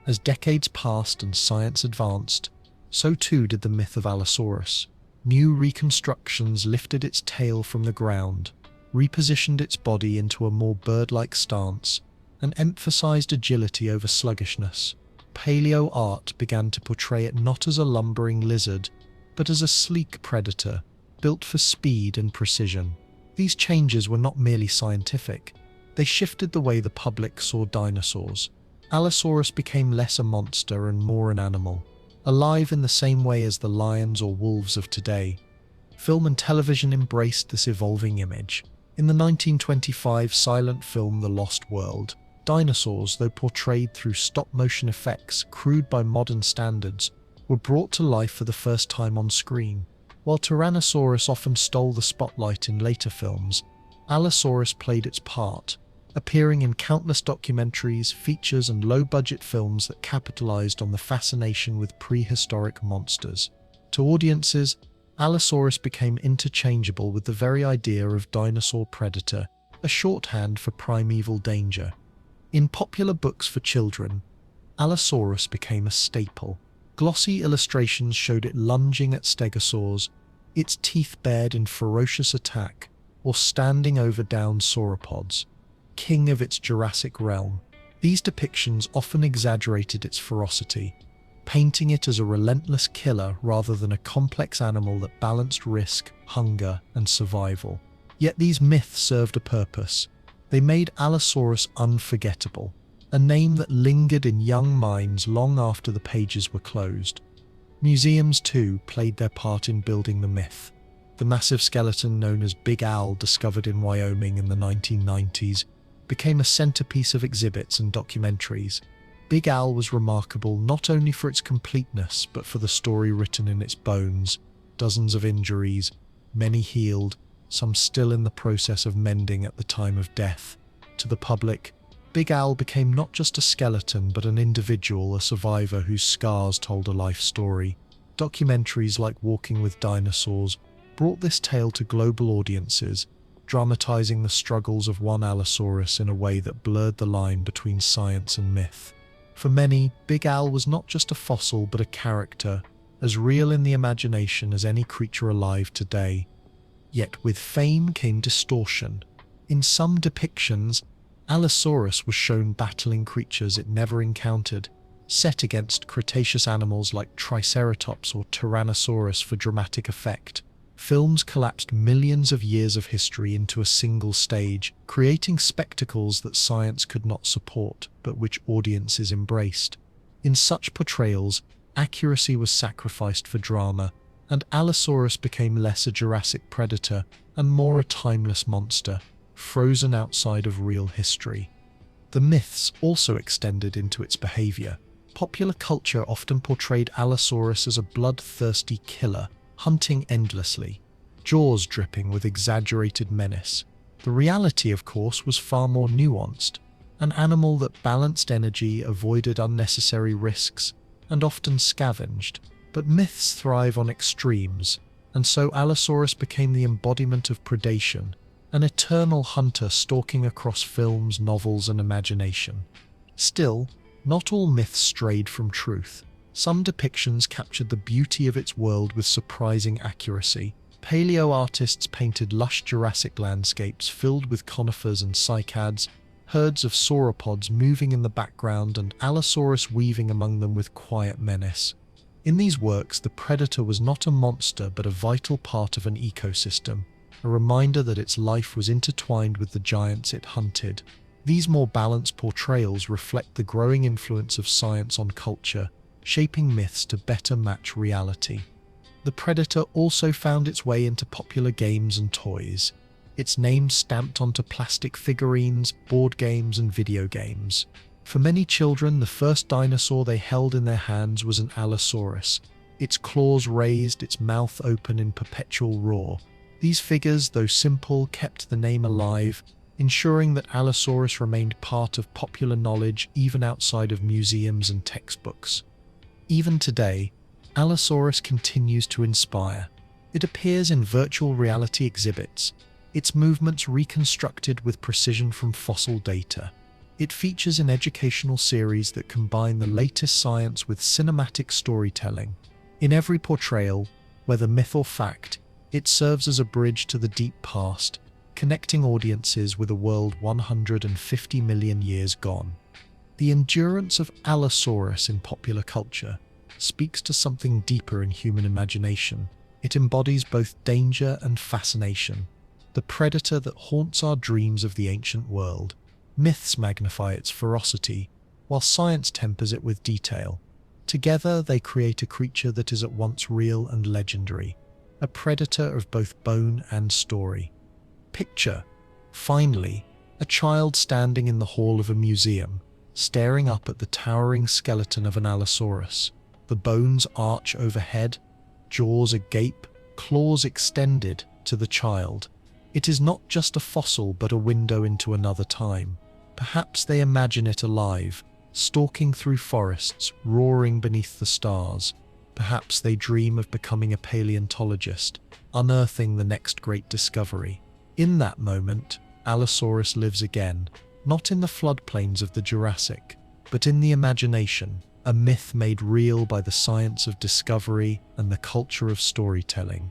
As decades passed and science advanced, so too did the myth of Allosaurus. New reconstructions lifted its tail from the ground, repositioned its body into a more bird-like stance, and emphasized agility over sluggishness. Paleo art began to portray it not as a lumbering lizard, but as a sleek predator, built for speed and precision. These changes were not merely scientific, they shifted the way the public saw dinosaurs. Allosaurus became less a monster and more an animal, alive in the same way as the lions or wolves of today. Film and television embraced this evolving image. In the 1925 silent film The Lost World, dinosaurs, though portrayed through stop-motion effects crude by modern standards, were brought to life for the first time on screen. While Tyrannosaurus often stole the spotlight in later films, Allosaurus played its part, appearing in countless documentaries, features, and low-budget films that capitalized on the fascination with prehistoric monsters. To audiences, Allosaurus became interchangeable with the very idea of dinosaur predator, a shorthand for primeval danger. In popular books for children, Allosaurus became a staple. Glossy illustrations showed it lunging at stegosaurs, its teeth bared in ferocious attack, or standing over downed sauropods. King of its Jurassic realm, these depictions often exaggerated its ferocity, painting it as a relentless killer rather than a complex animal that balanced risk, hunger, and survival. Yet these myths served a purpose. They made Allosaurus unforgettable, a name that lingered in young minds long after the pages were closed. Museums, too, played their part in building the myth. The massive skeleton known as Big Al, discovered in Wyoming in the 1990s, became a centerpiece of exhibits and documentaries. Big Al was remarkable not only for its completeness, but for the story written in its bones. Dozens of injuries, many healed, some still in the process of mending at the time of death. To the public, Big Al became not just a skeleton, but an individual, a survivor whose scars told a life story. Documentaries like Walking with Dinosaurs brought this tale to global audiences, dramatizing the struggles of one Allosaurus in a way that blurred the line between science and myth. For many, Big Al was not just a fossil but a character, as real in the imagination as any creature alive today. Yet with fame came distortion. In some depictions, Allosaurus was shown battling creatures it never encountered, set against Cretaceous animals like Triceratops or Tyrannosaurus for dramatic effect. Films collapsed millions of years of history into a single stage, creating spectacles that science could not support, but which audiences embraced. In such portrayals, accuracy was sacrificed for drama, and Allosaurus became less a Jurassic predator and more a timeless monster, frozen outside of real history. The myths also extended into its behavior. Popular culture often portrayed Allosaurus as a bloodthirsty killer, hunting endlessly, jaws dripping with exaggerated menace. The reality, of course, was far more nuanced, an animal that balanced energy, avoided unnecessary risks, and often scavenged. But myths thrive on extremes, and so Allosaurus became the embodiment of predation, an eternal hunter stalking across films, novels, and imagination. Still, not all myths strayed from truth. Some depictions captured the beauty of its world with surprising accuracy. Paleo artists painted lush Jurassic landscapes filled with conifers and cycads, herds of sauropods moving in the background and Allosaurus weaving among them with quiet menace. In these works, the predator was not a monster but a vital part of an ecosystem, a reminder that its life was intertwined with the giants it hunted. These more balanced portrayals reflect the growing influence of science on culture, shaping myths to better match reality. The predator also found its way into popular games and toys, its name stamped onto plastic figurines, board games, and video games. For many children, the first dinosaur they held in their hands was an Allosaurus, its claws raised, its mouth open in perpetual roar. These figures, though simple, kept the name alive, ensuring that Allosaurus remained part of popular knowledge even outside of museums and textbooks. Even today, Allosaurus continues to inspire. It appears in virtual reality exhibits, its movements reconstructed with precision from fossil data. It features in educational series that combine the latest science with cinematic storytelling. In every portrayal, whether myth or fact, it serves as a bridge to the deep past, connecting audiences with a world 150 million years gone. The endurance of Allosaurus in popular culture speaks to something deeper in human imagination. It embodies both danger and fascination, the predator that haunts our dreams of the ancient world. Myths magnify its ferocity, while science tempers it with detail. Together, they create a creature that is at once real and legendary, a predator of both bone and story. Picture, finally, a child standing in the hall of a museum, staring up at the towering skeleton of an Allosaurus. The bones arch overhead, jaws agape, claws extended to the child. It is not just a fossil but a window into another time. Perhaps they imagine it alive, stalking through forests, roaring beneath the stars. Perhaps they dream of becoming a paleontologist, unearthing the next great discovery. In that moment, Allosaurus lives again, not in the floodplains of the Jurassic, but in the imagination, a myth made real by the science of discovery and the culture of storytelling.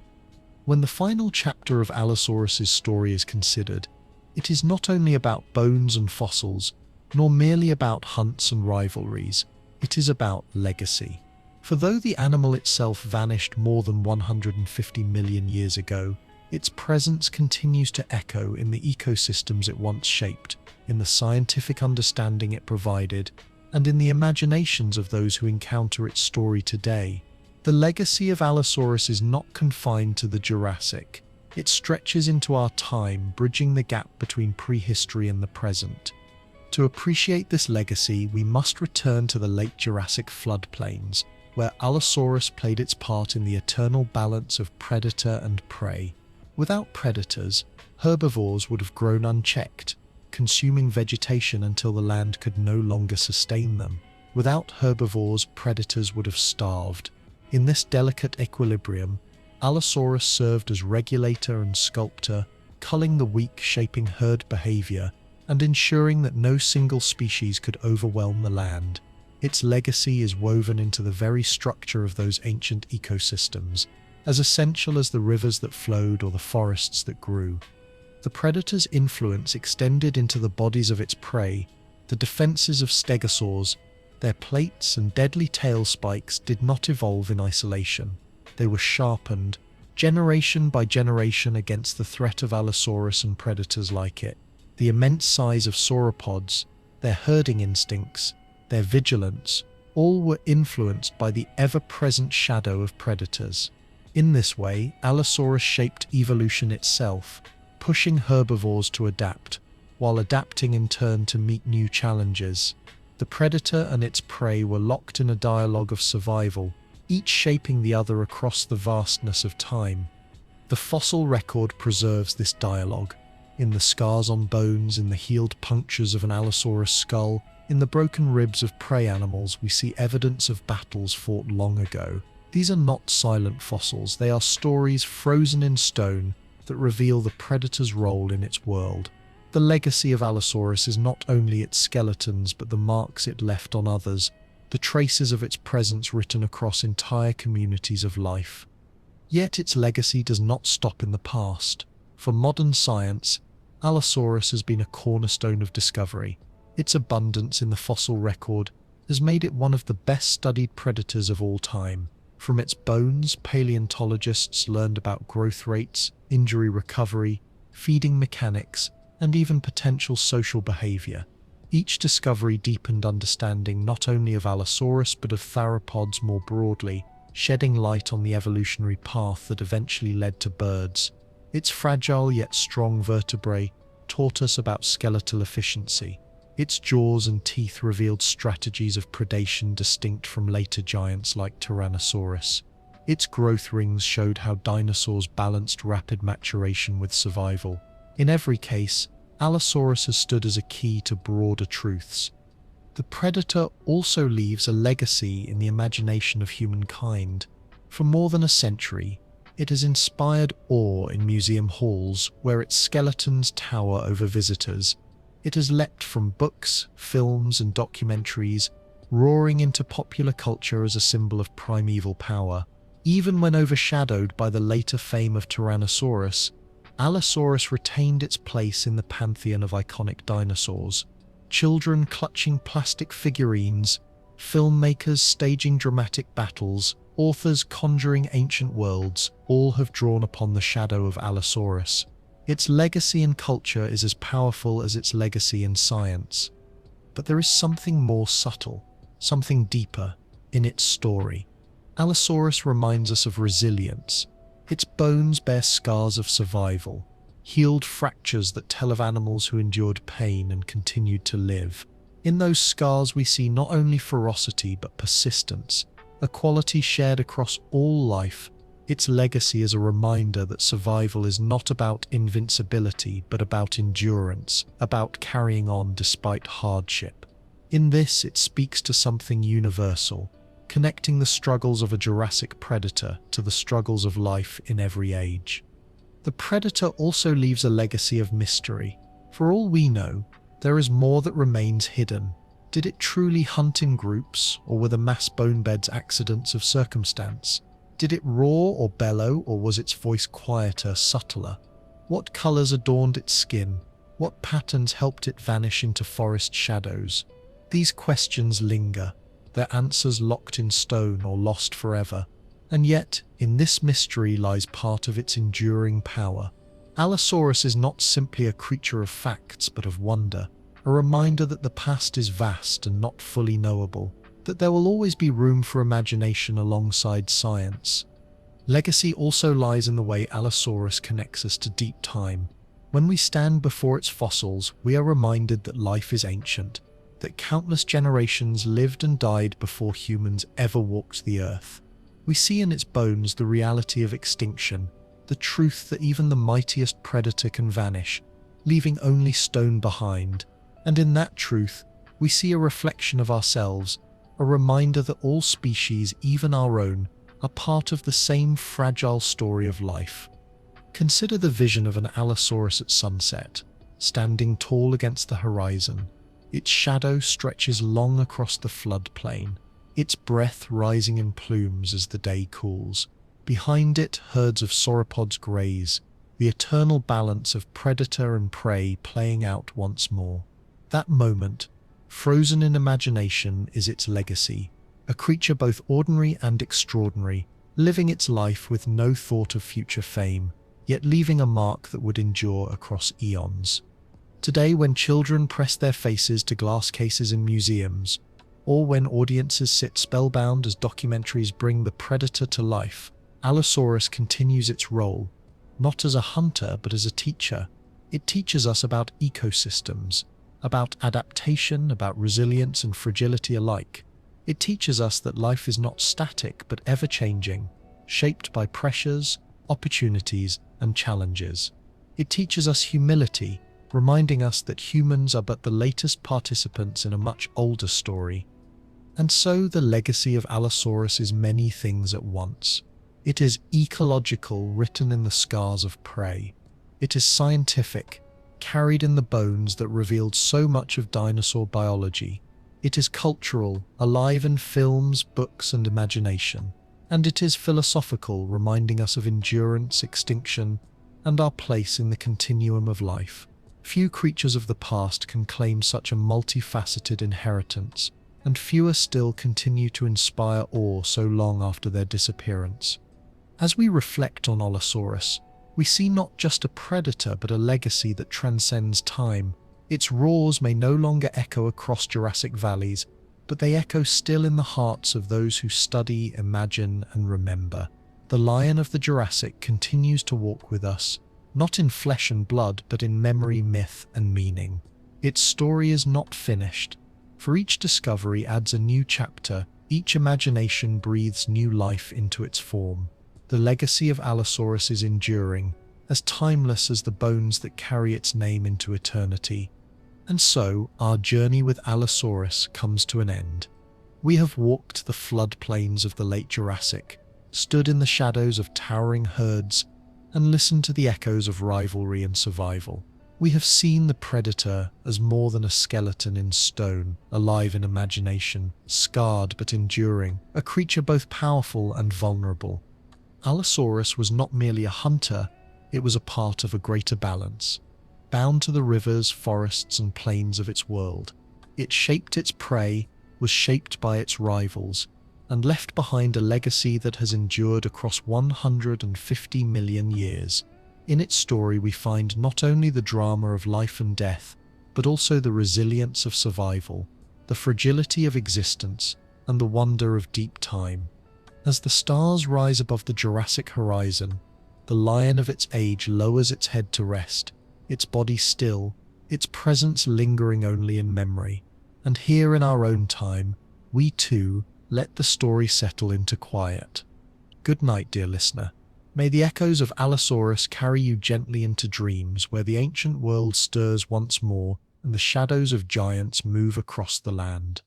When the final chapter of Allosaurus's story is considered, it is not only about bones and fossils, nor merely about hunts and rivalries. It is about legacy. For though the animal itself vanished more than 150 million years ago, its presence continues to echo in the ecosystems it once shaped, in the scientific understanding it provided, and in the imaginations of those who encounter its story today. The legacy of Allosaurus is not confined to the Jurassic. It stretches into our time, bridging the gap between prehistory and the present. To appreciate this legacy, we must return to the late Jurassic floodplains, where Allosaurus played its part in the eternal balance of predator and prey. Without predators, herbivores would have grown unchecked, consuming vegetation until the land could no longer sustain them. Without herbivores, predators would have starved. In this delicate equilibrium, Allosaurus served as regulator and sculptor, culling the weak, shaping herd behavior, and ensuring that no single species could overwhelm the land. Its legacy is woven into the very structure of those ancient ecosystems, as essential as the rivers that flowed or the forests that grew. The predator's influence extended into the bodies of its prey. The defenses of stegosaurs, their plates and deadly tail spikes, did not evolve in isolation. They were sharpened, generation by generation, against the threat of Allosaurus and predators like it. The immense size of sauropods, their herding instincts, their vigilance, all were influenced by the ever-present shadow of predators. In this way, Allosaurus shaped evolution itself, pushing herbivores to adapt, while adapting in turn to meet new challenges. The predator and its prey were locked in a dialogue of survival, each shaping the other across the vastness of time. The fossil record preserves this dialogue. In the scars on bones, in the healed punctures of an Allosaurus skull, in the broken ribs of prey animals, we see evidence of battles fought long ago. These are not silent fossils, they are stories frozen in stone that reveal the predator's role in its world. The legacy of Allosaurus is not only its skeletons but the marks it left on others, the traces of its presence written across entire communities of life. Yet its legacy does not stop in the past. For modern science, Allosaurus has been a cornerstone of discovery. Its abundance in the fossil record has made it one of the best-studied predators of all time. From its bones, paleontologists learned about growth rates, injury recovery, feeding mechanics, and even potential social behavior. Each discovery deepened understanding not only of Allosaurus but of theropods more broadly, shedding light on the evolutionary path that eventually led to birds. Its fragile yet strong vertebrae taught us about skeletal efficiency. Its jaws and teeth revealed strategies of predation distinct from later giants like Tyrannosaurus. Its growth rings showed how dinosaurs balanced rapid maturation with survival. In every case, Allosaurus has stood as a key to broader truths. The predator also leaves a legacy in the imagination of humankind. For more than a century, it has inspired awe in museum halls where its skeletons tower over visitors. It has leapt from books, films, and documentaries, roaring into popular culture as a symbol of primeval power. Even when overshadowed by the later fame of Tyrannosaurus, Allosaurus retained its place in the pantheon of iconic dinosaurs. Children clutching plastic figurines, filmmakers staging dramatic battles, authors conjuring ancient worlds, all have drawn upon the shadow of Allosaurus. Its legacy in culture is as powerful as its legacy in science. But there is something more subtle, something deeper. In its story, Allosaurus reminds us of resilience. Its bones bear scars of survival, healed fractures that tell of animals who endured pain and continued to live. In those scars we see not only ferocity but persistence, a quality shared across all life. Its legacy is a reminder that survival is not about invincibility but about endurance, about carrying on despite hardship. In this, it speaks to something universal, connecting the struggles of a Jurassic predator to the struggles of life in every age. The predator also leaves a legacy of mystery. For all we know, there is more that remains hidden. Did it truly hunt in groups, or were the mass bone beds accidents of circumstance? Did it roar or bellow, or was its voice quieter, subtler? What colors adorned its skin? What patterns helped it vanish into forest shadows? These questions linger, their answers locked in stone or lost forever. And yet, in this mystery lies part of its enduring power. Allosaurus is not simply a creature of facts but of wonder, a reminder that the past is vast and not fully knowable, that there will always be room for imagination alongside science. Legacy also lies in the way Allosaurus connects us to deep time. When we stand before its fossils, we are reminded that life is ancient, that countless generations lived and died before humans ever walked the earth. We see in its bones the reality of extinction, the truth that even the mightiest predator can vanish, leaving only stone behind. And in that truth, we see a reflection of ourselves, a reminder that all species, even our own, are part of the same fragile story of life. Consider the vision of an Allosaurus at sunset, standing tall against the horizon. Its shadow stretches long across the floodplain, its breath rising in plumes as the day cools. Behind it, herds of sauropods graze, the eternal balance of predator and prey playing out once more. That moment, frozen in imagination, is its legacy, a creature both ordinary and extraordinary, living its life with no thought of future fame, yet leaving a mark that would endure across eons. Today, when children press their faces to glass cases in museums, or when audiences sit spellbound as documentaries bring the predator to life, Allosaurus continues its role, not as a hunter but as a teacher. It teaches us about ecosystems, about adaptation, about resilience and fragility alike. It teaches us that life is not static but ever-changing, shaped by pressures, opportunities, and challenges. It teaches us humility, reminding us that humans are but the latest participants in a much older story. And so the legacy of Allosaurus is many things at once. It is ecological, written in the scars of prey. It is scientific, carried in the bones that revealed so much of dinosaur biology. It is cultural, alive in films, books, and imagination. And it is philosophical, reminding us of endurance, extinction, and our place in the continuum of life. Few creatures of the past can claim such a multifaceted inheritance, and fewer still continue to inspire awe so long after their disappearance. As we reflect on Allosaurus, we see not just a predator but a legacy that transcends time. Its roars may no longer echo across Jurassic valleys, but they echo still in the hearts of those who study, imagine, and remember. The lion of the Jurassic continues to walk with us, not in flesh and blood, but in memory, myth, and meaning. Its story is not finished, for each discovery adds a new chapter, each imagination breathes new life into its form. The legacy of Allosaurus is enduring, as timeless as the bones that carry its name into eternity. And so, our journey with Allosaurus comes to an end. We have walked the floodplains of the late Jurassic, stood in the shadows of towering herds, and listened to the echoes of rivalry and survival. We have seen the predator as more than a skeleton in stone, alive in imagination, scarred but enduring, a creature both powerful and vulnerable. Allosaurus was not merely a hunter, it was a part of a greater balance, bound to the rivers, forests, and plains of its world. It shaped its prey, was shaped by its rivals, and left behind a legacy that has endured across 150 million years. In its story we find not only the drama of life and death, but also the resilience of survival, the fragility of existence, and the wonder of deep time. As the stars rise above the Jurassic horizon, the lion of its age lowers its head to rest, its body still, its presence lingering only in memory. And here in our own time, we too let the story settle into quiet. Good night, dear listener. May the echoes of Allosaurus carry you gently into dreams where the ancient world stirs once more and the shadows of giants move across the land.